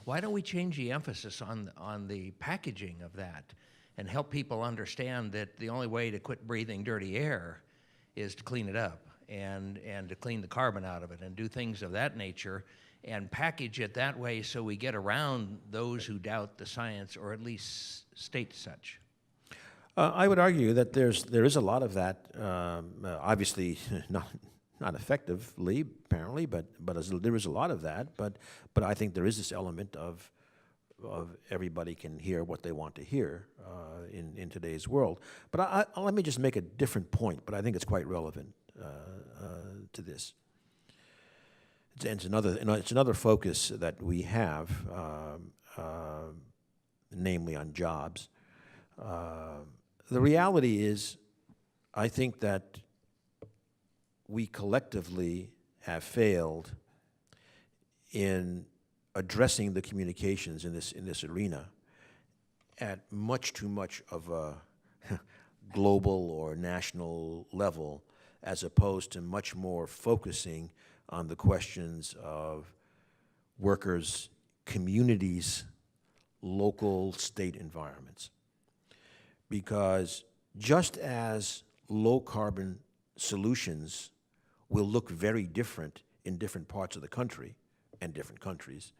Why don't we change the emphasis on the packaging of that and help people understand that the only way to quit breathing dirty air is to clean it up and to clean the carbon out of it and do things of that nature and package it that way so we get around those who doubt the science or at least state such? I would argue that there is a lot of that, obviously not effectively, apparently, but there is a lot of that. But I think there is this element of everybody can hear what they want to hear in today's world. But let me just make a different point, but I think it's quite relevant to this. It's another focus that we have, namely on jobs. The reality is, I think that we collectively have failed in addressing the communications in this arena at much too much of a global or national level, as opposed to much more focusing on the questions of workers, communities, local, state environments. Because just as low carbon solutions will look very different in different parts of the country and different countries,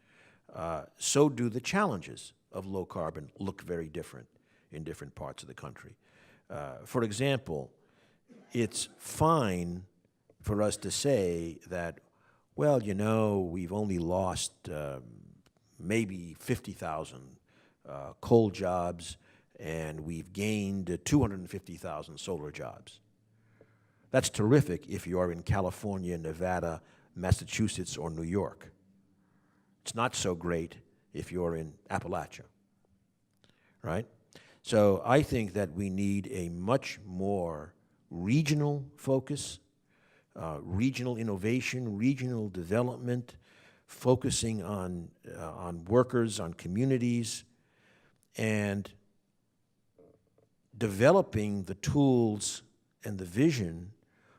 so do the challenges of low carbon look very different in different parts of the country. For example, it's fine for us to say that, well, you know, we've only lost maybe 50,000 coal jobs and we've gained 250,000 solar jobs. That's terrific if you are in California, Nevada, Massachusetts, or New York. It's not so great if you're in Appalachia, right? So I think that we need a much more regional focus, regional innovation, regional development, focusing on workers, on communities, and developing the tools and the vision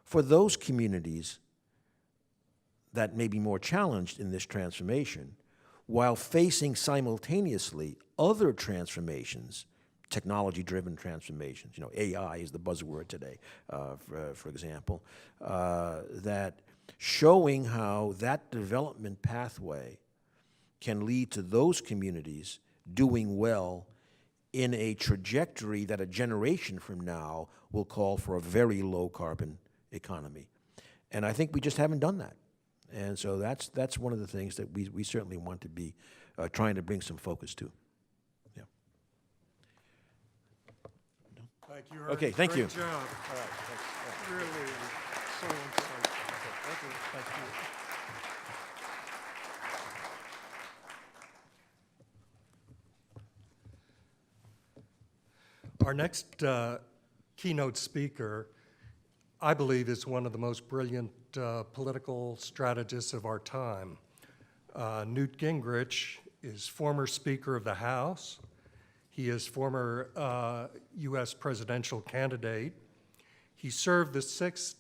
for those communities that may be more challenged in this transformation, while facing simultaneously other transformations, technology-driven transformations. You know, AI is the buzzword today, for example, that showing how that development pathway can lead to those communities doing well in a trajectory that a generation from now will call for a very low-carbon economy. And I think we just haven't done that. And so that's one of the things that we certainly want to be trying to bring some focus to. Yeah. Thank you. Okay, thank you. Great job. All right, thanks. Really so insightful. Thank you. Our next keynote speaker, I believe, is one of the most brilliant political strategists of our time. Newt Gingrich is former Speaker of the House. He is former U.S. presidential candidate. He served the 6th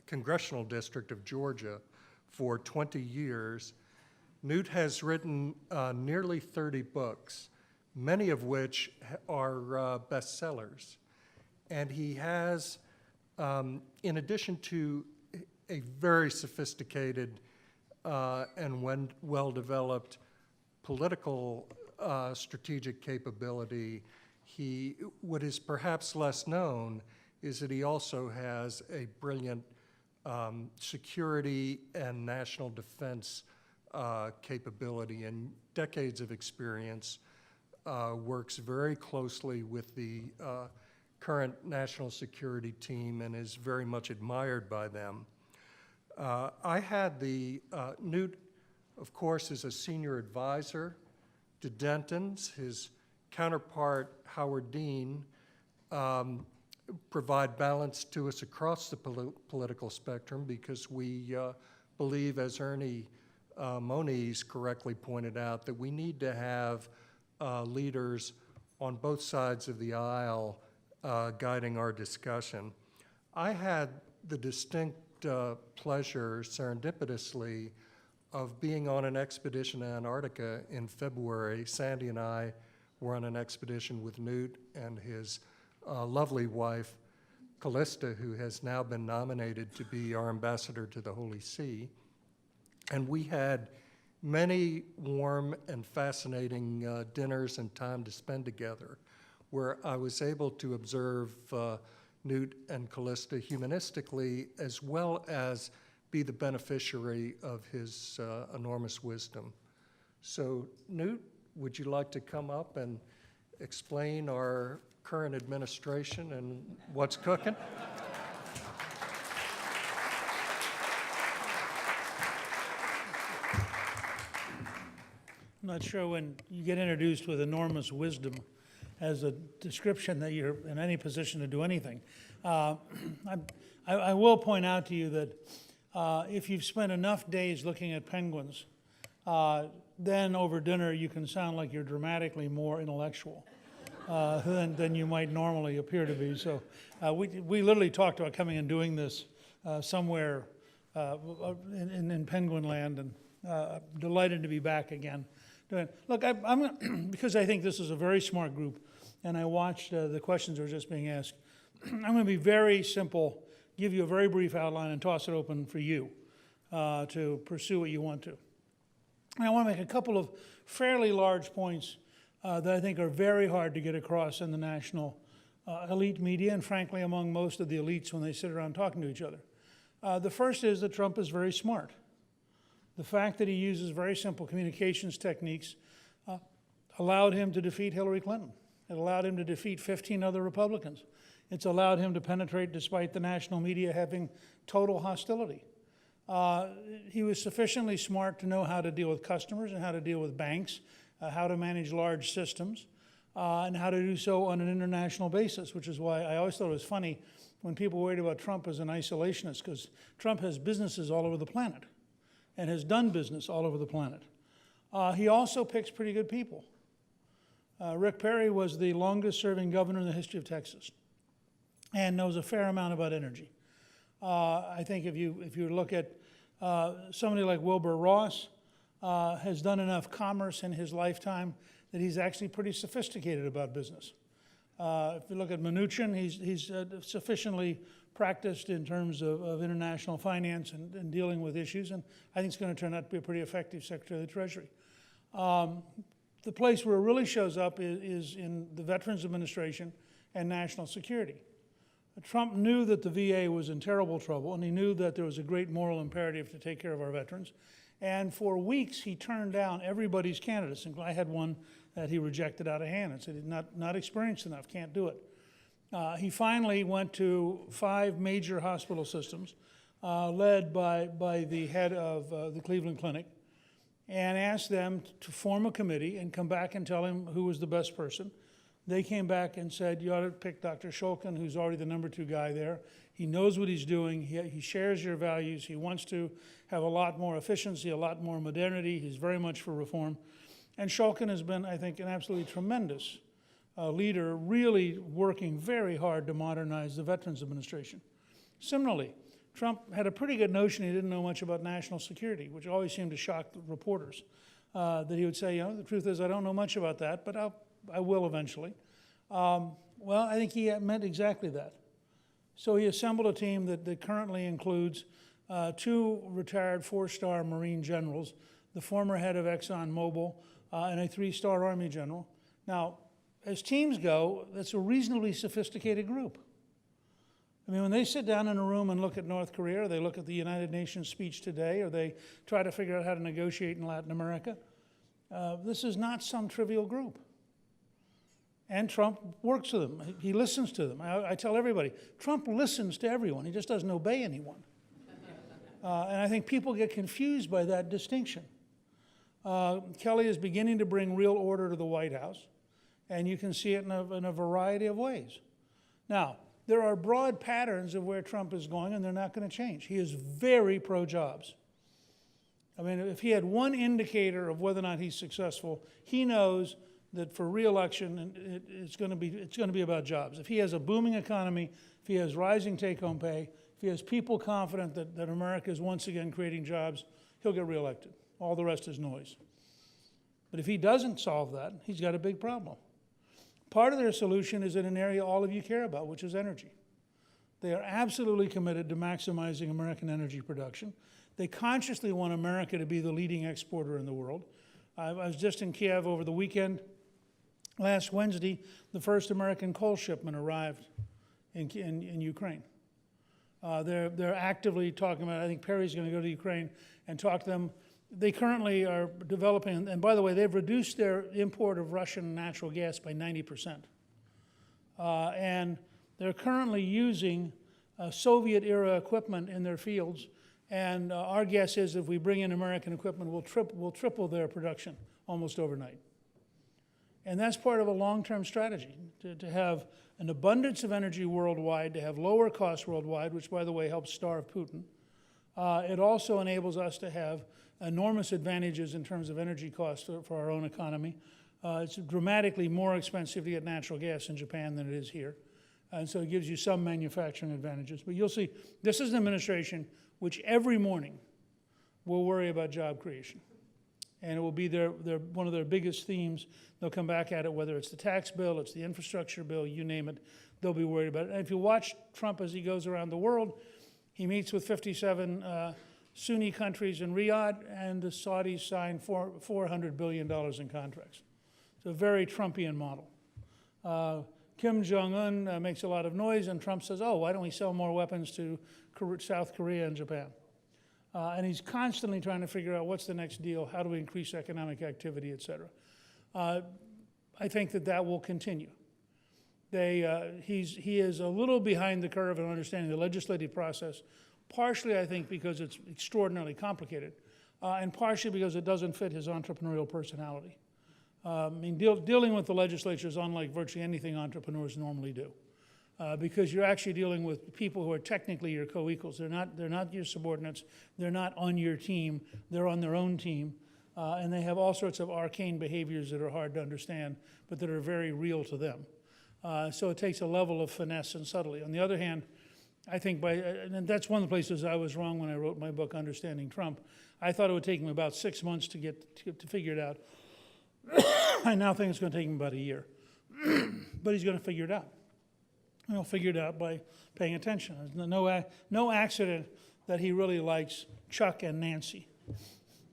Congressional District of Georgia for 20 years. Newt has written nearly 30 books, many of which are bestsellers. And he has, in addition to a very sophisticated and well-developed political strategic capability, what is perhaps less known is that he also has a brilliant security and national defense capability and decades of experience, works very closely with the current national security team and is very much admired by them. I had Newt, of course, is a senior advisor to Denton's. His counterpart, Howard Dean, provide balance to us across the political spectrum because we believe, as Ernie Moniz correctly pointed out, that we need to have leaders on both sides of the aisle guiding our discussion. I had the distinct pleasure, serendipitously, of being on an expedition to Antarctica in February. Sandy and I were on an expedition with Newt and his lovely wife, Callista, who has now been nominated to be our ambassador to the Holy See. And we had many warm and fascinating dinners and time to spend together, where I was able to observe Newt and Callista humanistically, as well as be the beneficiary of his enormous wisdom. So, Newt, would you like to come up and explain our current administration and what's cooking? I'm not sure when you get introduced with enormous wisdom as a description that you're in any position to do anything. I will point out to you that if you've spent enough days looking at penguins, then over dinner you can sound like you're dramatically more intellectual than you might normally appear to be. So we literally talked about coming and doing this somewhere in Penguin Land, and delighted to be back again. Look, I'm because I think this is a very smart group, and I watched the questions that were just being asked. I'm going to be very simple, give you a very brief outline, and toss it open for you to pursue what you want to. And I want to make a couple of fairly large points that I think are very hard to get across in the national elite media, and frankly among most of the elites when they sit around talking to each other. The first is that Trump is very smart. The fact that he uses very simple communications techniques allowed him to defeat Hillary Clinton. It allowed him to defeat 15 other Republicans. It's allowed him to penetrate despite the national media having total hostility. He was sufficiently smart to know how to deal with customers and how to deal with banks, how to manage large systems, and how to do so on an international basis, which is why I always thought it was funny when people worried about Trump as an isolationist, because Trump has businesses all over the planet and has done business all over the planet. He also picks pretty good people. Rick Perry was the longest-serving governor in the history of Texas and knows a fair amount about energy. I think if you look at somebody like Wilbur Ross, has done enough commerce in his lifetime that he's actually pretty sophisticated about business. If you look at Mnuchin, he's sufficiently practiced in terms of international finance and dealing with issues, and I think it's going to turn out to be a pretty effective Secretary of the Treasury. The place where it really shows up is in the Veterans Administration and national security. Trump knew that the VA was in terrible trouble, and he knew that there was a great moral imperative to take care of our veterans. And for weeks, he turned down everybody's candidates. And I had one that he rejected out of hand and said, not experienced enough, can't do it. He finally went to 5 major hospital systems, led by the head of the Cleveland Clinic, and asked them to form a committee and come back and tell him who was the best person. They came back and said, you ought to pick Dr. Shulkin, who's already the number 2 guy there. He knows what he's doing. He shares your values. He wants to have a lot more efficiency, a lot more modernity. He's very much for reform. And Shulkin has been, I think, an absolutely tremendous leader, really working very hard to modernize the Veterans Administration. Similarly, Trump had a pretty good notion he didn't know much about national security, which always seemed to shock the reporters. That he would say, the truth is I don't know much about that, but I will eventually. Well, I think he meant exactly that. So he assembled a team that currently includes 2 retired 4-star Marine generals, the former head of ExxonMobil, and a 3-star Army general. Now, as teams go, that's a reasonably sophisticated group. I mean, when they sit down in a room and look at North Korea, or they look at the United Nations speech today, or they try to figure out how to negotiate in Latin America, this is not some trivial group. And Trump works with them. He listens to them. I tell everybody, Trump listens to everyone. He just doesn't obey anyone. And I think people get confused by that distinction. Kelly is beginning to bring real order to the White House, and you can see it in a variety of ways. Now, there are broad patterns of where Trump is going, and they're not going to change. He is very pro-jobs. I mean, if he had one indicator of whether or not he's successful, he knows that for re-election, it's going to be about jobs. If he has a booming economy, if he has rising take-home pay, if he has people confident that America is once again creating jobs, he'll get reelected. All the rest is noise. But if he doesn't solve that, he's got a big problem. Part of their solution is in an area all of you care about, which is energy. They are absolutely committed to maximizing American energy production. They consciously want America to be the leading exporter in the world. I was just in Kiev over the weekend. Last Wednesday, the first American coal shipment arrived in Ukraine. They're actively talking about it. I think Perry's going to go to Ukraine and talk to them. They currently are developing, and by the way, they've reduced their import of Russian natural gas by 90%. And they're currently using Soviet-era equipment in their fields, and our guess is if we bring in American equipment, we'll triple their production almost overnight. And that's part of a long-term strategy, to have an abundance of energy worldwide, to have lower costs worldwide, which, by the way, helps starve Putin. It also enables us to have enormous advantages in terms of energy costs for our own economy. It's dramatically more expensive to get natural gas in Japan than it is here. And so it gives you some manufacturing advantages. But you'll see, this is an administration which every morning will worry about job creation. And it will be one of their biggest themes. They'll come back at it, whether it's the tax bill, it's the infrastructure bill, you name it, they'll be worried about it. And if you watch Trump as he goes around the world, he meets with 57 Sunni countries in Riyadh, and the Saudis signed $400 billion in contracts. It's a very Trumpian model. Kim Jong-un makes a lot of noise, and Trump says, oh, why don't we sell more weapons to South Korea and Japan? And he's constantly trying to figure out what's the next deal, how do we increase economic activity, et cetera. I think that will continue. He is a little behind the curve in understanding the legislative process, partially, I think, because it's extraordinarily complicated, and partially because it doesn't fit his entrepreneurial personality. I mean, dealing with the legislature is unlike virtually anything entrepreneurs normally do, because you're actually dealing with people who are technically your co-equals. They're not your subordinates. They're not on your team. They're on their own team, and they have all sorts of arcane behaviors that are hard to understand, but that are very real to them. So it takes a level of finesse and subtlety. On the other hand, I think and that's one of the places I was wrong when I wrote my book, Understanding Trump. I thought it would take him about 6 months to figure it out. I now think it's going to take him about a year. But he's going to figure it out. And he'll figure it out by paying attention. There's no accident that he really likes Chuck and Nancy.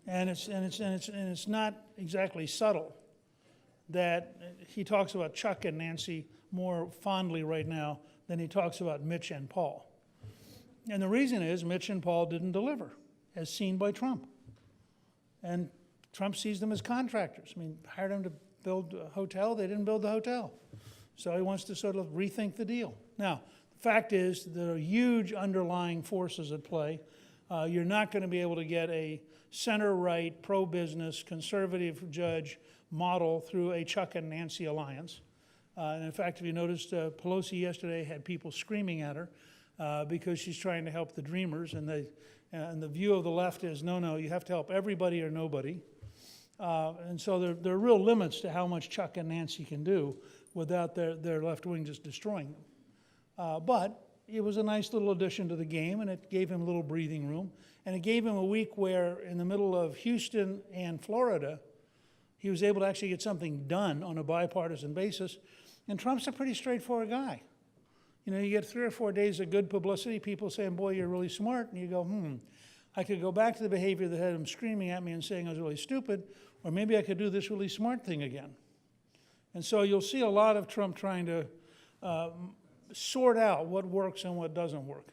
And it's not exactly subtle that he talks about Chuck and Nancy more fondly right now than he talks about Mitch and Paul. And the reason is Mitch and Paul didn't deliver, as seen by Trump. And Trump sees them as contractors. I mean, hired them to build a hotel, they didn't build the hotel. So he wants to sort of rethink the deal. Now, the fact is there are huge underlying forces at play. You're not going to be able to get a center-right, pro-business, conservative judge model through a Chuck and Nancy alliance. And in fact, if you noticed, Pelosi yesterday had people screaming at her because she's trying to help the dreamers. And the view of the left is, no, you have to help everybody or nobody. And so there are real limits to how much Chuck and Nancy can do without their left wing just destroying them. But it was a nice little addition to the game, and it gave him a little breathing room. And it gave him a week where, in the middle of Houston and Florida, he was able to actually get something done on a bipartisan basis. And Trump's a pretty straightforward guy. You know, you get 3 or 4 days of good publicity, people saying, boy, you're really smart, and you go, I could go back to the behavior that had him screaming at me and saying I was really stupid, or maybe I could do this really smart thing again. And so you'll see a lot of Trump trying to sort out what works and what doesn't work.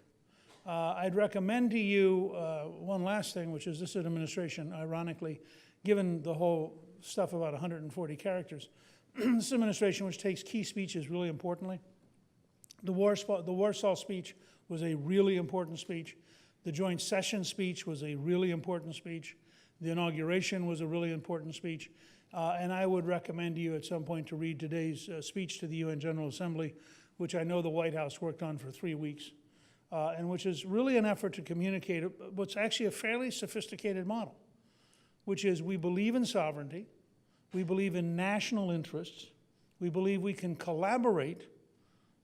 I'd recommend to you one last thing, which is this administration, ironically, given the whole stuff about 140 characters, this administration, which takes key speeches really importantly. The Warsaw speech was a really important speech. The joint session speech was a really important speech. The inauguration was a really important speech. And I would recommend to you at some point to read today's speech to the UN General Assembly, which I know the White House worked on for 3 weeks, and which is really an effort to communicate what's actually a fairly sophisticated model, which is we believe in sovereignty, we believe in national interests, we believe we can collaborate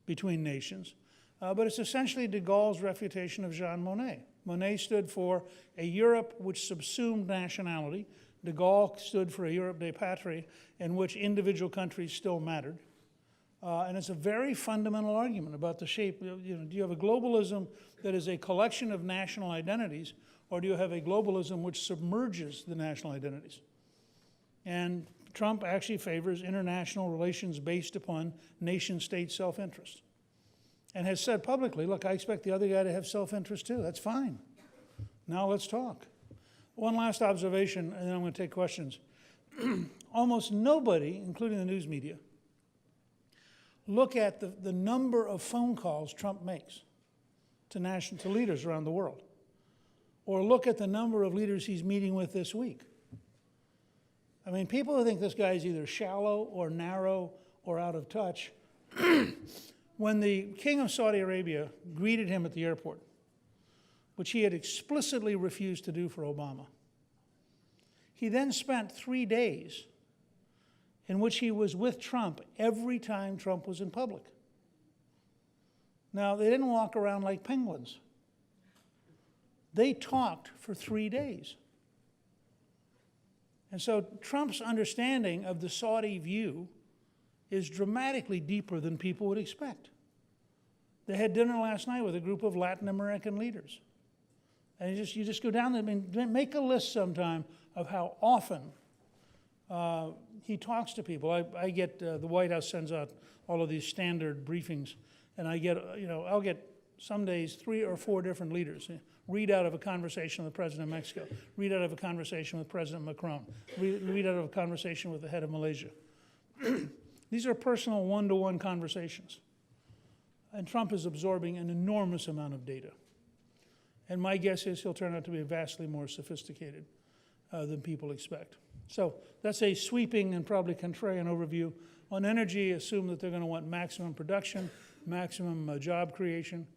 between nations, but it's essentially de Gaulle's refutation of Jean Monnet. Monnet stood for a Europe which subsumed nationality. De Gaulle stood for a Europe des patries in which individual countries still mattered. And it's a very fundamental argument about the shape. Do you have a globalism that is a collection of national identities, or do you have a globalism which submerges the national identities? And Trump actually favors international relations based upon nation-state self-interest, and has said publicly, look, I expect the other guy to have self-interest too. That's fine. Now let's talk. One last observation, and then I'm going to take questions. Almost nobody, including the news media, look at the number of phone calls Trump makes to leaders around the world, or look at the number of leaders he's meeting with this week. I mean, people who think this guy is either shallow or narrow or out of touch, when the King of Saudi Arabia greeted him at the airport, which he had explicitly refused to do for Obama, he then spent 3 days in which he was with Trump every time Trump was in public. Now, they didn't walk around like penguins. They talked for 3 days. And so Trump's understanding of the Saudi view is dramatically deeper than people would expect. They had dinner last night with a group of Latin American leaders. And you just go down there, I mean, make a list sometime of how often he talks to people. I get, the White House sends out all of these standard briefings, and I get, I'll get some days 3 or 4 different leaders. Read out of a conversation with the President of Mexico, read out of a conversation with President Macron, read out of a conversation with the head of Malaysia. These are personal one-to-one conversations. And Trump is absorbing an enormous amount of data. And my guess is he'll turn out to be vastly more sophisticated than people expect. So that's a sweeping and probably contrarian overview. On energy, assume that they're going to want maximum production, maximum job creation,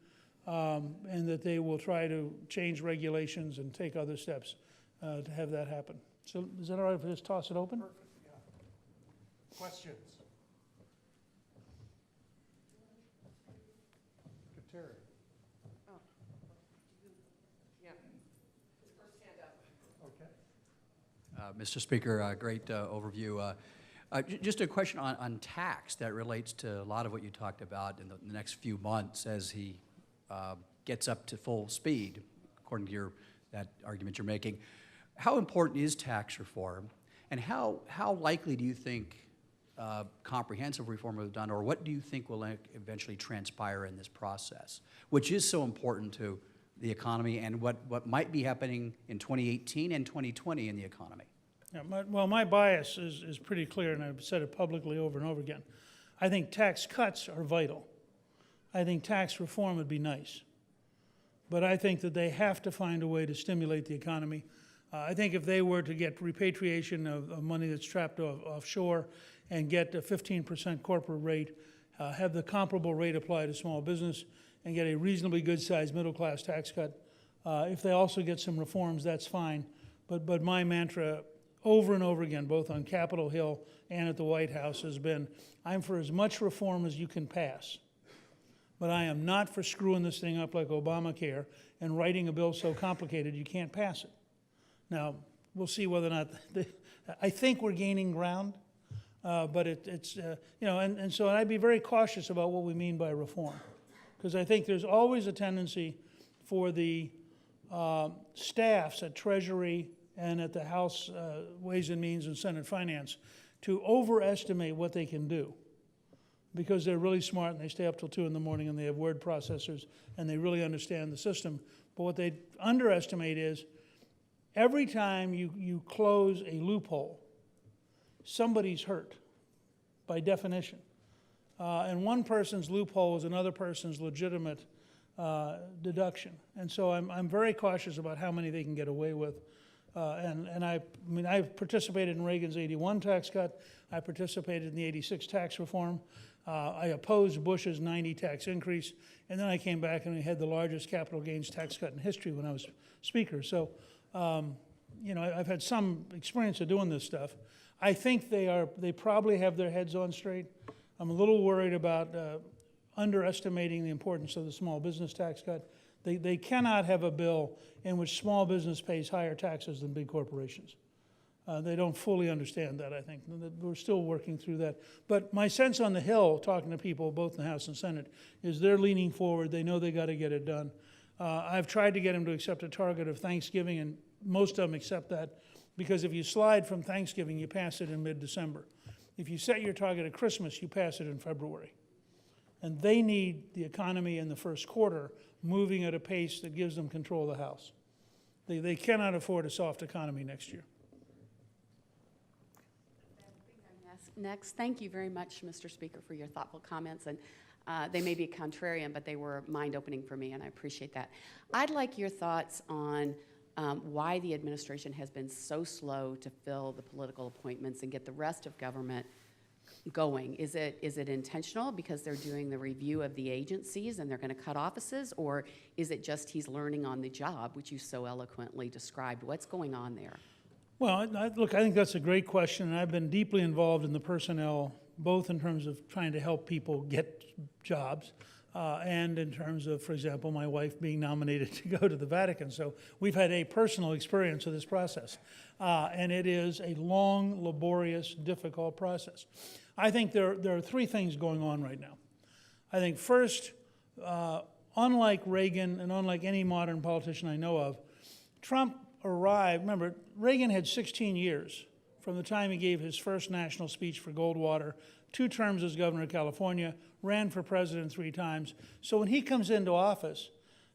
and that they will try to change regulations and take other steps to have that happen. So is that all right if I just toss it open? Perfect, yeah. Questions? Kateri. Mr. Speaker, great overview. Just a question on tax that relates to a lot of what you talked about in the next few months as he gets up to full speed, according to that argument you're making. How important is tax reform, and how likely do you think comprehensive reform will be done, or what do you think will eventually transpire in this process, which is so important to the economy and what might be happening in 2018 and 2020 in the economy? Yeah, my bias is pretty clear, and I've said it publicly over and over again. I think tax cuts are vital. I think tax reform would be nice. But I think that they have to find a way to stimulate the economy. I think if they were to get repatriation of money that's trapped offshore, and get a 15% corporate rate, have the comparable rate apply to small business, and get a reasonably good-sized middle-class tax cut. If they also get some reforms, that's fine. But my mantra over and over again, both on Capitol Hill and at the White House, has been, I'm for as much reform as you can pass. But I am not for screwing this thing up like Obamacare and writing a bill so complicated you can't pass it. Now, we'll see whether or not, I think we're gaining ground, but it's, you know, and so I'd be very cautious about what we mean by reform. Because I think there's always a tendency for the staffs at Treasury and at the House Ways and Means and Senate Finance to overestimate what they can do, because they're really smart and they stay up till 2 in the morning and they have word processors and they really understand the system. But what they underestimate is every time you close a loophole, somebody's hurt by definition. And one person's loophole is another person's legitimate deduction. And so I'm very cautious about how many they can get away with. And I mean, I've participated in Reagan's 81 tax cut. I participated in the 86 tax reform. I opposed Bush's 90 tax increase. And then I came back and we had the largest capital gains tax cut in history when I was Speaker. So, you know, I've had some experience of doing this stuff. I think they probably have their heads on straight. I'm a little worried about underestimating the importance of the small business tax cut. They cannot have a bill in which small business pays higher taxes than big corporations. They don't fully understand that, I think. We're still working through that. But my sense on the Hill, talking to people both in the House and Senate, is they're leaning forward. They know they got to get it done. I've tried to get them to accept a target of Thanksgiving, and most of them accept that, because if you slide from Thanksgiving, you pass it in mid-December. If you set your target at Christmas, you pass it in February. And they need the economy in the first quarter moving at a pace that gives them control of the House. They cannot afford a soft economy next year. Next, thank you very much, Mr. Speaker, for your thoughtful comments. And they may be contrarian, but they were mind-opening for me, and I appreciate that. I'd like your thoughts on why the administration has been so slow to fill the political appointments and get the rest of government going. Is it intentional because they're doing the review of the agencies and they're going to cut offices, or is it just he's learning on the job, which you so eloquently described? What's going on there? Well, look, I think that's a great question, and I've been deeply involved in the personnel, both in terms of trying to help people get jobs, and in terms of, for example, my wife being nominated to go to the Vatican. So we've had a personal experience of this process, and it is a long, laborious, difficult process. I think there are three things going on right now. I think first, unlike Reagan and unlike any modern politician I know of, Trump arrived, remember, Reagan had 16 years from the time he gave his first national speech for Goldwater, 2 terms as governor of California, ran for president 3 times. So when he comes into office,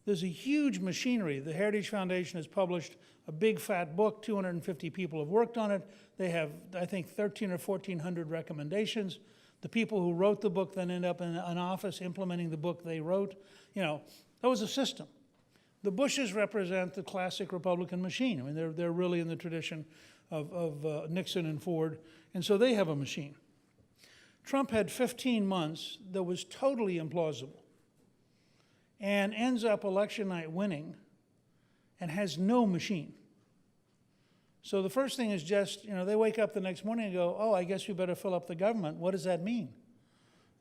there's a huge machinery. The Heritage Foundation has published a big fat book. 250 people have worked on it. They have, I think, 1,300 or 1,400 recommendations. The people who wrote the book then end up in an office implementing the book they wrote. You know, that was a system. The Bushes represent the classic Republican machine. I mean, they're really in the tradition of Nixon and Ford, and so they have a machine. Trump had 15 months that was totally implausible and ends up election night winning and has no machine. So the first thing is just, you know, they wake up the next morning and go, oh, I guess we better fill up the government. What does that mean?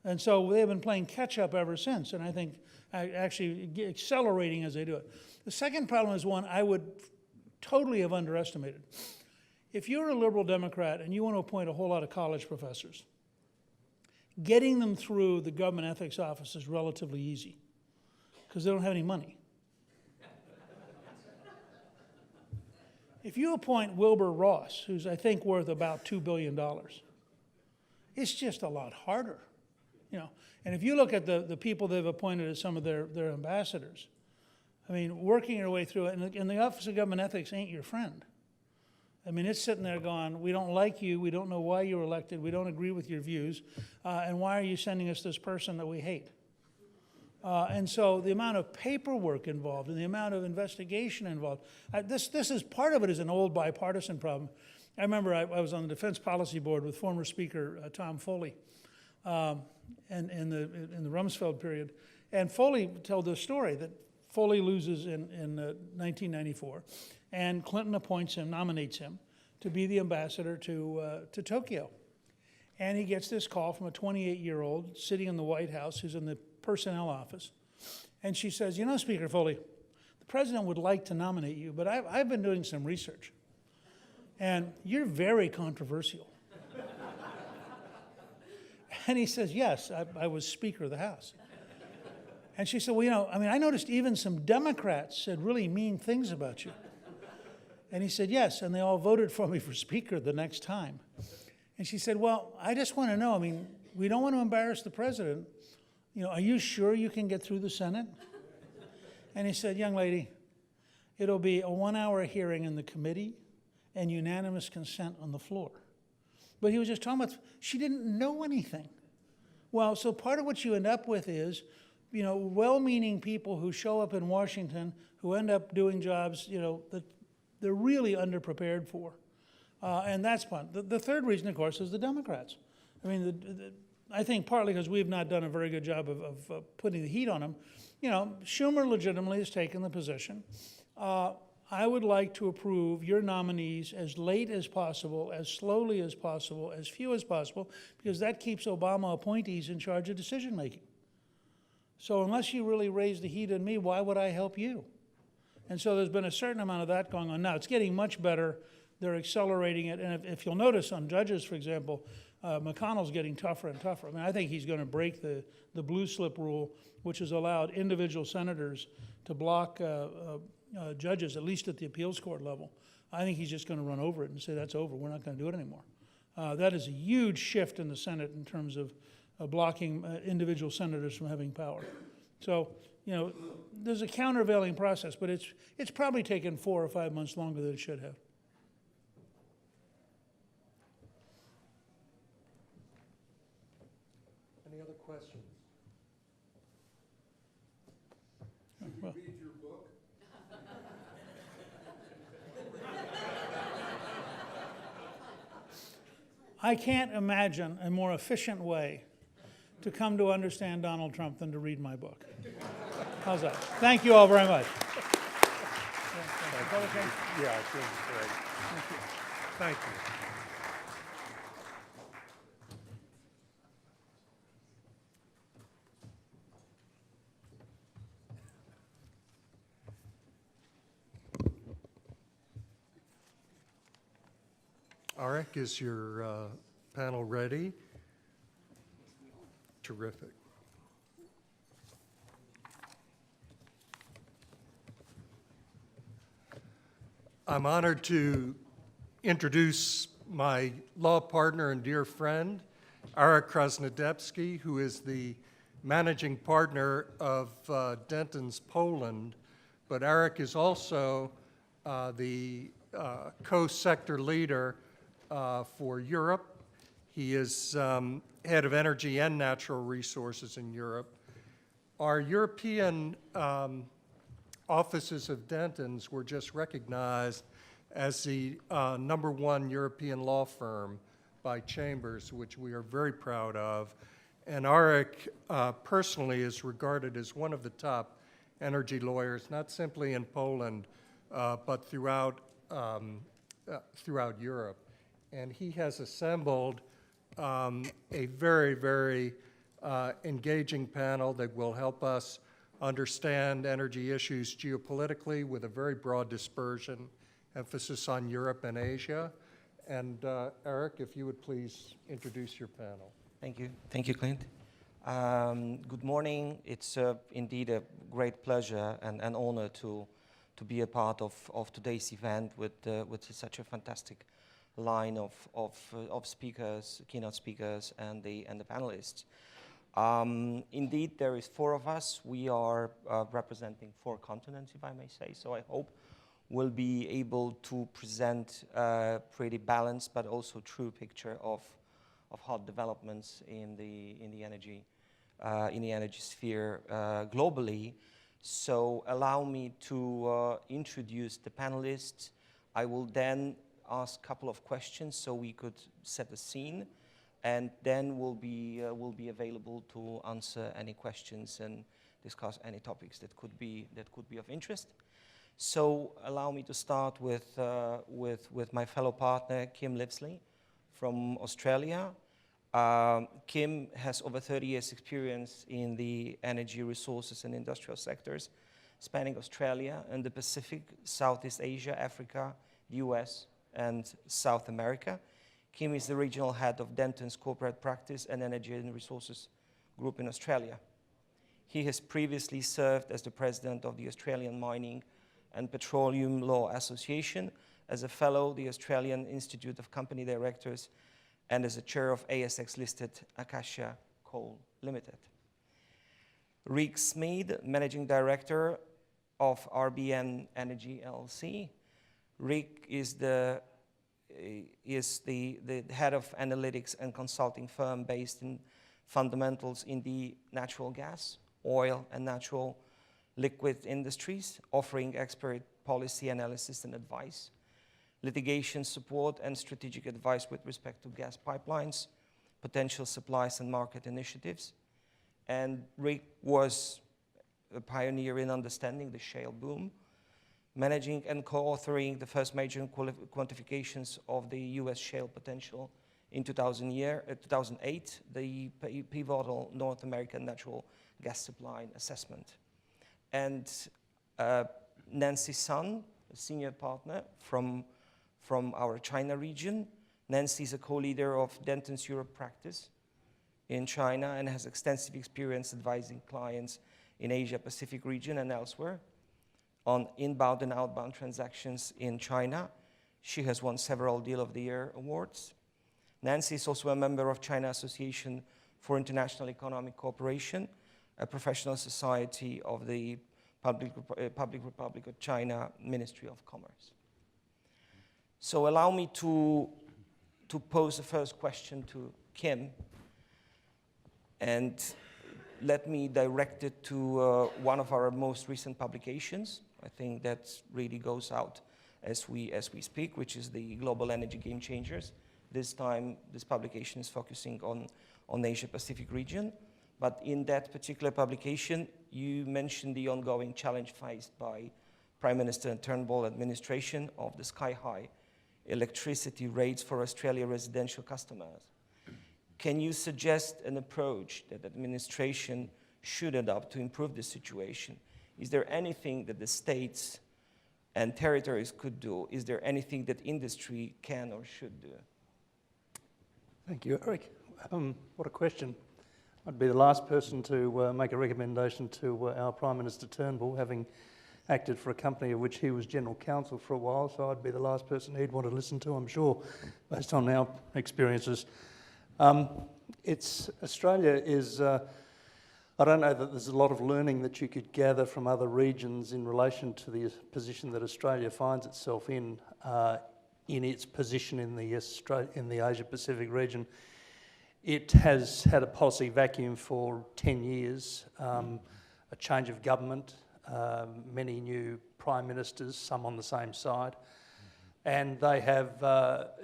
And so they've been playing catch-up ever since, and I think actually accelerating as they do it. The second problem is one I would totally have underestimated. If you're a liberal Democrat and you want to appoint a whole lot of college professors, getting them through the government ethics office is relatively easy because they don't have any money. If you appoint Wilbur Ross, who's I think worth about $2 billion, it's just a lot harder. You know, and if you look at the people they've appointed as some of their ambassadors, I mean, working your way through it, and the Office of Government Ethics ain't your friend. I mean, it's sitting there going, we don't like you, we don't know why you were elected, we don't agree with your views, and why are you sending us this person that we hate? And so the amount of paperwork involved and the amount of investigation involved, this is part of it is an old bipartisan problem. I remember I was on the Defense Policy Board with former Speaker Tom Foley and in the Rumsfeld period. And Foley told the story that Foley loses in 1994, and Clinton appoints him, nominates him, to be the ambassador to Tokyo. And he gets this call from a 28-year-old sitting in the White House who's in the personnel office. And she says, you know, Speaker Foley, the president would like to nominate you, but I've been doing some research. And you're very controversial. And he says, yes, I was Speaker of the House. And she said, well, you know, I mean, I noticed even some Democrats said really mean things about you. And he said, yes, and they all voted for me for Speaker the next time. And she said, well, I just want to know, I mean, we don't want to embarrass the president. You know, are you sure you can get through the Senate? And he said, young lady, it'll be a 1-hour hearing in the committee and unanimous consent on the floor. But he was just talking about, she didn't know anything. Well, so part of what you end up with is, you know, well-meaning people who show up in Washington who end up doing jobs, you know, that they're really underprepared for. And that's fun. The third reason, of course, is the Democrats. I mean, I think partly because we've not done a very good job of putting the heat on them. You know, Schumer legitimately has taken the position. I would like to approve your nominees as late as possible, as slowly as possible, as few as possible, because that keeps Obama appointees in charge of decision-making. So unless you really raise the heat on me, why would I help you? And so there's been a certain amount of that going on. Now, it's getting much better. They're accelerating it. And if you'll notice on judges, for example, McConnell's getting tougher and tougher. I mean, I think he's going to break the blue slip rule, which has allowed individual senators to block judges, at least at the appeals court level. I think he's just going to run over it and say, that's over. We're not going to do it anymore. That is a huge shift in the Senate in terms of blocking individual senators from having power. So, you know, there's a countervailing process, but it's probably taken 4 or 5 months longer than it should have. Any other questions? Well, Read your book. I can't imagine a more efficient way to come to understand Donald Trump than to read my book. How's that? Thank you all very much. Yeah, it was great. Thank you. Arik, is your panel ready? Terrific. I'm honored to introduce my law partner and dear friend, Arik Krasnodębski, who is the managing partner of Dentons Poland, but Arik is also the co-sector leader for Europe. He is head of energy and natural resources in Europe. Our European offices of Dentons were just recognized as the #1 European law firm by Chambers, which we are very proud of. And Arik personally is regarded as one of the top energy lawyers, not simply in Poland, but throughout Europe. And he has assembled a very, very engaging panel that will help us understand energy issues geopolitically with a very broad dispersion, emphasis on Europe and Asia. And Arik, if you would please introduce your panel. Thank you. Thank you, Clint. Good morning. It's indeed a great pleasure and an honor to be a part of today's event with such a fantastic line of speakers, keynote speakers, and the panelists. Indeed, there is 4 of us. We are representing 4 continents, if I may say. So I hope we'll be able to present a pretty balanced but also true picture of hot developments in the energy sphere globally. So allow me to introduce the panelists. I will then ask a couple of questions so we could set the scene, and then we'll be available to answer any questions and discuss any topics that could be of interest. So allow me to start with my fellow partner, Kim Livesley from Australia. Kim has over 30 years experience in the energy, resources, and industrial sectors, spanning Australia and the Pacific, Southeast Asia, Africa, the US, and South America. Kim is the regional head of Denton's corporate practice and energy and resources group in Australia. He has previously served as the president of the Australian Mining and Petroleum Law Association, as a fellow of the Australian Institute of Company Directors, and as a chair of ASX-listed Acacia Coal Limited. Rick Smead, managing director of RBN Energy LLC. Rick is the head of analytics and consulting firm based in fundamentals in the natural gas, oil, and natural liquid industries, offering expert policy analysis and advice, litigation support, and strategic advice with respect to gas pipelines, potential supplies and market initiatives. And Rick was a pioneer in understanding the shale boom, managing and co-authoring the first major quantifications of the US shale potential in 2008, the pivotal North American natural gas supply assessment. And Nancy Sun, a senior partner from our China region. Nancy is a co-leader of Denton's Europe practice in China and has extensive experience advising clients in Asia Pacific region and elsewhere on inbound and outbound transactions in China. She has won several Deal of the Year awards. Nancy is also a member of China Association for International Economic Cooperation, a professional society of the Public Republic of China Ministry of Commerce. So allow me to pose the first question to Kim, and let me direct it to one of our most recent publications. I think that really goes out as we speak, which is the Global Energy Game Changers. This time, this publication is focusing on the Asia-Pacific region. But in that particular publication, you mentioned the ongoing challenge faced by Prime Minister Turnbull administration of the sky-high electricity rates for Australia residential customers. Can you suggest an approach that administration should adopt to improve the situation? Is there anything that the states and territories could do? Is there anything that industry can or should do? Thank you, Eric. What a question. I'd be the last person to make a recommendation to our Prime Minister Turnbull, having acted for a company of which he was General Counsel for a while, so I'd be the last person he'd want to listen to, I'm sure, based on our experiences. Australia is, I don't know that there's a lot of learning that you could gather from other regions in relation to the position that Australia finds itself in its position in the Asia-Pacific region. It has had a policy vacuum for 10 years, a change of government, many new prime ministers, some on the same side, and they have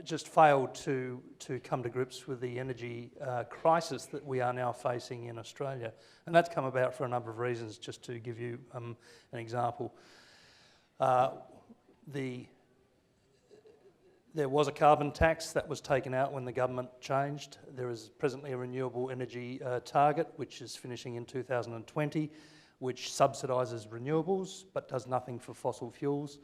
just failed to come to grips with the energy crisis that we are now facing in Australia. And that's come about for a number of reasons, just to give you an example. There was a carbon tax that was taken out when the government changed. There is presently a renewable energy target, which is finishing in 2020, which subsidises renewables but does nothing for fossil fuels.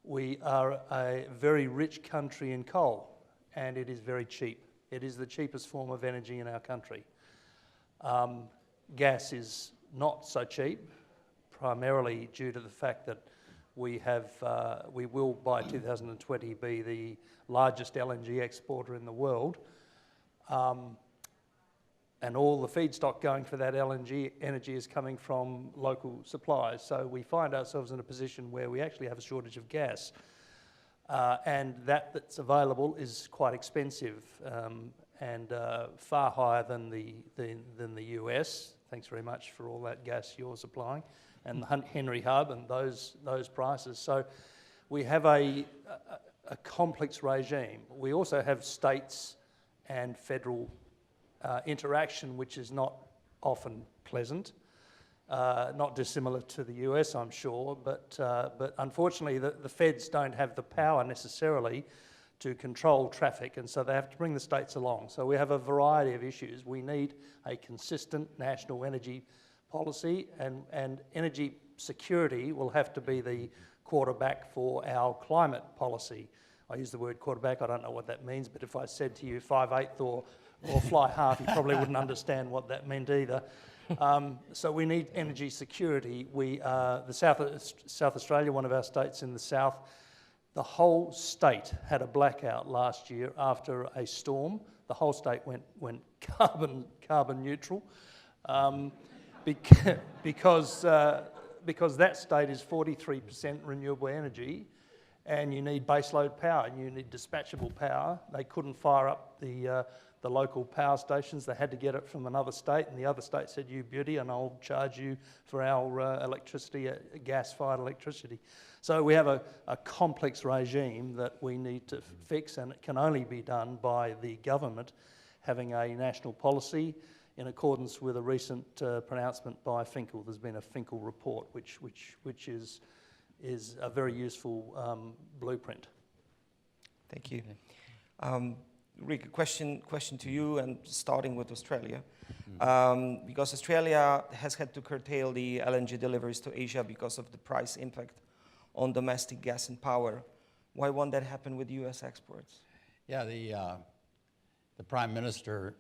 We are a very rich country in coal, and it is very cheap. It is the cheapest form of energy in our country. Gas is not so cheap, primarily due to the fact that we will by 2020 be the largest LNG exporter in the world, and all the feedstock going for that LNG energy is coming from local suppliers. So we find ourselves in a position where we actually have a shortage of gas, and that's available is quite expensive and far higher than the US. Thanks very much for all that gas you're supplying, and the Henry Hub and those prices. So we have a a complex regime. We also have states and federal interaction, which is not often pleasant. Not dissimilar to the US, I'm sure, but unfortunately the feds don't have the power necessarily to control traffic, and so they have to bring the states along. So we have a variety of issues. We need a consistent national energy policy, and energy security will have to be the quarterback for our climate policy. I use the word quarterback, I don't know what that means, but if I said to you 5/8 or fly half, you probably wouldn't understand what that meant either. So we need energy security. The South Australia, one of our states in the south, the whole state had a blackout last year after a storm. The whole state went carbon neutral because that state is 43% renewable energy, and you need baseload power and you need dispatchable power. They couldn't fire up the local power stations. They had to get it from another state, and the other state said, "You beauty, and I'll charge you for our electricity, gas-fired electricity." So we have a complex regime that we need to fix, and it can only be done by the government having a national policy in accordance with a recent pronouncement by Finkel. There's been a Finkel report, which is a very useful blueprint. Thank you. Rick, a question to you, and starting with Australia. Because Australia has had to curtail the LNG deliveries to Asia because of the price impact on domestic gas and power. Why won't that happen with US exports? Yeah, the Prime Minister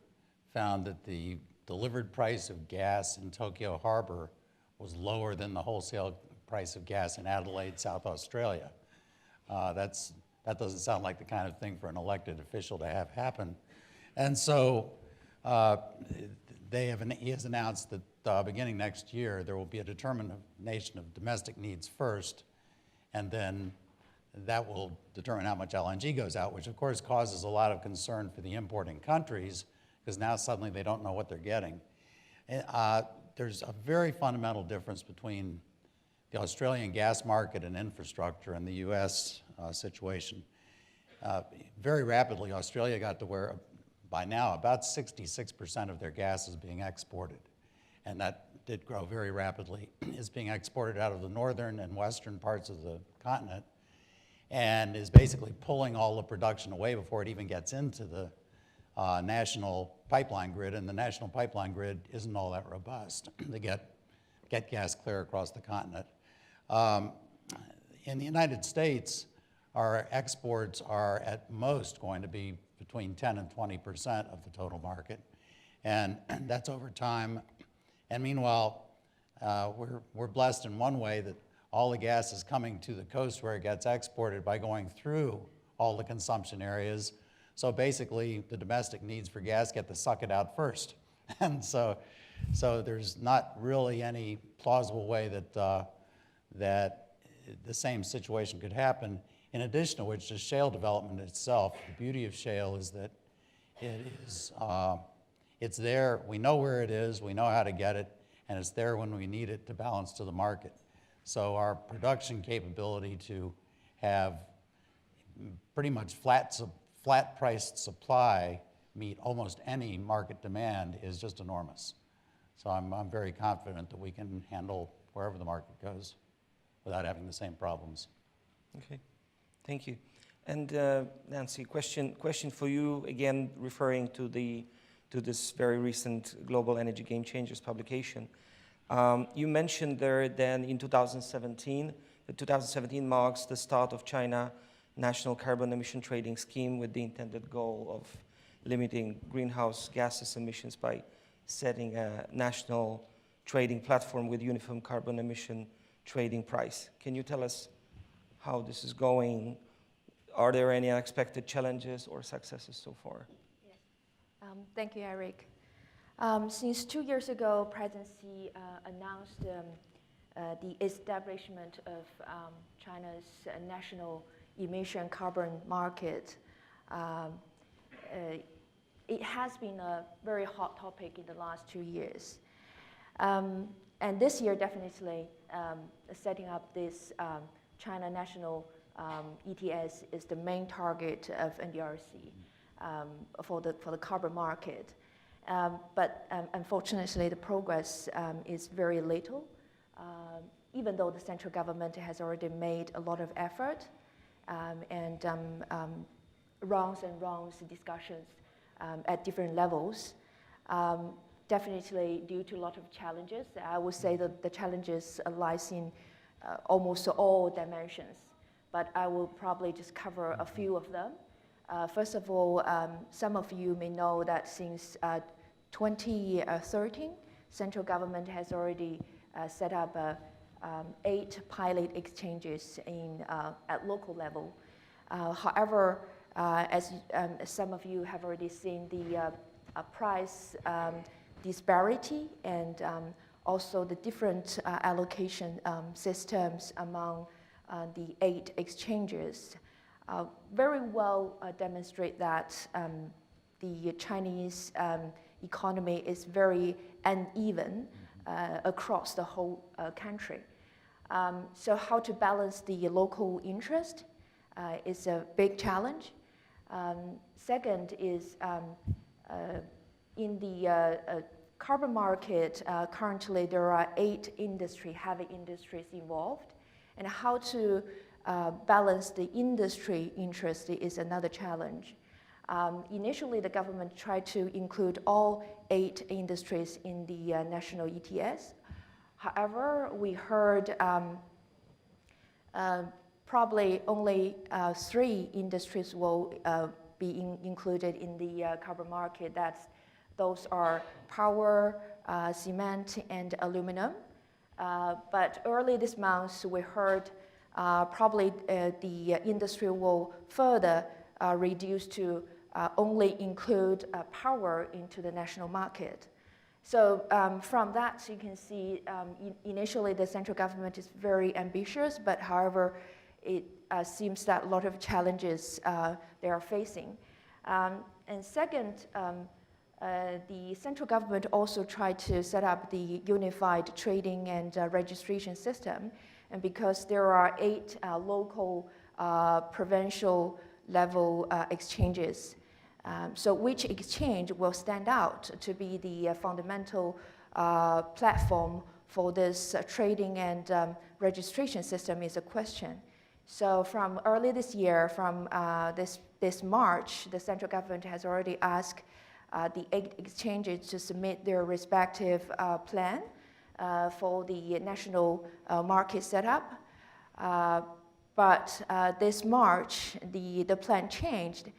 found that the delivered price of gas in Tokyo Harbor was lower than the wholesale price of gas in Adelaide, South Australia. That doesn't sound like the kind of thing for an elected official to have happen. And so he has announced that beginning next year, there will be a determination of domestic needs first, and then that will determine how much LNG goes out, which of course causes a lot of concern for the importing countries, because now suddenly they don't know what they're getting. There's a very fundamental difference between the Australian gas market and infrastructure and the US situation. Very rapidly, Australia got to where, by now, about 66% of their gas is being exported. And that did grow very rapidly. It's being exported out of the northern and western parts of the continent, and is basically pulling all the production away before it even gets into the national pipeline grid, and the national pipeline grid isn't all that robust to get gas clear across the continent. In the United States, our exports are at most going to be between 10 and 20% of the total market, and that's over time. And meanwhile, we're blessed in one way that all the gas is coming to the coast where it gets exported by going through all the consumption areas. So basically, the domestic needs for gas get to suck it out first. And so there's not really any plausible way that the same situation could happen. In addition to which, the shale development itself, the beauty of shale is that it's there, we know where it is, we know how to get it, and it's there when we need it to balance to the market. So our production capability to have pretty much flat-priced supply meet almost any market demand is just enormous. So I'm very confident that we can handle wherever the market goes without having the same problems. Okay, thank you. And Nancy, question for you, again referring to this very recent Global Energy Game Changers publication. You mentioned there then in 2017, that 2017 marks the start of China National Carbon Emission Trading Scheme with the intended goal of limiting greenhouse gases emissions by setting a national trading platform with uniform carbon emission trading price. Can you tell us how this is going? Are there any unexpected challenges or successes so far? Yes. Thank you, Eric. Since 2 years ago, President Xi announced the establishment of China's national emission carbon market. It has been a very hot topic in the last 2 years. And this year, definitely, setting up this China National ETS is the main target of NDRC for the carbon market. But unfortunately, the progress is very little, even though the central government has already made a lot of effort and rounds and rounds of discussions at different levels. Definitely due to a lot of challenges. I would say that the challenges lies in almost all dimensions, but I will probably just cover a few of them. First of all, some of you may know that since 2013, central government has already set up 8 pilot exchanges at local level. However, as some of you have already seen, the price disparity and also the different allocation systems among the 8 exchanges very well demonstrate that the Chinese economy is very uneven across the whole country. So how to balance the local interest is a big challenge. Second is in the carbon market, currently there are 8 heavy industries involved, and how to balance the industry interest is another challenge. Initially, the government tried to include all 8 industries in the national ETS. However, we heard probably only 3 industries will be included in the carbon market. Those are power, cement, and aluminum. But early this month, we heard probably the industry will further reduce to only include power into the national market. So from that, you can see initially the central government is very ambitious, but however, it seems that a lot of challenges they are facing. And second, the central government also tried to set up the unified trading and registration system. And because there are 8 local provincial level exchanges, so which exchange will stand out to be the fundamental platform for this trading and registration system is a question. So from early this year, from this March, the central government has already asked the 8 exchanges to submit their respective plan for the national market setup. But this March, the plan changed.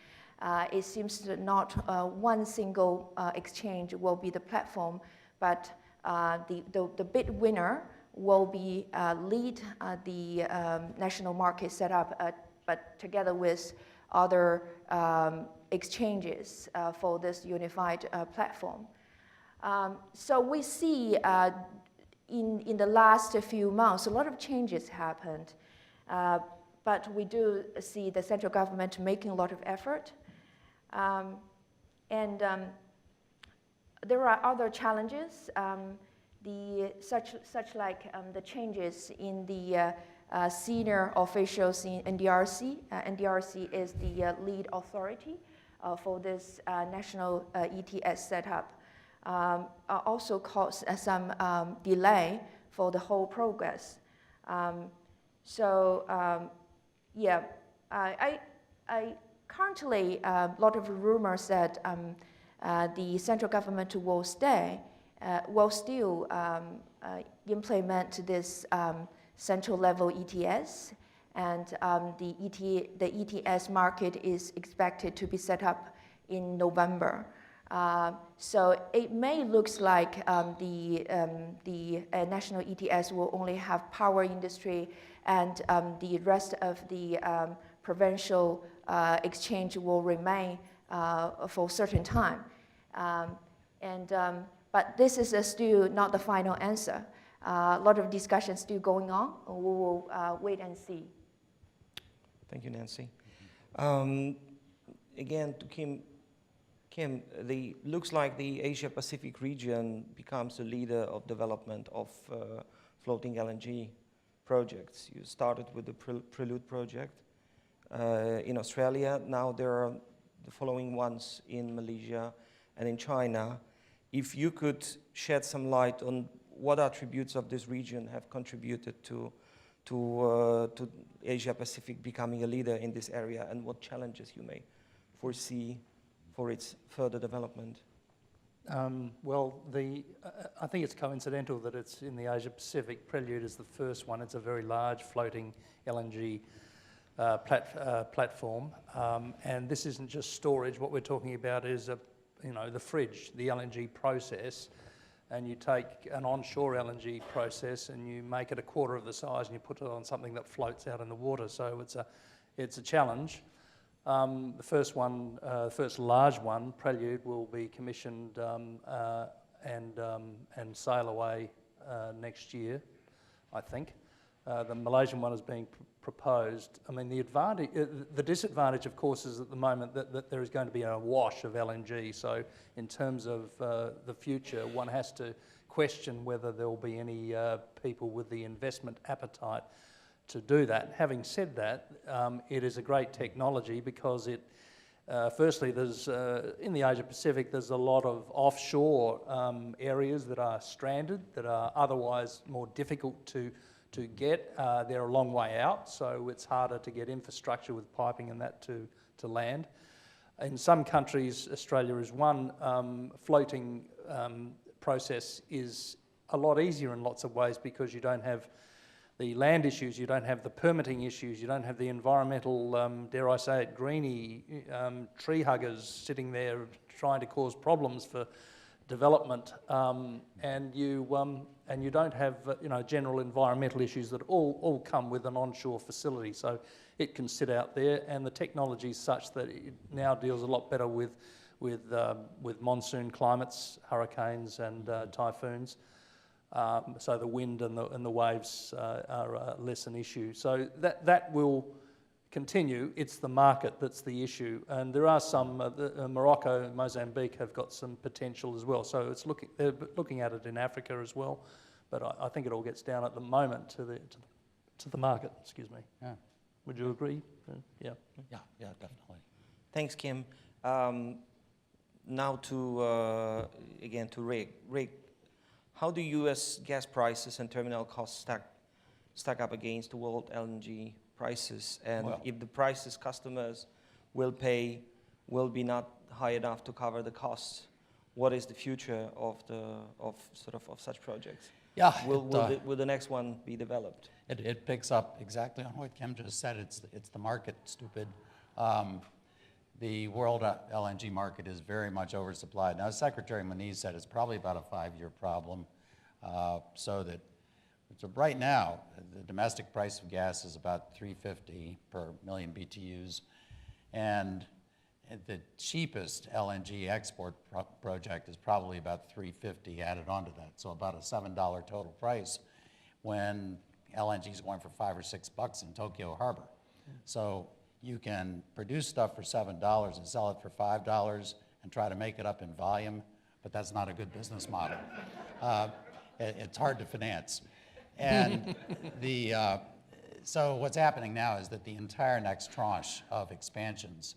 It seems that not one single exchange will be the platform, but the bid winner will be lead the national market setup, but together with other exchanges for this unified platform. So we see in the last few months, a lot of changes happened, but we do see the central government making a lot of effort. There are other challenges, such like the changes in the senior officials in NDRC. NDRC is the lead authority for this national ETS setup. Also caused some delay for the whole progress. I currently, a lot of rumors that the central government will still implement this central level ETS, and the ETS market is expected to be set up in November. So it may look like the national ETS will only have power industry, and the rest of the provincial exchange will remain for a certain time. But this is still not the final answer. A lot of discussions still going on. We will wait and see. Thank you, Nancy. Again, to Kim, looks like the Asia-Pacific region becomes a leader of development of floating LNG projects. You started with the Prelude project in Australia. Now there are the following ones in Malaysia and in China. If you could shed some light on what attributes of this region have contributed to Asia Pacific becoming a leader in this area, and what challenges you may foresee for its further development. Well, I think it's coincidental that it's in the Asia Pacific. Prelude is the first one. It's a very large floating LNG platform, and this isn't just storage. What we're talking about is the fridge, the LNG process, and you take an onshore LNG process and you make it a quarter of the size and you put it on something that floats out in the water. So it's a challenge. The first one, first large one, Prelude, will be commissioned and sail away next year, I think. The Malaysian one is being proposed. I mean, the disadvantage, of course, is at the moment that there is going to be a wash of LNG. So in terms of the future, one has to question whether there will be any people with the investment appetite to do that. Having said that, it is a great technology because it, firstly, there's in the Asia Pacific, there's a lot of offshore areas that are stranded, that are otherwise more difficult to get. They're a long way out, so it's harder to get infrastructure with piping and that to land. In some countries, Australia is one, floating process is a lot easier in lots of ways because you don't have the land issues, you don't have the permitting issues, you don't have the environmental, dare I say it, greenie tree huggers sitting there trying to cause problems for development, and you don't have general environmental issues that all come with an onshore facility. So it can sit out there, and the technology is such that it now deals a lot better with monsoon climates, hurricanes, and typhoons. So the wind and the waves are less an issue. So that will continue. It's the market that's the issue, and there are some. Morocco and Mozambique have got some potential as well. So they're looking at it in Africa as well, but I think it all gets down at the moment to the market. Excuse me. Yeah. Would you agree? Yeah. Yeah, definitely. Thanks, Kim. Now to again to Rick. Rick, how do U.S. gas prices and terminal costs stack up against the world LNG prices? And if the prices customers will pay will be not high enough to cover the costs, what is the future of such projects? Yeah. Will the next one be developed? It picks up exactly on what Kim just said. It's the market, stupid. The world LNG market is very much oversupplied. Now, as Secretary Moniz said, it's probably about a 5-year problem. So right now, the domestic price of gas is about $3.50 per million BTUs, and the cheapest LNG export project is probably about $3.50 added onto that. So about a $7 total price when LNG is going for $5 or $6 in Tokyo Harbor. So you can produce stuff for $7 and sell it for $5 and try to make it up in volume, but that's not a good business model. It's hard to finance. And so what's happening now is that the entire next tranche of expansions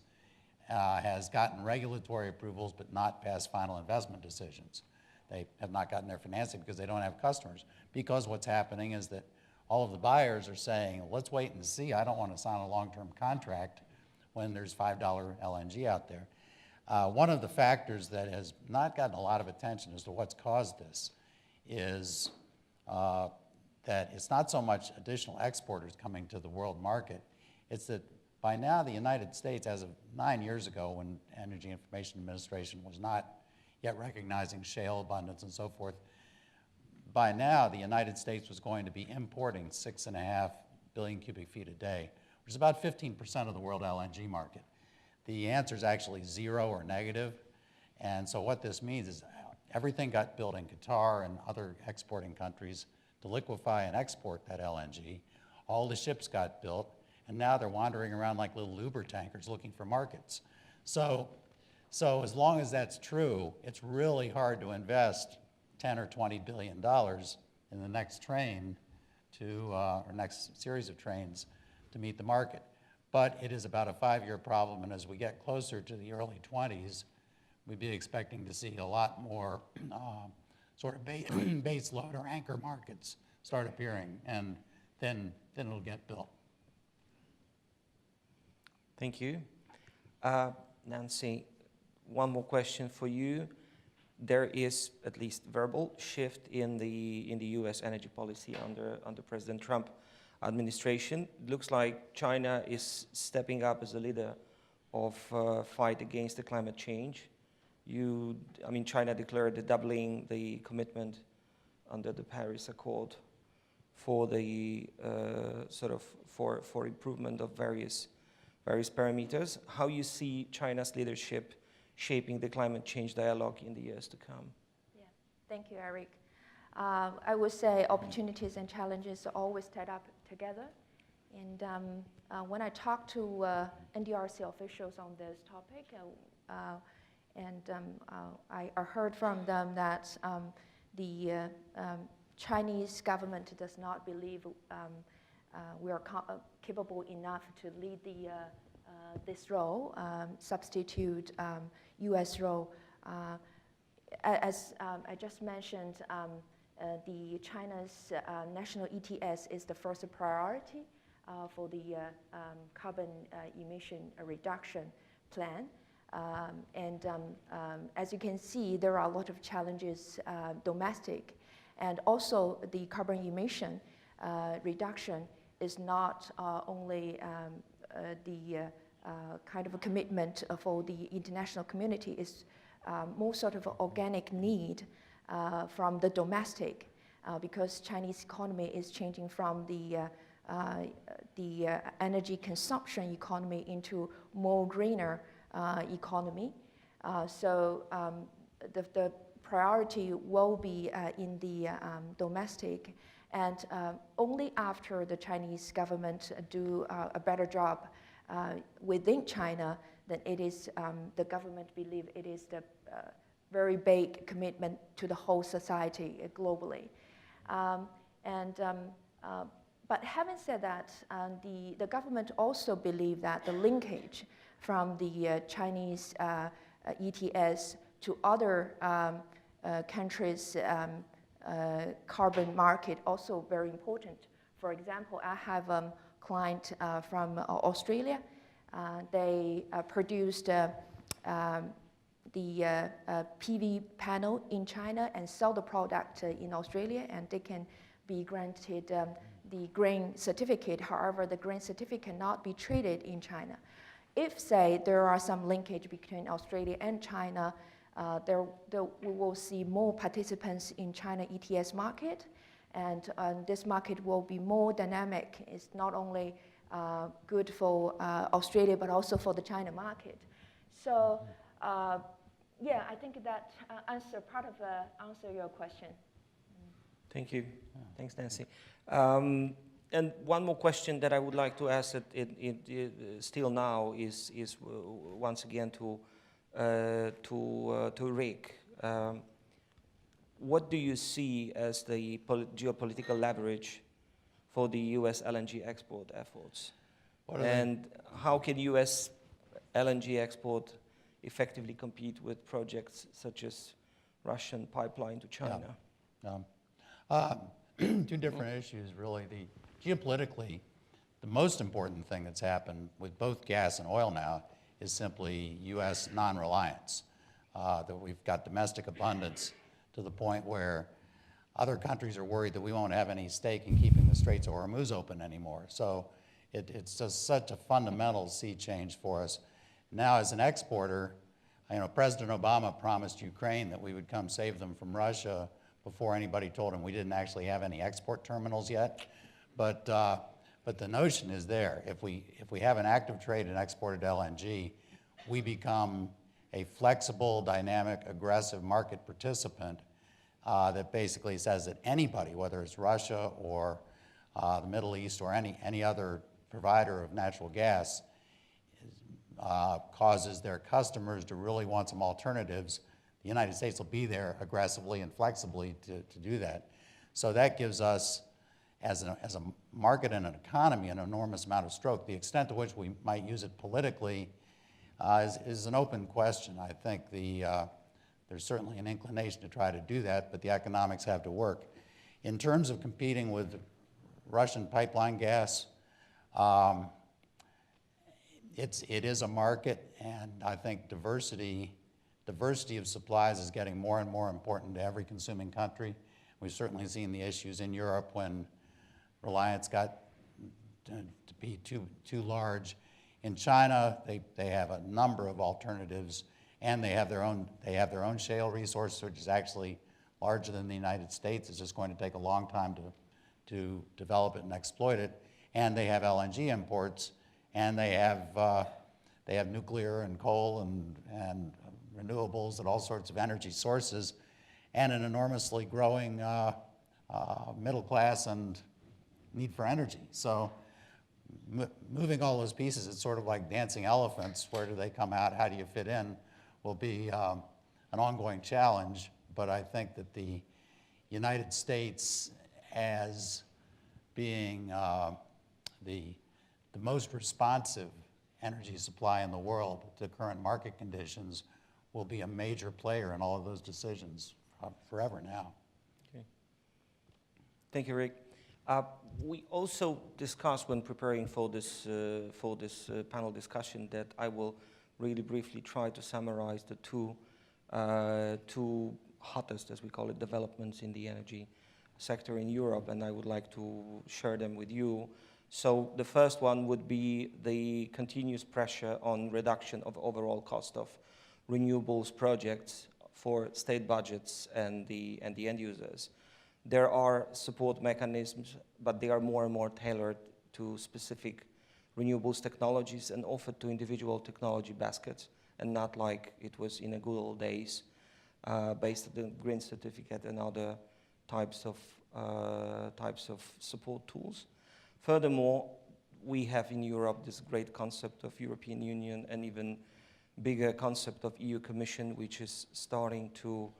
has gotten regulatory approvals but not passed final investment decisions. They have not gotten their financing because they don't have customers. Because what's happening is that all of the buyers are saying, let's wait and see. I don't want to sign a long-term contract when there's $5 LNG out there. One of the factors that has not gotten a lot of attention as to what's caused this is that it's not so much additional exporters coming to the world market. It's that by now the United States, as of 9 years ago when Energy Information Administration was not yet recognizing shale abundance and so forth, by now the United States was going to be importing 6.5 billion cubic feet a day, which is about 15% of the world LNG market. The answer is actually 0 or negative. And so what this means is everything got built in Qatar and other exporting countries to liquefy and export that LNG. All the ships got built, and now they're wandering around like little Uber tankers looking for markets. So as long as that's true, it's really hard to invest $10 or $20 billion in the next train to, or next series of trains to meet the market. But it is about a 5-year problem, and as we get closer to the early 20s, we'd be expecting to see a lot more sort of base load or anchor markets start appearing, and then it'll get built. Thank you. Nancy, one more question for you. There is, at least verbal, shift in the U.S. energy policy under President Trump administration. It looks like China is stepping up as a leader of fight against the climate change. China declared doubling the commitment under the Paris Accord for the for improvement of various parameters. How you see China's leadership shaping the climate change dialogue in the years to come? Yeah, thank you, Eric. I would say opportunities and challenges are always tied up together. And when I talk to NDRC officials on this topic, I heard from them that the Chinese government does not believe we are capable enough to lead this role, substitute U.S. role. As I just mentioned, the China's national ETS is the first priority for the carbon emission reduction plan. As you can see, there are a lot of challenges domestic, and also the carbon emission reduction is not only the kind of a commitment for the international community, is more sort of an organic need from the domestic, because Chinese economy is changing from the energy consumption economy into more greener economy. So the priority will be in the domestic, and only after the Chinese government do a better job within China, then it is the government believe it is the very big commitment to the whole society globally. But having said that, the government also believe that the linkage from the Chinese ETS to other countries' carbon market also very important. For example, I have a client from Australia. They produced the PV panel in China and sell the product in Australia, and they can be granted the green certificate. However, the green certificate cannot be traded in China. If, say, there are some linkage between Australia and China, we will see more participants in China ETS market, and this market will be more dynamic. It's not only good for Australia, but also for the China market. So, yeah, I think that part of answer your question. Thank you. Thanks, Nancy. And one more question that I would like to ask still now is once again to Rick. What do you see as the geopolitical leverage for the U.S. LNG export efforts? And how can U.S. LNG export effectively compete with projects such as Russian pipeline to China? Two different issues, really. Geopolitically, the most important thing that's happened with both gas and oil now is simply U.S. non-reliance, that we've got domestic abundance to the point where other countries are worried that we won't have any stake in keeping the Straits of Hormuz open anymore. So it's just such a fundamental sea change for us. Now, as an exporter, President Obama promised Ukraine that we would come save them from Russia before anybody told him we didn't actually have any export terminals yet. But the notion is there. If we have an active trade in exported LNG, we become a flexible, dynamic, aggressive market participant that basically says that anybody, whether it's Russia or the Middle East or any other provider of natural gas, causes their customers to really want some alternatives. The United States will be there aggressively and flexibly to do that. So that gives us as a market and an economy an enormous amount of stroke. The extent to which we might use it politically is an open question. I think there's certainly an inclination to try to do that, but the economics have to work. In terms of competing with Russian pipeline gas, it is a market, and I think diversity of supplies is getting more and more important to every consuming country. We've certainly seen the issues in Europe when reliance got to be too large. In China, they have a number of alternatives, and they have their own shale resource, which is actually larger than the United States. It's just going to take a long time to develop it and exploit it. And they have LNG imports, and they have nuclear and coal and renewables and all sorts of energy sources, and an enormously growing middle class and need for energy. So moving all those pieces, it's sort of like dancing elephants. Where do they come out? How do you fit in? Will be an ongoing challenge. But I think that the United States, as being the most responsive energy supply in the world to current market conditions, will be a major player in all of those decisions forever now. Okay. Thank you, Rick. We also discussed when preparing for this panel discussion that I will really briefly try to summarize the two hottest, as we call it, developments in the energy sector in Europe, and I would like to share them with you. So the first one would be the continuous pressure on reduction of overall cost of renewables projects for state budgets and the end users. There are support mechanisms, but they are more and more tailored to specific renewables technologies and offered to individual technology baskets, and not like it was in the good old days, based on the green certificate and other types of support tools. Furthermore, we have in Europe this great concept of European Union and even bigger concept of EU Commission, which is starting to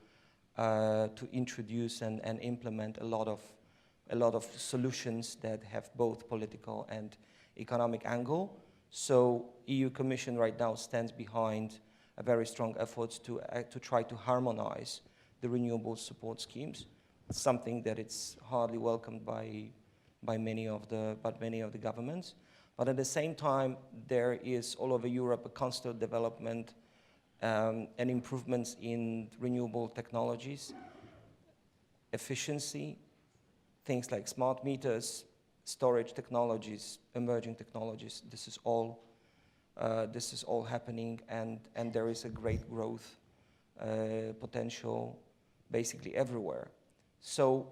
introduce and implement a lot of solutions that have both political and economic angle. So EU Commission right now stands behind a very strong efforts to try to harmonize the renewable support schemes, something that it's hardly welcomed by many of the governments. But at the same time, there is all over Europe a constant development and improvements in renewable technologies, efficiency, things like smart meters, storage technologies, emerging technologies. This is all happening, and there is a great growth potential basically everywhere. So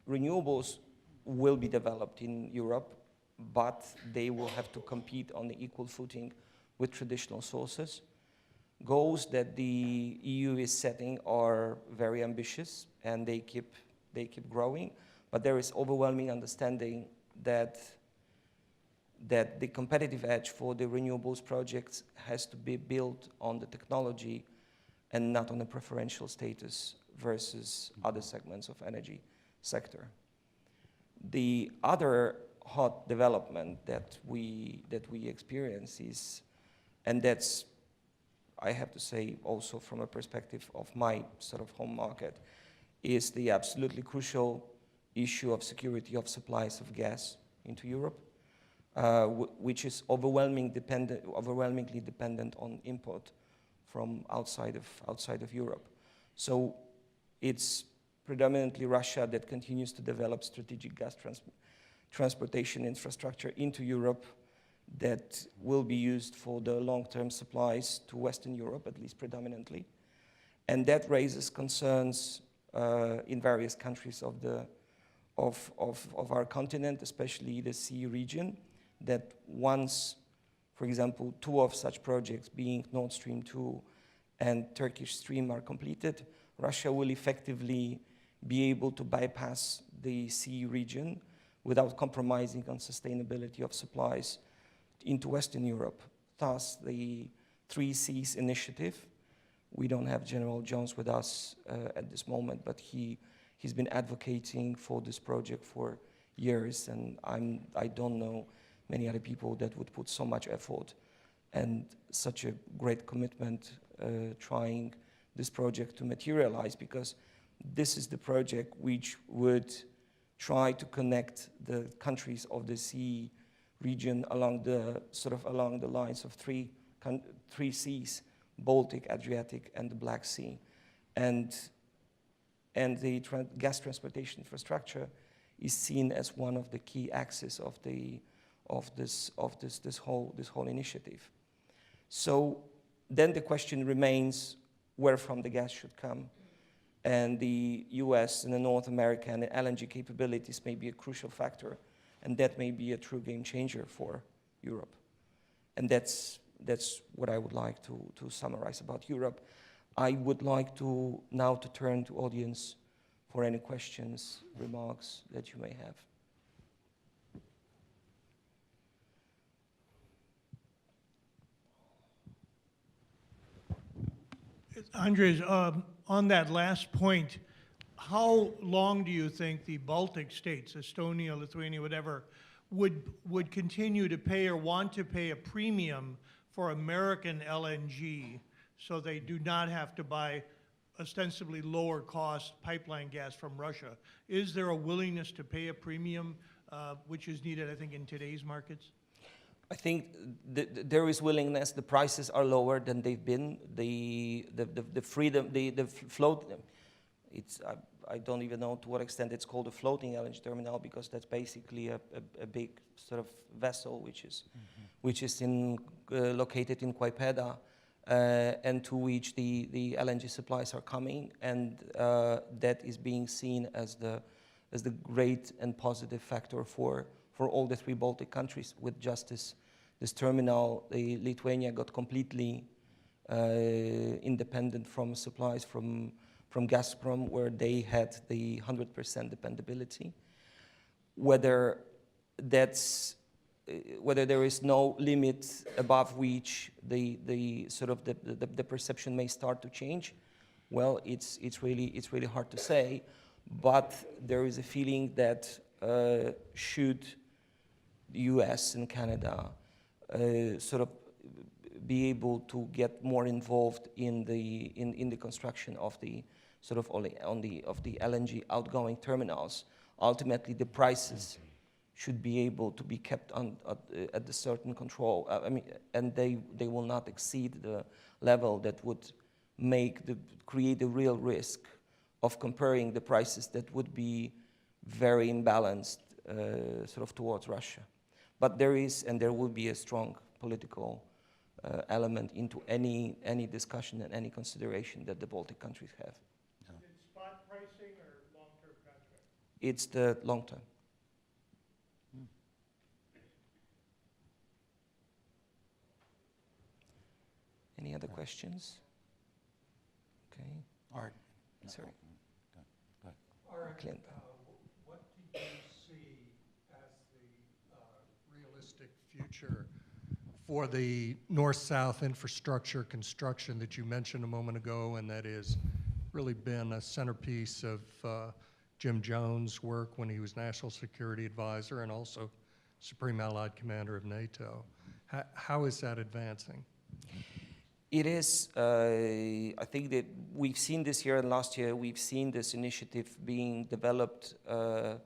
renewables will be developed in Europe, but they will have to compete on the equal footing with traditional sources. Goals that the EU is setting are very ambitious, and they keep growing, but there is overwhelming understanding that the competitive edge for the renewables projects has to be built on the technology and not on the preferential status versus other segments of energy sector. The other hot development that we experience is, and that's, I have to say also from a perspective of my sort of home market, is the absolutely crucial issue of security of supplies of gas into Europe, which is overwhelmingly dependent on import from outside of Europe. So it's predominantly Russia that continues to develop strategic gas transportation infrastructure into Europe that will be used for the long-term supplies to Western Europe, at least predominantly. And that raises concerns in various countries of our continent, especially the sea region, that once, for example, two of such projects, being Nord Stream 2 and Turkish Stream, are completed, Russia will effectively be able to bypass the sea region without compromising on sustainability of supplies into Western Europe. Thus, the Three Seas initiative. We don't have General Jones with us at this moment, but he's been advocating for this project for years, and I don't know many other people that would put so much effort and such a great commitment trying this project to materialize, because this is the project which would try to connect the countries of the sea region along the lines of three seas: Baltic, Adriatic, and the Black Sea, and the gas transportation infrastructure is seen as one of the key axes of this whole initiative. So then the question remains where from the gas should come. And the US and the North America and the LNG capabilities may be a crucial factor, and that may be a true game changer for Europe. And that's what I would like to summarize about Europe. I would like to now turn to audience for any questions, remarks that you may have. Andres, on that last point, how long do you think the Baltic states, Estonia, Lithuania, whatever, would continue to pay or want to pay a premium for American LNG so they do not have to buy ostensibly lower cost pipeline gas from Russia? Is there a willingness to pay a premium, which is needed, I think, in today's markets? I think there is willingness. The prices are lower than they've been. The freedom, the float. I don't even know to what extent it's called a floating LNG terminal, because that's basically a big sort of vessel which is located in Klaipėda, and to which the LNG supplies are coming, and that is being seen as the great and positive factor for all the three Baltic countries. With just this terminal, Lithuania got completely independent from supplies from Gazprom, where they had the 100% dependability. Whether there is no limit above which the perception may start to change, well, it's really hard to say. But there is a feeling that should the U.S. and Canada be able to get more involved in the construction of the LNG outgoing terminals, ultimately the prices should be able to be kept at a certain control. And they will not exceed the level that would create a real risk of comparing the prices that would be very imbalanced towards Russia. But there is and there will be a strong political element into any discussion and any consideration that the Baltic countries have. Is it spot pricing or long-term contract? It's the long term. Any other questions? Okay. Art. Sorry. Go ahead. Art, Clint. what do you see as the realistic future for the north-south infrastructure construction that you mentioned a moment ago, and that has really been a centerpiece of Jim Jones' work when he was National Security Advisor and also Supreme Allied Commander of NATO? How is that advancing? It is, I think that we've seen this year and last year, we've seen this initiative being developed, I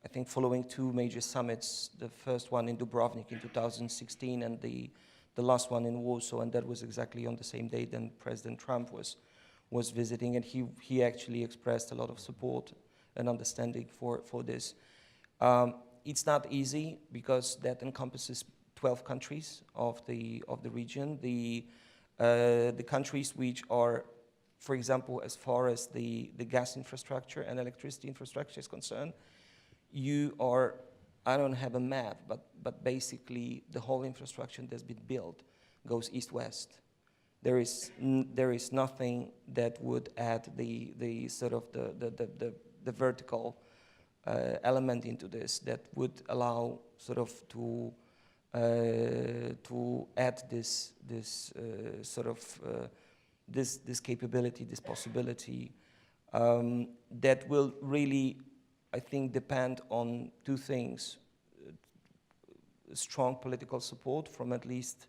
think following two major summits, the first one in Dubrovnik in 2016 and the last one in Warsaw, and that was exactly on the same day that President Trump was visiting, and he actually expressed a lot of support and understanding for this. It's not easy because that encompasses 12 countries of the region. The countries which are, for example, as far as the gas infrastructure and electricity infrastructure is concerned, I don't have a map, but basically the whole infrastructure that's been built goes east-west. There is nothing that would add the vertical element into this that would allow to add this capability, this possibility that will really I think, depend on two things. Strong political support from at least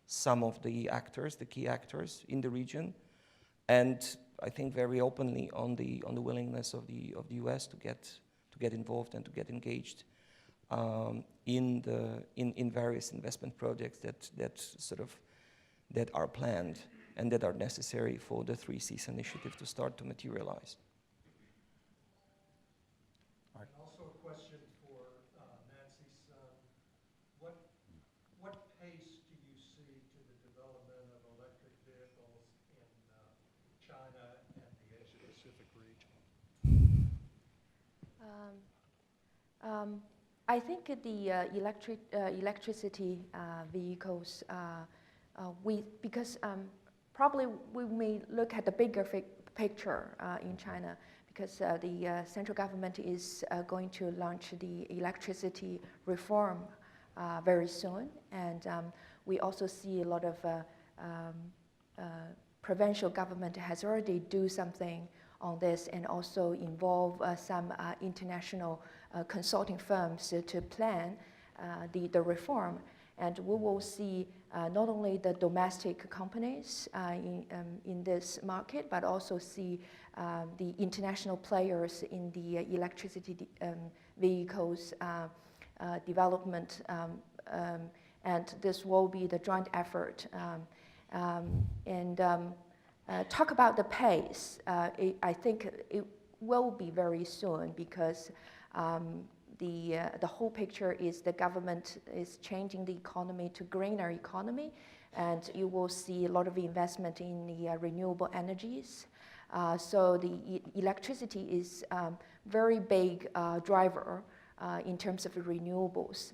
some of the actors, the key actors in the region, and I think very openly on the willingness of the U.S. to get involved and to get engaged in various investment projects that are planned and that are necessary for the 3Cs initiative to start to materialize. And also a question for Nancy Sun. What pace do you see to the development of electric vehicles in China and the Asia-Pacific region? I think the electricity vehicles, because probably we may look at the bigger picture in China, because the central government is going to launch the electricity reform very soon, and we also see a lot of provincial government has already do something on this and also involve some international consulting firms to plan the reform. And we will see not only the domestic companies in this market, but also see the international players in the electricity vehicles development. And this will be the joint effort. Talk about the pace. I think it will be very soon, because the whole picture is the government is changing the economy to greener economy, and you will see a lot of investment in the renewable energies. So the electricity is very big driver in terms of renewables.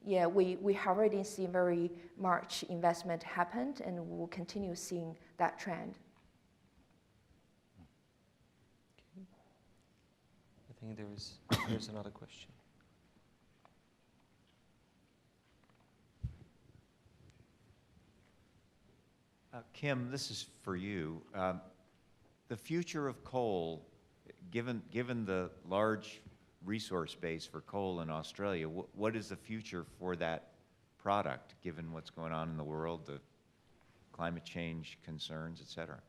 Yeah, we have already seen very much investment happened, and we will continue seeing that trend. I think there's another question. Kim, this is for you. The future of coal, given the large resource base for coal in Australia, what is the future for that product, given what's going on in the world, the climate change concerns, et cetera?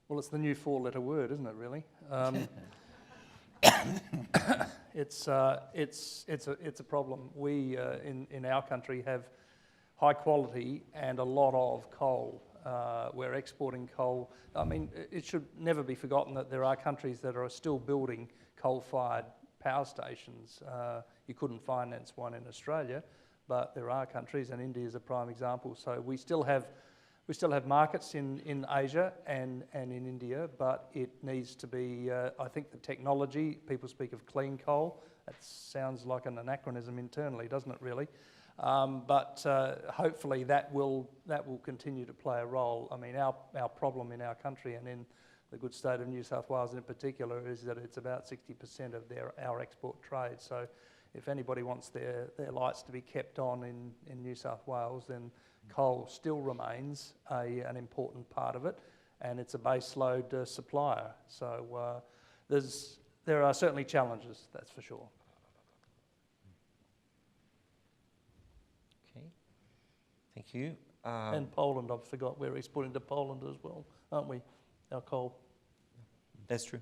Well, it's the new four-letter word, isn't it, really? It's a problem. We, in our country, have high quality and a lot of coal. We're exporting coal. I mean, it should never be forgotten that there are countries that are still building coal-fired power stations. You couldn't finance one in Australia, but there are countries, and India is a prime example. So we still have markets in Asia and in India, but it needs to be, I think the technology, people speak of clean coal. That sounds like an anachronism internally, doesn't it, really? But hopefully that will continue to play a role. I mean, our problem in our country and in the good state of New South Wales in particular is that it's about 60% of our export trade. So if anybody wants their lights to be kept on in New South Wales, then coal still remains an important part of it, and it's a baseload supplier. So there are certainly challenges, that's for sure. Okay, thank you. And Poland, I forgot, we're exporting to Poland as well, aren't we, our coal? That's true.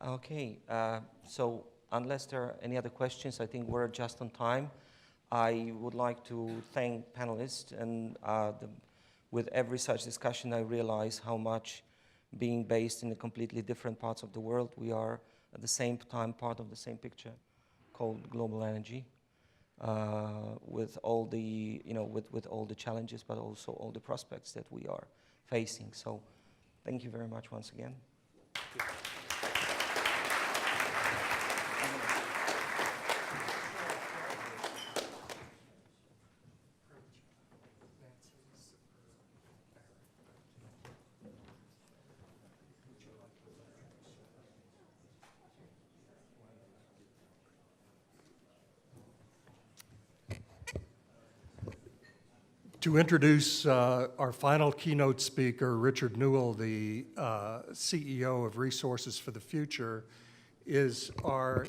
Okay, so unless there are any other questions, I think we're just on time. I would like to thank panelists, and with every such discussion I realize how much, being based in completely different parts of the world, we are at the same time part of the same picture called global energy, with all the, with all the challenges, but also all the prospects that we are facing. So thank you very much once again. To introduce our final keynote speaker, Richard Newell, the CEO of Resources for the Future, is our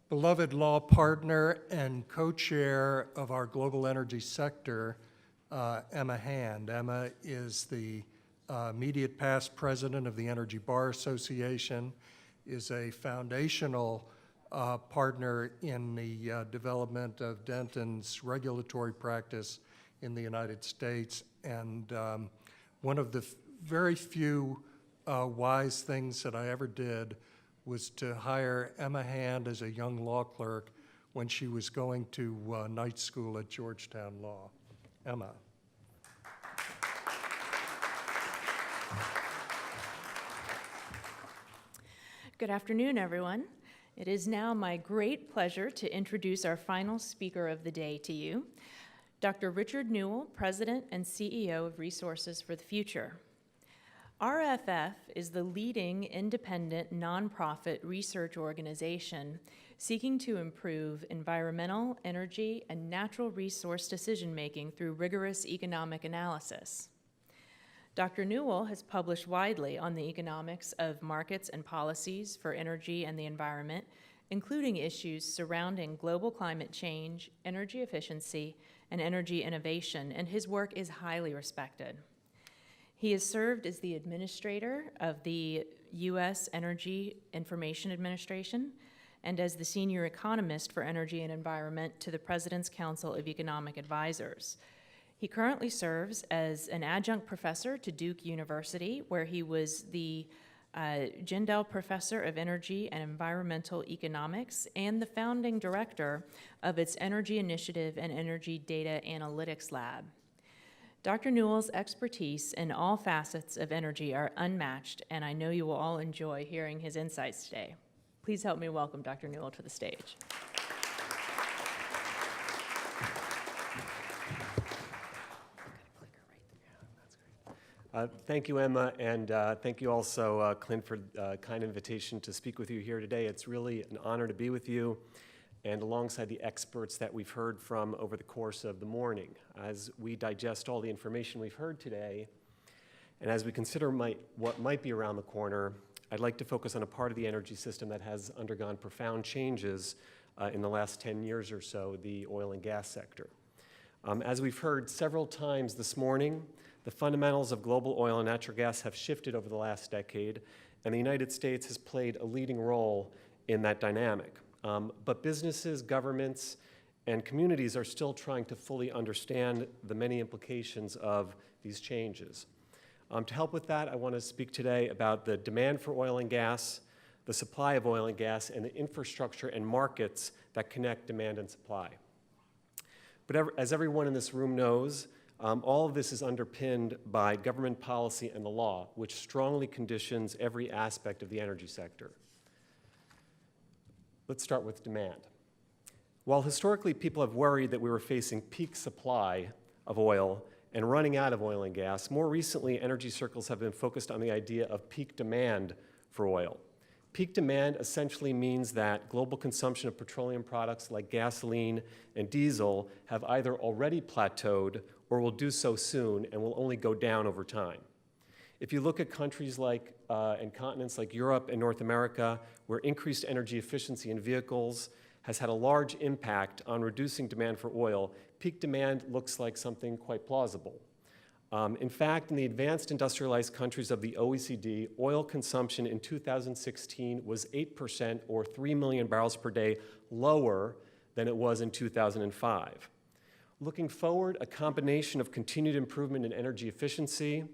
beloved law partner and co-chair of our global energy sector, Emma Hand. Emma is the immediate past president of the Energy Bar Association, is a foundational partner in the development of Denton's regulatory practice in the United States, and one of the very few wise things that I ever did was to hire Emma Hand as a young law clerk when she was going to night school at Georgetown Law. Emma. Good afternoon, everyone. It is now my great pleasure to introduce our final speaker of the day to you, Dr. Richard Newell, President and CEO of Resources for the Future. RFF is the leading independent nonprofit research organization seeking to improve environmental, energy, and natural resource decision-making through rigorous economic analysis. Dr. Newell has published widely on the economics of markets and policies for energy and the environment, including issues surrounding global climate change, energy efficiency, and energy innovation, and his work is highly respected. He has served as the administrator of the U.S. Energy Information Administration and as the senior economist for energy and environment to the President's Council of Economic Advisors. He currently serves as an adjunct professor to Duke University, where he was the Jindal Professor of Energy and Environmental Economics and the founding director of its Energy Initiative and Energy Data Analytics Lab. Dr. Newell's expertise in all facets of energy are unmatched, and I know you will all enjoy hearing his insights today. Please help me welcome Dr. Newell to the stage. Thank you, Emma, and thank you also, Clint, for the kind invitation to speak with you here today. It's really an honor to be with you and alongside the experts that we've heard from over the course of the morning. As we digest all the information we've heard today, and as we consider what might be around the corner, I'd like to focus on a part of the energy system that has undergone profound changes in the last 10 years or so, the oil and gas sector. As we've heard several times this morning, the fundamentals of global oil and natural gas have shifted over the last decade, and the United States has played a leading role in that dynamic. But businesses, governments, and communities are still trying to fully understand the many implications of these changes. To help with that, I want to speak today about the demand for oil and gas, the supply of oil and gas, and the infrastructure and markets that connect demand and supply. But as everyone in this room knows, all of this is underpinned by government policy and the law, which strongly conditions every aspect of the energy sector. Let's start with demand. While historically people have worried that we were facing peak supply of oil and running out of oil and gas, more recently energy circles have been focused on the idea of peak demand for oil. Peak demand essentially means that global consumption of petroleum products like gasoline and diesel have either already plateaued or will do so soon and will only go down over time. If you look at countries like and continents like Europe and North America, where increased energy efficiency in vehicles has had a large impact on reducing demand for oil, peak demand looks like something quite plausible. In fact, in the advanced industrialized countries of the OECD, oil consumption in 2016 was 8% or 3 million barrels per day lower than it was in 2005. Looking forward, a combination of continued improvement in energy efficiency,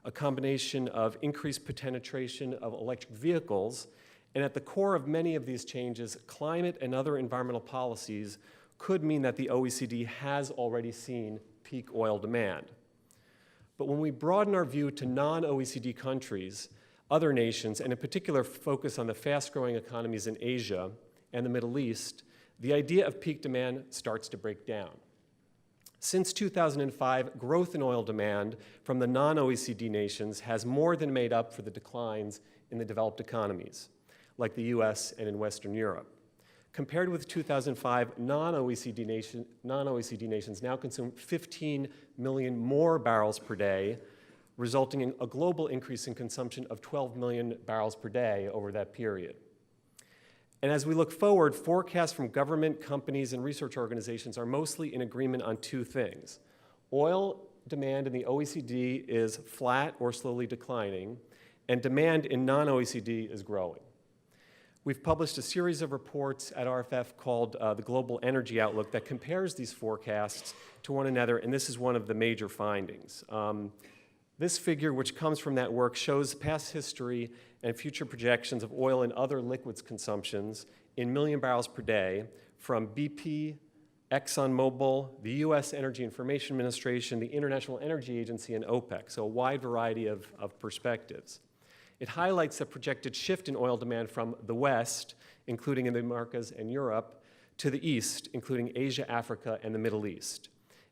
a combination of increased penetration of electric vehicles, and at the core of many of these changes, climate and other environmental policies could mean that the OECD has already seen peak oil demand. But when we broaden our view to non-OECD countries, other nations, and in particular focus on the fast-growing economies in Asia and the Middle East, the idea of peak demand starts to break down. Since 2005, growth in oil demand from the non-OECD nations has more than made up for the declines in the developed economies, like the US and in Western Europe. Compared with 2005, non-OECD nations now consume 15 million more barrels per day, resulting in a global increase in consumption of 12 million barrels per day over that period. And as we look forward, forecasts from government, companies, and research organizations are mostly in agreement on two things. Oil demand in the OECD is flat or slowly declining, and demand in non-OECD is growing. We've published a series of reports at RFF called the Global Energy Outlook that compares these forecasts to one another, and this is one of the major findings. This figure, which comes from that work, shows past history and future projections of oil and other liquids consumptions in million barrels per day from BP, ExxonMobil, the U.S. Energy Information Administration, the International Energy Agency, and OPEC, so a wide variety of perspectives. It highlights the projected shift in oil demand from the West, including in the Americas and Europe, to the East, including Asia, Africa, and the Middle East.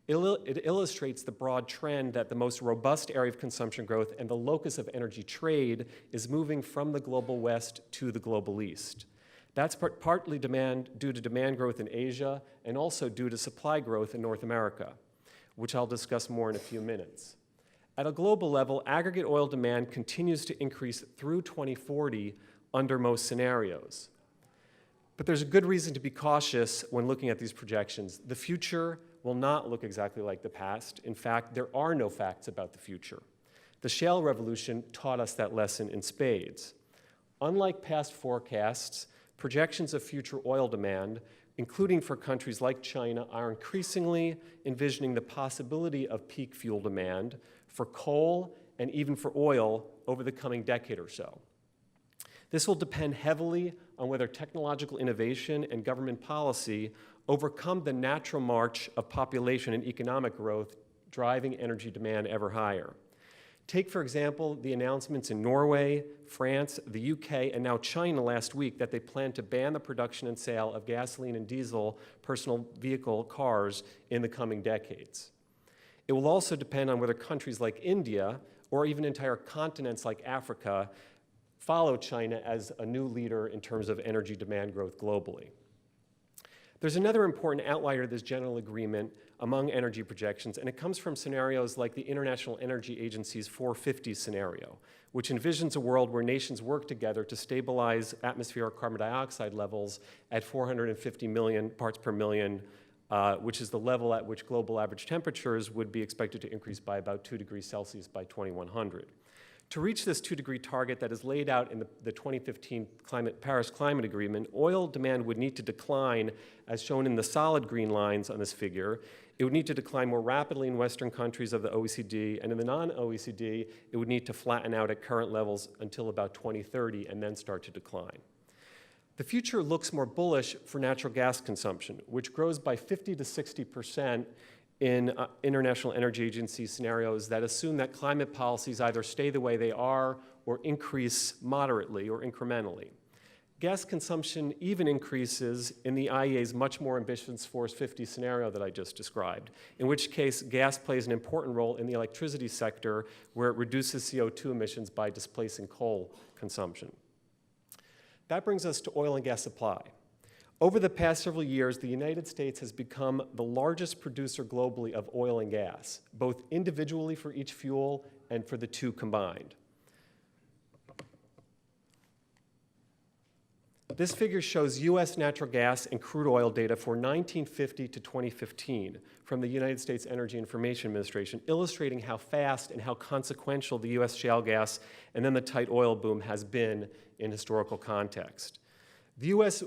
It illustrates the broad trend that the most robust area of consumption growth and the locus of energy trade is moving from the global West to the global East. That's partly due to demand growth in Asia and also due to supply growth in North America, which I'll discuss more in a few minutes. At a global level, aggregate oil demand continues to increase through 2040 under most scenarios. But there's a good reason to be cautious when looking at these projections. The future will not look exactly like the past. In fact, there are no facts about the future. The shale revolution taught us that lesson in spades. Unlike past forecasts, projections of future oil demand, including for countries like China, are increasingly envisioning the possibility of peak fuel demand for coal and even for oil over the coming decade or so. This will depend heavily on whether technological innovation and government policy overcome the natural march of population and economic growth driving energy demand ever higher. Take, for example, the announcements in Norway, France, the UK, and now China last week that they plan to ban the production and sale of gasoline and diesel personal vehicle cars in the coming decades. It will also depend on whether countries like India, or even entire continents like Africa, follow China as a new leader in terms of energy demand growth globally. There's another important outlier to this general agreement among energy projections, and it comes from scenarios like the International Energy Agency's 450 scenario, which envisions a world where nations work together to stabilize atmospheric carbon dioxide levels at 450 million parts per million, which is the level at which global average temperatures would be expected to increase by about 2 degrees Celsius by 2100. To reach this 2-degree target that is laid out in the 2015 Paris Climate Agreement, oil demand would need to decline, as shown in the solid green lines on this figure. It would need to decline more rapidly in Western countries of the OECD, and in the non-OECD, it would need to flatten out at current levels until about 2030 and then start to decline. The future looks more bullish for natural gas consumption, which grows by 50 to 60% in International Energy Agency scenarios that assume that climate policies either stay the way they are or increase moderately or incrementally. Gas consumption even increases in the IEA's much more ambitious Force 50 scenario that I just described, in which case gas plays an important role in the electricity sector where it reduces CO2 emissions by displacing coal consumption. That brings us to oil and gas supply. Over the past several years, the United States has become the largest producer globally of oil and gas, both individually for each fuel and for the two combined. This figure shows U.S. natural gas and crude oil data for 1950 to 2015 from the United States Energy Information Administration, illustrating how fast and how consequential the U.S. shale gas and then the tight oil boom has been in historical context. The U.S.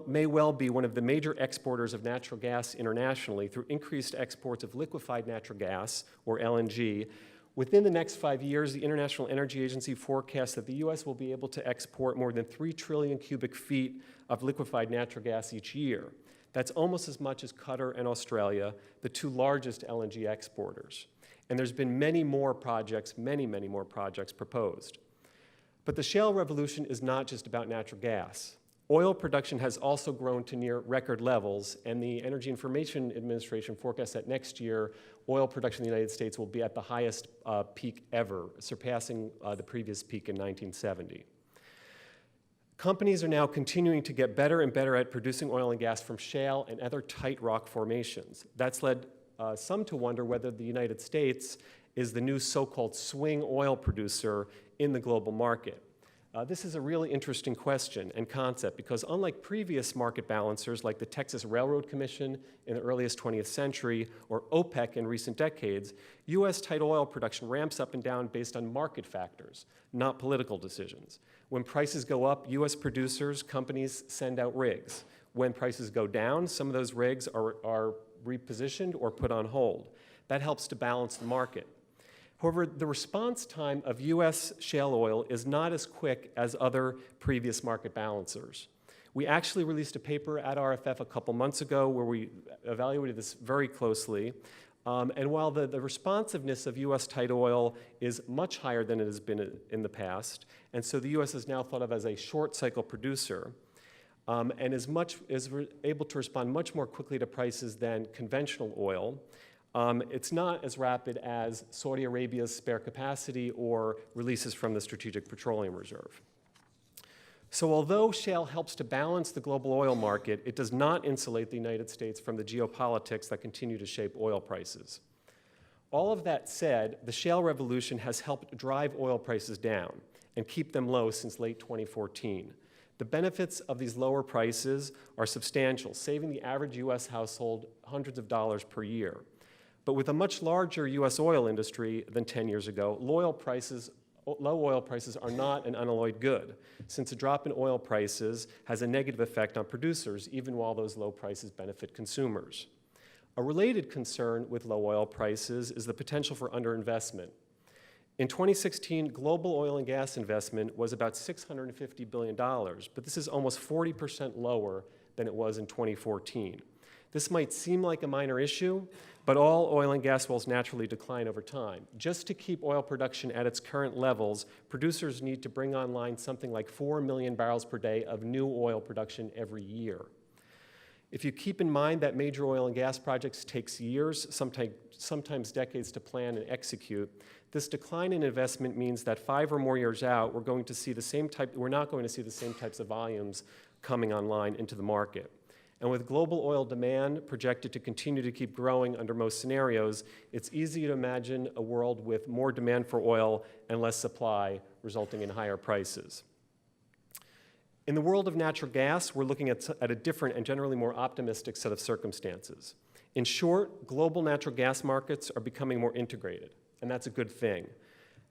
may well be one of the major exporters of natural gas internationally through increased exports of liquefied natural gas, or LNG. Within the next 5 years, the International Energy Agency forecasts that the U.S. will be able to export more than 3 trillion cubic feet of liquefied natural gas each year. That's almost as much as Qatar and Australia, the two largest LNG exporters. And there's been many more projects proposed. But the shale revolution is not just about natural gas. Oil production has also grown to near record levels, and the Energy Information Administration forecasts that next year, oil production in the United States will be at the highest peak ever, surpassing the previous peak in 1970. Companies are now continuing to get better and better at producing oil and gas from shale and other tight rock formations. That's led some to wonder whether the United States is the new so-called swing oil producer in the global market. This is a really interesting question and concept because unlike previous market balancers like the Texas Railroad Commission in the earliest 20th century or OPEC in recent decades, U.S. tight oil production ramps up and down based on market factors, not political decisions. When prices go up, U.S. producers, companies send out rigs. When prices go down, some of those rigs are repositioned or put on hold. That helps to balance the market. However, the response time of U.S. shale oil is not as quick as other previous market balancers. We actually released a paper at RFF a couple months ago where we evaluated this very closely. And while the responsiveness of U.S. tight oil is much higher than it has been in the past, and so the U.S. is now thought of as a short cycle producer, and is able to respond much more quickly to prices than conventional oil, it's not as rapid as Saudi Arabia's spare capacity or releases from the Strategic Petroleum Reserve. So although shale helps to balance the global oil market, it does not insulate the United States from the geopolitics that continue to shape oil prices. All of that said, the shale revolution has helped drive oil prices down and keep them low since late 2014. The benefits of these lower prices are substantial, saving the average U.S. household hundreds of dollars per year. But with a much larger U.S. oil industry than 10 years ago, low oil prices are not an unalloyed good, since a drop in oil prices has a negative effect on producers, even while those low prices benefit consumers. A related concern with low oil prices is the potential for underinvestment. In 2016, global oil and gas investment was about $650 billion, but this is almost 40% lower than it was in 2014. This might seem like a minor issue, but all oil and gas wells naturally decline over time. Just to keep oil production at its current levels, producers need to bring online something like 4 million barrels per day of new oil production every year. If you keep in mind that major oil and gas projects takes years, sometimes decades to plan and execute, this decline in investment means that 5 or more years out, we're not going to see the same types of volumes coming online into the market. And with global oil demand projected to continue to keep growing under most scenarios, it's easy to imagine a world with more demand for oil and less supply, resulting in higher prices. In the world of natural gas, we're looking at a different and generally more optimistic set of circumstances. In short, global natural gas markets are becoming more integrated, and that's a good thing.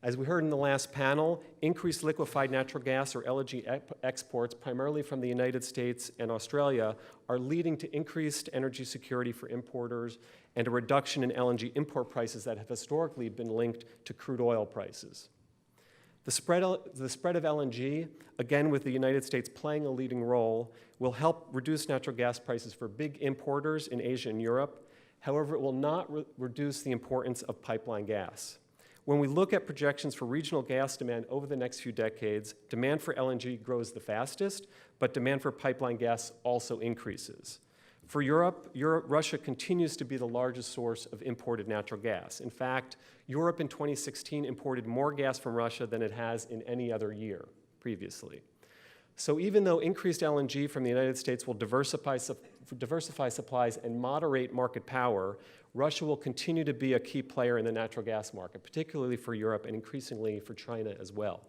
As we heard in the last panel, increased liquefied natural gas or LNG exports, primarily from the United States and Australia, are leading to increased energy security for importers and a reduction in LNG import prices that have historically been linked to crude oil prices. The spread of LNG, again with the United States playing a leading role, will help reduce natural gas prices for big importers in Asia and Europe. However, it will not reduce the importance of pipeline gas. When we look at projections for regional gas demand over the next few decades, demand for LNG grows the fastest, but demand for pipeline gas also increases. For Europe, Russia continues to be the largest source of imported natural gas. In fact, Europe in 2016 imported more gas from Russia than it has in any other year previously. So even though increased LNG from the United States will diversify supplies and moderate market power, Russia will continue to be a key player in the natural gas market, particularly for Europe and increasingly for China as well.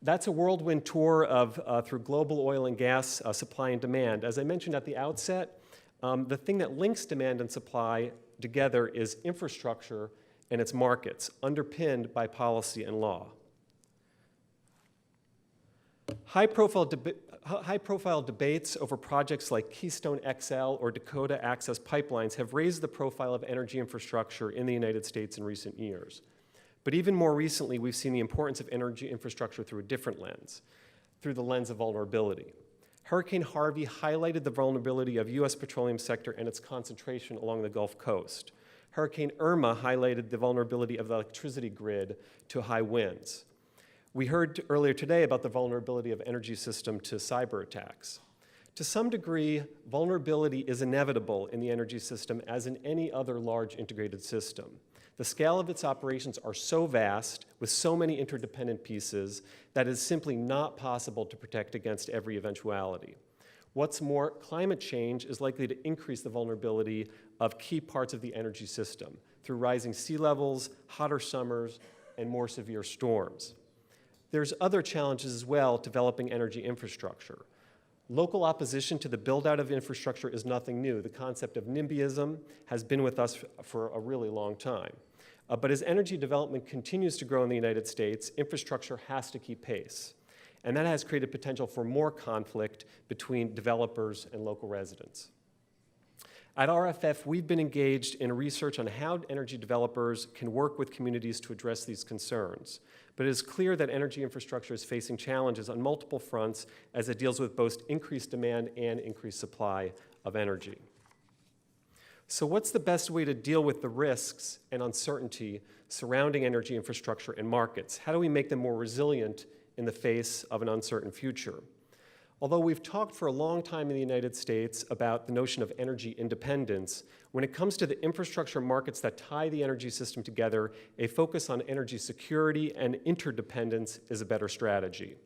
That's a whirlwind tour through global oil and gas supply and demand. As I mentioned at the outset, the thing that links demand and supply together is infrastructure and its markets, underpinned by policy and law. High-profile debates over projects like Keystone XL or Dakota Access pipelines have raised the profile of energy infrastructure in the United States in recent years. But even more recently, we've seen the importance of energy infrastructure through a different lens, through the lens of vulnerability. Hurricane Harvey highlighted the vulnerability of U.S. petroleum sector and its concentration along the Gulf Coast. Hurricane Irma highlighted the vulnerability of the electricity grid to high winds. We heard earlier today about the vulnerability of energy system to cyber attacks. To some degree, vulnerability is inevitable in the energy system as in any other large integrated system. The scale of its operations are so vast, with so many interdependent pieces, that it is simply not possible to protect against every eventuality. What's more, climate change is likely to increase the vulnerability of key parts of the energy system through rising sea levels, hotter summers, and more severe storms. There's other challenges as well developing energy infrastructure. Local opposition to the build-out of infrastructure is nothing new. The concept of NIMBYism has been with us for a really long time. But as energy development continues to grow in the United States, infrastructure has to keep pace. And that has created potential for more conflict between developers and local residents. At RFF, we've been engaged in research on how energy developers can work with communities to address these concerns. But it is clear that energy infrastructure is facing challenges on multiple fronts as it deals with both increased demand and increased supply of energy. So what's the best way to deal with the risks and uncertainty surrounding energy infrastructure and markets? How do we make them more resilient in the face of an uncertain future? Although we've talked for a long time in the United States about the notion of energy independence, when it comes to the infrastructure markets that tie the energy system together, a focus on energy security and interdependence is a better strategy.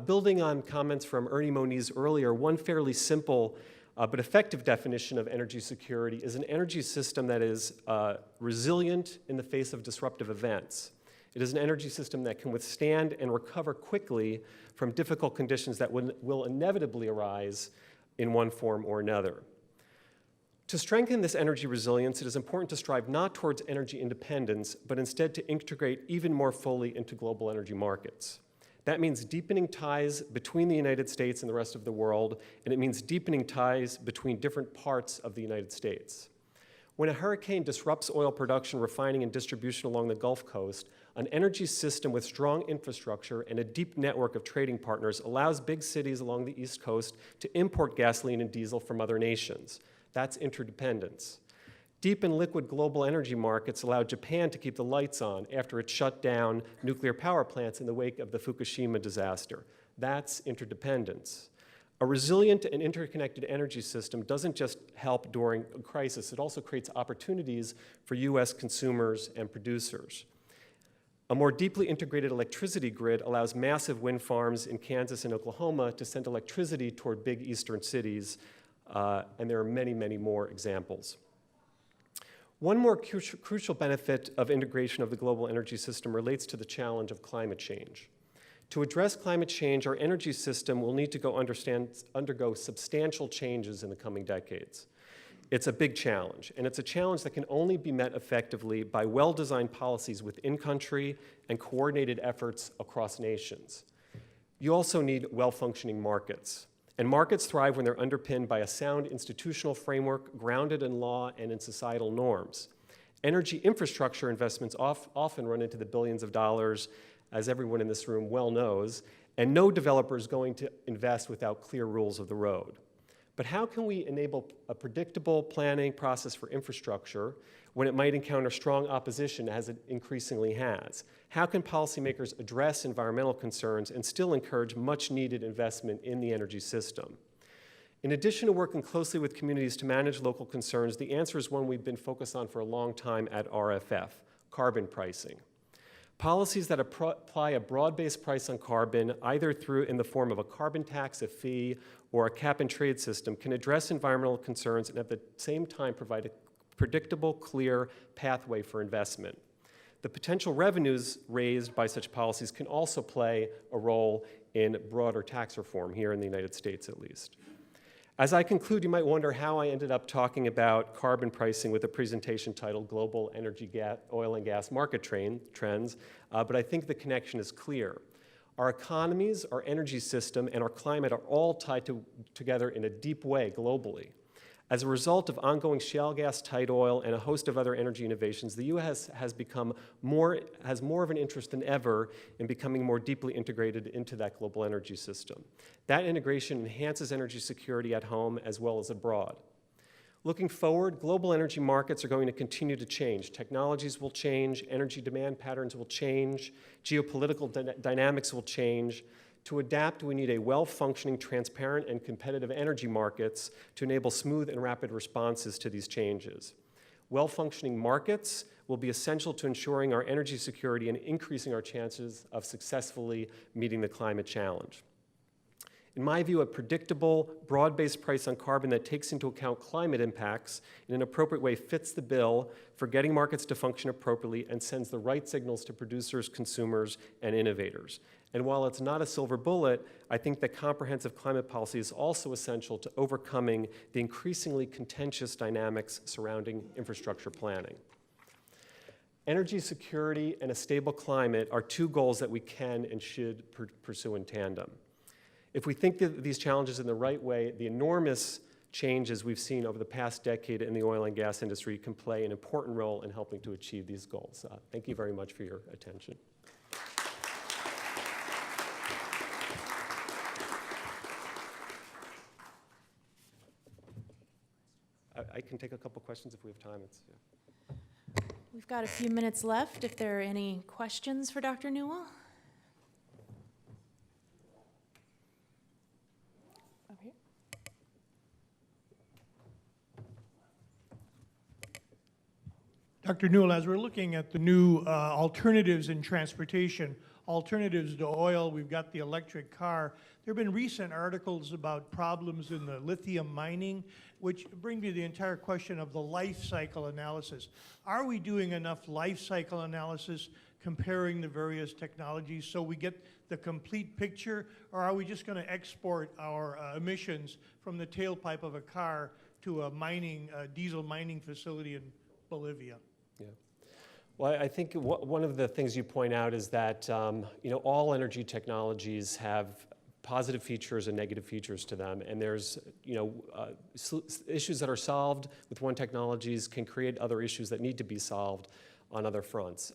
Building on comments from Ernie Moniz earlier, one fairly simple but effective definition of energy security is an energy system that is resilient in the face of disruptive events. It is an energy system that can withstand and recover quickly from difficult conditions that will inevitably arise in one form or another. To strengthen this energy resilience, it is important to strive not towards energy independence, but instead to integrate even more fully into global energy markets. That means deepening ties between the United States and the rest of the world, and it means deepening ties between different parts of the United States. When a hurricane disrupts oil production, refining, and distribution along the Gulf Coast, an energy system with strong infrastructure and a deep network of trading partners allows big cities along the East Coast to import gasoline and diesel from other nations. That's interdependence. Deep and liquid global energy markets allowed Japan to keep the lights on after it shut down nuclear power plants in the wake of the Fukushima disaster. That's interdependence. A resilient and interconnected energy system doesn't just help during a crisis, it also creates opportunities for US consumers and producers. A more deeply integrated electricity grid allows massive wind farms in Kansas and Oklahoma to send electricity toward big eastern cities, and there are many, many more examples. One more crucial benefit of integration of the global energy system relates to the challenge of climate change. To address climate change, our energy system will need to undergo substantial changes in the coming decades. It's a big challenge, and it's a challenge that can only be met effectively by well-designed policies within country and coordinated efforts across nations. You also need well-functioning markets. And markets thrive when they're underpinned by a sound institutional framework grounded in law and in societal norms. Energy infrastructure investments often run into the billions of dollars, as everyone in this room well knows, and no developer is going to invest without clear rules of the road. But how can we enable a predictable planning process for infrastructure when it might encounter strong opposition, as it increasingly has? How can policymakers address environmental concerns and still encourage much-needed investment in the energy system? In addition to working closely with communities to manage local concerns, the answer is one we've been focused on for a long time at RFF: carbon pricing. Policies that apply a broad-based price on carbon, either in the form of a carbon tax, a fee, or a cap-and-trade system, can address environmental concerns and at the same time provide a predictable, clear pathway for investment. The potential revenues raised by such policies can also play a role in broader tax reform, here in the United States at least. As I conclude, you might wonder how I ended up talking about carbon pricing with a presentation titled Global Energy, Oil and Gas Market Trends, but I think the connection is clear. Our economies, our energy system, and our climate are all tied together in a deep way globally. As a result of ongoing shale gas, tight oil, and a host of other energy innovations, the U.S. has more of an interest than ever in becoming more deeply integrated into that global energy system. That integration enhances energy security at home as well as abroad. Looking forward, global energy markets are going to continue to change. Technologies will change, energy demand patterns will change, geopolitical dynamics will change. To adapt, we need a well-functioning, transparent, and competitive energy markets to enable smooth and rapid responses to these changes. Well-functioning markets will be essential to ensuring our energy security and increasing our chances of successfully meeting the climate challenge. In my view, a predictable, broad-based price on carbon that takes into account climate impacts in an appropriate way fits the bill for getting markets to function appropriately and sends the right signals to producers, consumers, and innovators. And while it's not a silver bullet, I think that comprehensive climate policy is also essential to overcoming the increasingly contentious dynamics surrounding infrastructure planning. Energy security and a stable climate are two goals that we can and should pursue in tandem. If we think of these challenges in the right way, the enormous changes we've seen over the past decade in the oil and gas industry can play an important role in helping to achieve these goals. Thank you very much for your attention. I can take a couple questions if we have time. We've got a few minutes left. If there are any questions for Dr. Newell? Okay. Dr. Newell, as we're looking at the new alternatives in transportation, alternatives to oil, we've got the electric car. There have been recent articles about problems in the lithium mining, which bring me to the entire question of the life cycle analysis. Are we doing enough life cycle analysis comparing the various technologies so we get the complete picture, or are we just going to export our emissions from the tailpipe of a car to a diesel mining facility in Bolivia? Yeah. Well, I think one of the things you point out is that all energy technologies have positive features and negative features to them, and there's issues that are solved with one technologies can create other issues that need to be solved on other fronts.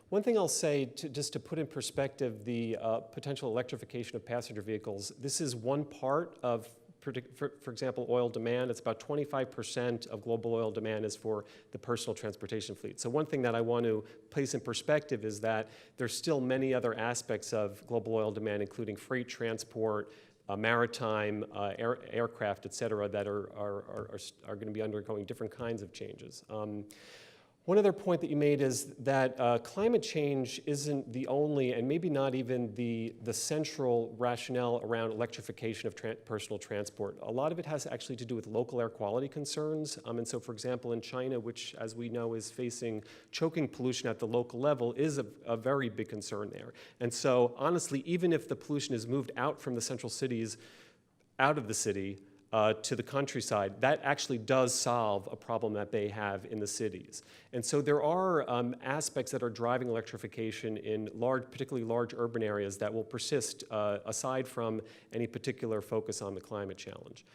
One thing I'll say, just to put in perspective the potential electrification of passenger vehicles, this is one part of, for example, oil demand. It's about 25% of global oil demand is for the personal transportation fleet. So one thing that I want to place in perspective is that there's still many other aspects of global oil demand, including freight transport, maritime, aircraft, et cetera, that are going to be undergoing different kinds of changes. One other point that you made is that climate change isn't the only, and maybe not even the central rationale around electrification of personal transport. A lot of it has actually to do with local air quality concerns. And so, for example, in China, which, as we know, is facing choking pollution at the local level, is a very big concern there. And so, honestly, even if the pollution is moved out from the central cities, out of the city, to the countryside, that actually does solve a problem that they have in the cities. And so there are aspects that are driving electrification in particularly large urban areas that will persist aside from any particular focus on the climate challenge.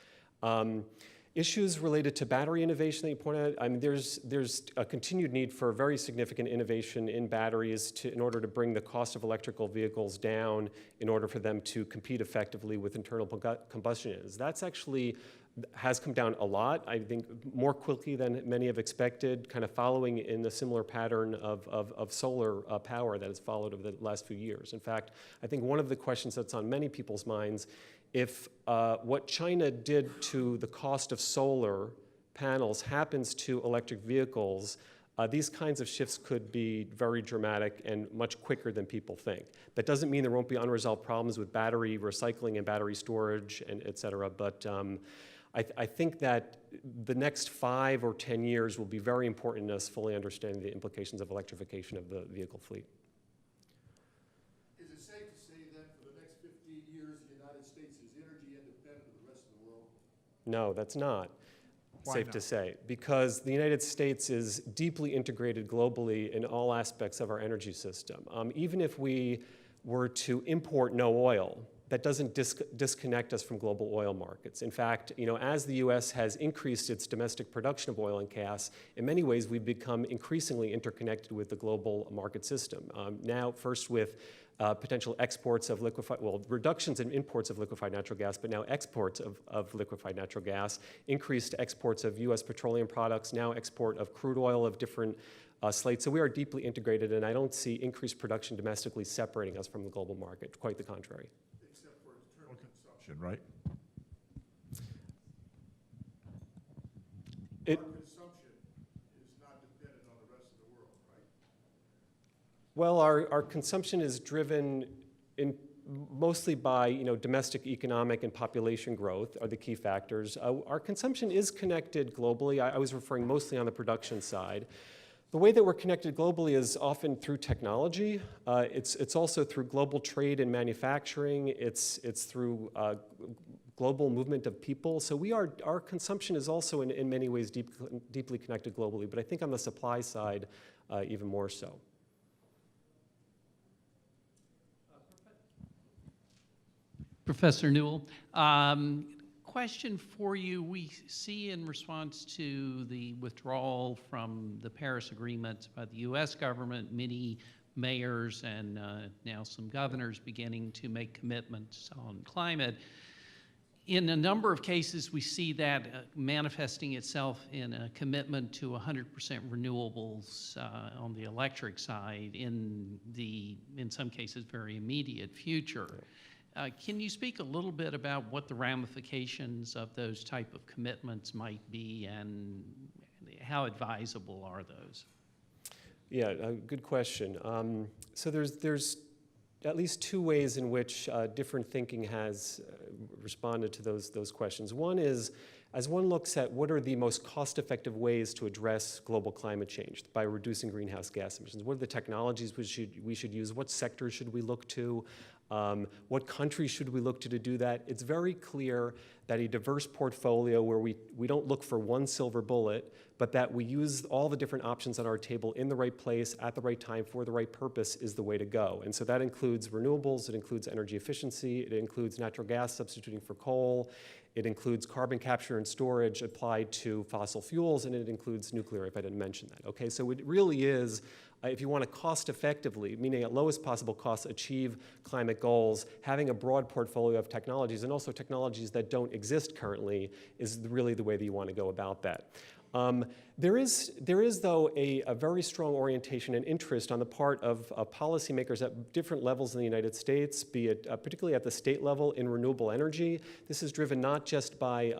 Issues related to battery innovation that you pointed out, I mean, there's a continued need for very significant innovation in batteries in order to bring the cost of electrical vehicles down in order for them to compete effectively with internal combustion engines. That's actually has come down a lot, I think more quickly than many have expected, kind of following in a similar pattern of solar power that has followed over the last few years. In fact, I think one of the questions that's on many people's minds, if what China did to the cost of solar panels happens to electric vehicles, these kinds of shifts could be very dramatic and much quicker than people think. That doesn't mean there won't be unresolved problems with battery recycling and battery storage, and et cetera, but I think that the next 5 or 10 years will be very important in us fully understanding the implications of electrification of the vehicle fleet. Is it safe to say that for the next 15 years, the United States is energy independent of the rest of the world? No, that's not safe not? to say, because the United States is deeply integrated globally in all aspects of our energy system. Even if we were to import no oil, that doesn't disconnect us from global oil markets. In fact, as the U.S. has increased its domestic production of oil and gas, in many ways we've become increasingly interconnected with the global market system. Now, first with potential exports of reductions in imports of liquefied natural gas, but now exports of liquefied natural gas, increased exports of U.S. petroleum products, now export of crude oil of different slates. So we are deeply integrated, and I don't see increased production domestically separating us from the global market. Quite the contrary. Except for internal consumption, right? Our consumption is Well, our consumption is driven mostly by domestic economic and population growth are the key factors. Our consumption is connected globally. I was referring mostly on the production side. The way that we're connected globally is often through technology. It's also through global trade and manufacturing. It's through global movement of people. So our consumption is also in many ways deeply connected globally, but I think on the supply side, even more so. Professor Newell, question for you. We see in response to the withdrawal from the Paris Agreement by the U.S. government, many mayors and now some governors beginning to make commitments on climate. In a number of cases, we see that manifesting itself in a commitment to 100% renewables on the electric side in some cases, very immediate future. Can you speak a little bit about what the ramifications of those type of commitments might be and how advisable are those? Yeah, good question. So there's at least two ways in which different thinking has responded to those questions. One is, as one looks at what are the most cost-effective ways to address global climate change by reducing greenhouse gas emissions, what are the technologies we should use, what sectors should we look to, what countries should we look to do that? It's very clear that a diverse portfolio where we don't look for one silver bullet, but that we use all the different options on our table in the right place, at the right time, for the right purpose is the way to go. And so that includes renewables, it includes energy efficiency, it includes natural gas substituting for coal, it includes carbon capture and storage applied to fossil fuels, and it includes nuclear, if I didn't mention that. Okay, so it really is, if you want to cost effectively, meaning at lowest possible cost, achieve climate goals, having a broad portfolio of technologies, and also technologies that don't exist currently, is really the way that you want to go about that. There is though, a very strong orientation and interest on the part of policymakers at different levels in the United States, be it particularly at the state level in renewable energy. This is driven not just by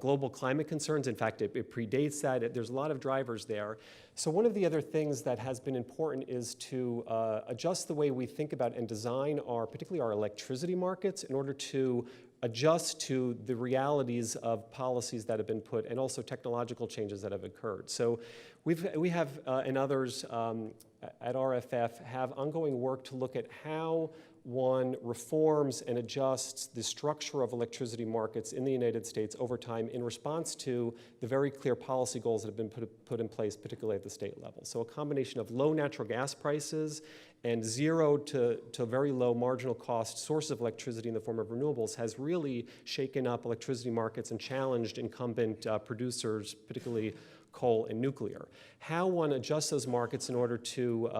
global climate concerns. In fact, it predates that. There's a lot of drivers there. So one of the other things that has been important is to adjust the way we think about and design particularly our electricity markets in order to adjust to the realities of policies that have been put and also technological changes that have occurred. So we have and others at RFF have ongoing work to look at how one reforms and adjusts the structure of electricity markets in the United States over time in response to the very clear policy goals that have been put in place, particularly at the state level. So a combination of low natural gas prices and zero to very low marginal cost sources of electricity in the form of renewables has really shaken up electricity markets and challenged incumbent producers, particularly coal and nuclear. How one adjusts those markets in order to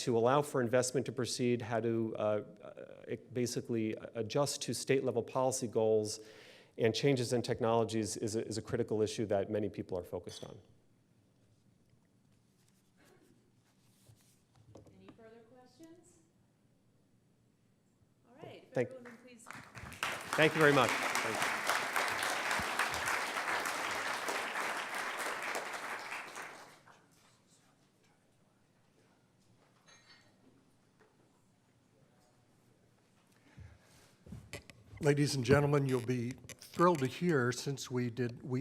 allow for investment to proceed, how to basically adjust to state-level policy goals and changes in technologies is a critical issue that many people are focused on. Any further questions? All right, if everyone would please. Thank you very much. Thank you. Ladies and gentlemen, you'll be thrilled to hear, since we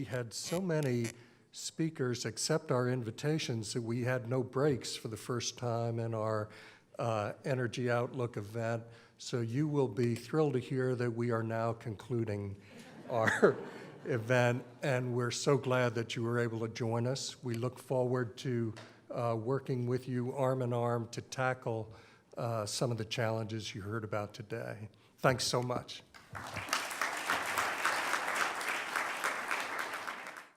had so many speakers accept our invitations that we had no breaks for the first time in our Energy Outlook event. So you will be thrilled to hear that we are now concluding our event, and we're so glad that you were able to join us. We look forward to working with you arm in arm to tackle some of the challenges you heard about today. Thanks so much.